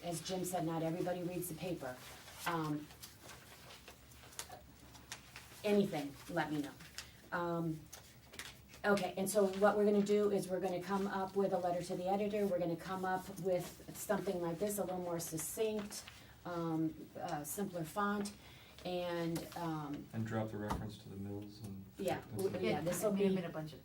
as Jim said, not everybody reads the paper, anything, let me know. Okay, and so what we're gonna do is we're gonna come up with a letter to the editor, we're gonna come up with something like this, a little more succinct, simpler font, and, And drop the reference to the mills and. yeah, Yeah, this'll may have be, been a bunch of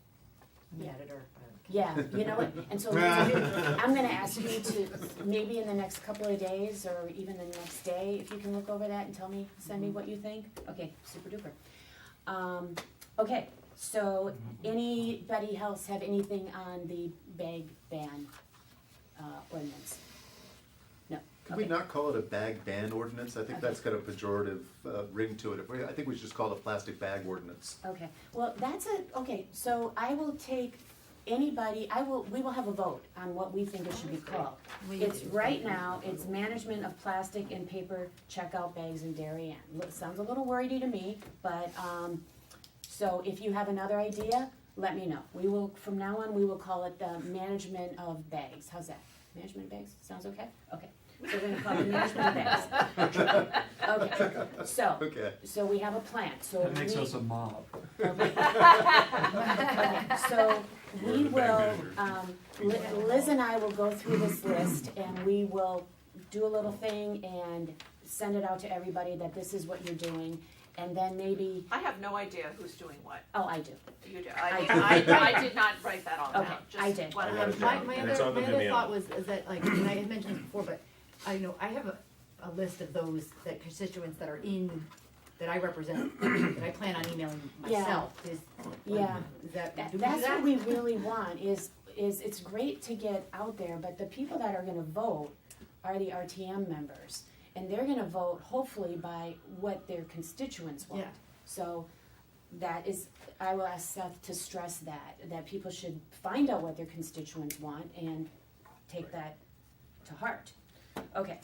the editor. Yeah, you know what, and so I'm gonna ask you to, maybe in the next couple of days, or even the next day, if you can look over that and tell me, send me what you think. Okay, super duper. Okay, so anybody else have anything on the bag ban ordinance? No, Could we okay. not call it a bag ban ordinance? I think that's got a pejorative ring to it. I think we should just call it a plastic bag ordinance. Okay, well, okay, so I will take anybody, we will have a vote on what we think it should be called. It's, right now, it's management of plastic and paper checkout bags in Darien. Sounds a little wordy to me, but, so if you have another idea, let me know. We will, from now on, we will call it the management of bags. How's that? Management of bags? Sounds okay? Okay. So we're gonna call it management of bags. Okay, so, Okay. so we have a plan, so That makes we- us a mob. Okay, so we will, Liz and I will go through this list and we will do a little thing and send it out to everybody that this is what you're doing. And then maybe, I have no idea who's doing what. oh, I do. You do. I I did not write that all Okay, down. I Just did. what I got it My, down. my And it's other, on the my other Vimeo. thought was, is that, like, and I had mentioned this before, but I know, I have a list of those, that constituents that are in, that I represent, that I plan on emailing Yeah. myself, is, Yeah. is that, That- do we do That's that? what we really want, is it's great to get out there, but the people that are gonna vote are the RTM members. And they're gonna vote hopefully by what their constituents want. Yeah. So that is, I will ask Seth to stress that people should find out what their constituents want and take that to heart. Okay,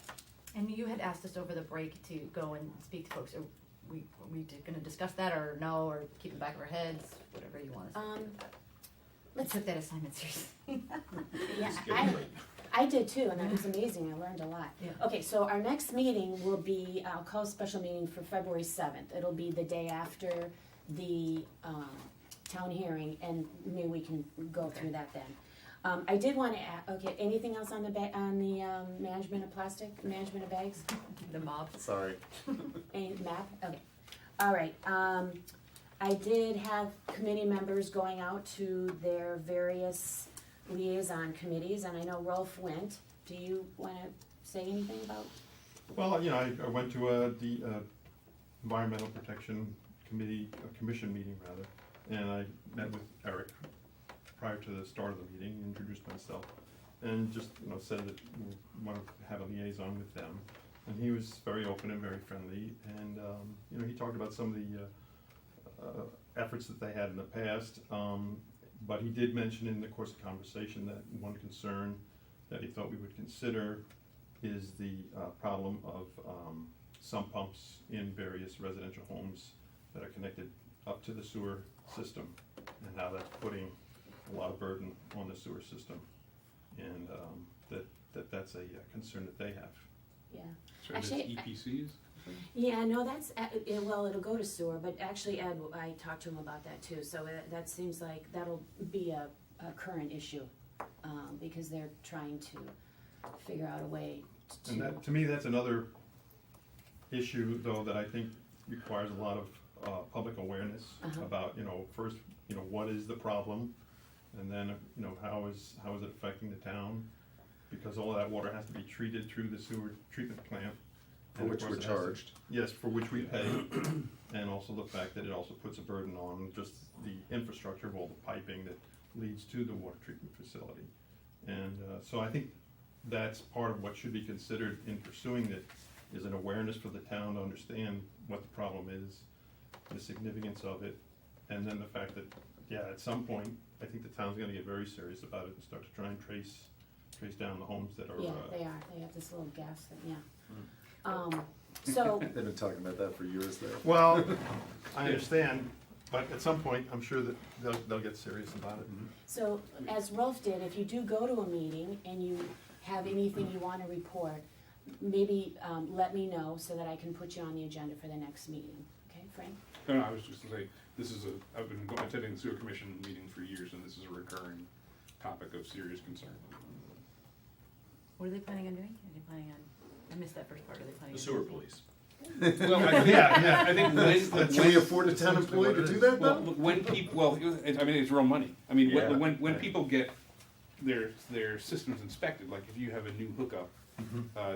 And you had asked us over the break to go and speak to folks, are we gonna discuss that, or no, or keep it back of our heads, whatever you want us to. I let's, took that assignment seriously. yeah, I did too, and it was amazing, I learned a lot. Yeah. Okay, so our next meeting will be, I'll call a special meeting for February 7th. It'll be the day after the town hearing, and maybe we can go through that then. I did want to add, okay, anything else on the management of plastic, management of bags? The mob. Sorry. Any map? Okay. All right. I did have committee members going out to their various liaison committees, and I know Rolf went. Do you want to say anything about? Well, you know, I went to the Environmental Protection Commission meeting rather, and I met with Eric prior to the start of the meeting, introduced myself, and just, you know, said that we want to have a liaison with them. And he was very open and very friendly, and, you know, he talked about some of the efforts that they had in the past, but he did mention in the course of conversation that one concern that he thought we would consider is the problem of sump pumps in various residential homes that are connected up to the sewer system, and how that's putting a lot of burden on the sewer system, and that's a concern that they have. Yeah. So that's Actually, EPCs? Yeah, no, that's, well, it'll go to sewer, but actually Ed, I talked to him about that too, so that seems like that'll be a current issue, because they're trying to figure out a way to. And that, to me, that's another issue, though, that I think requires a lot of public awareness Uh-huh. about, you know, first, you know, what is the problem? And then, you know, how is it affecting the town? Because all of that water has to be treated through the sewer treatment plant. For And of which course we're it has to- charged. Yes, for which we pay, and also the fact that it also puts a burden on just the infrastructure of all the piping that leads to the water treatment facility. And so I think that's part of what should be considered in pursuing it, is an awareness for the town to understand what the problem is, the significance of it, and then the fact that, yeah, at some point, I think the town's gonna get very serious about it and start to try and trace down the homes that are. Yeah, they are, they have this little gas thing, yeah. So, They've been talking about that for years there. Well, I understand, but at some point, I'm sure that they'll get serious about it. so as Rolf did, if you do go to a meeting and you have anything you want to report, maybe let me know so that I can put you on the agenda for the next meeting. Okay, Frank? No, I was just gonna say, I've been attending the sewer commission meeting for years, and this is a recurring topic of serious concern. What are they planning on doing? Are they planning on, I missed that first part, are they planning The on? sewer police. Well, I think, I think Can we afford a town employee to do that well, though? when people, well, I mean, it's real money. I mean, Yeah. when people get their systems inspected, like if you have a new hookup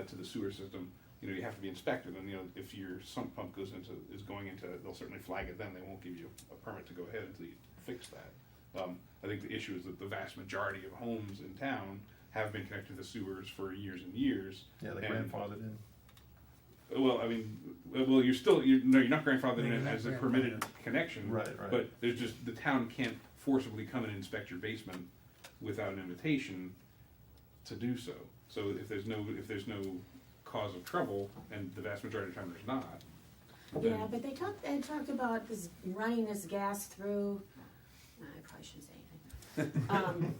to the sewer system, you know, you have to be inspected, and, you know, if your sump pump is going into, they'll certainly flag it then, they won't give you a permit to go ahead until you fix that. I think the issue is that the vast majority of homes in town have been connected to the sewers for years and years. Yeah, the and- grandfathered in. Well, I mean, well, no, you're not grandfathered No, you're in not as a permitted connection. Right, right. But there's just, the town can't forcibly come and inspect your basement without an invitation to do so. So if there's no cause of trouble, and the vast majority of the time there's not, then. Yeah, but they talked about this, running this gas through, I probably shouldn't say anything.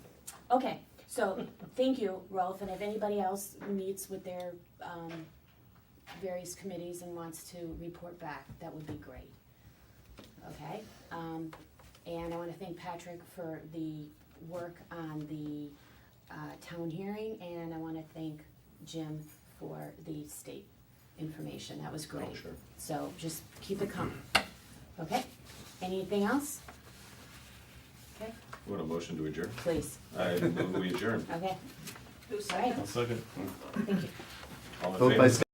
Okay, so, thank you, Rolf, and if anybody else meets with their, various committees and wants to report back, that would be great. Okay, and I wanna thank Patrick for the work on the, town hearing, and I wanna thank Jim for the state information, that was great. Oh, sure. So, just keep it coming, okay? Anything else? Okay, You want a motion to adjourn? please, I move we adjourn. okay, Who's all right, second? Second. thank you. All in Vote favor? by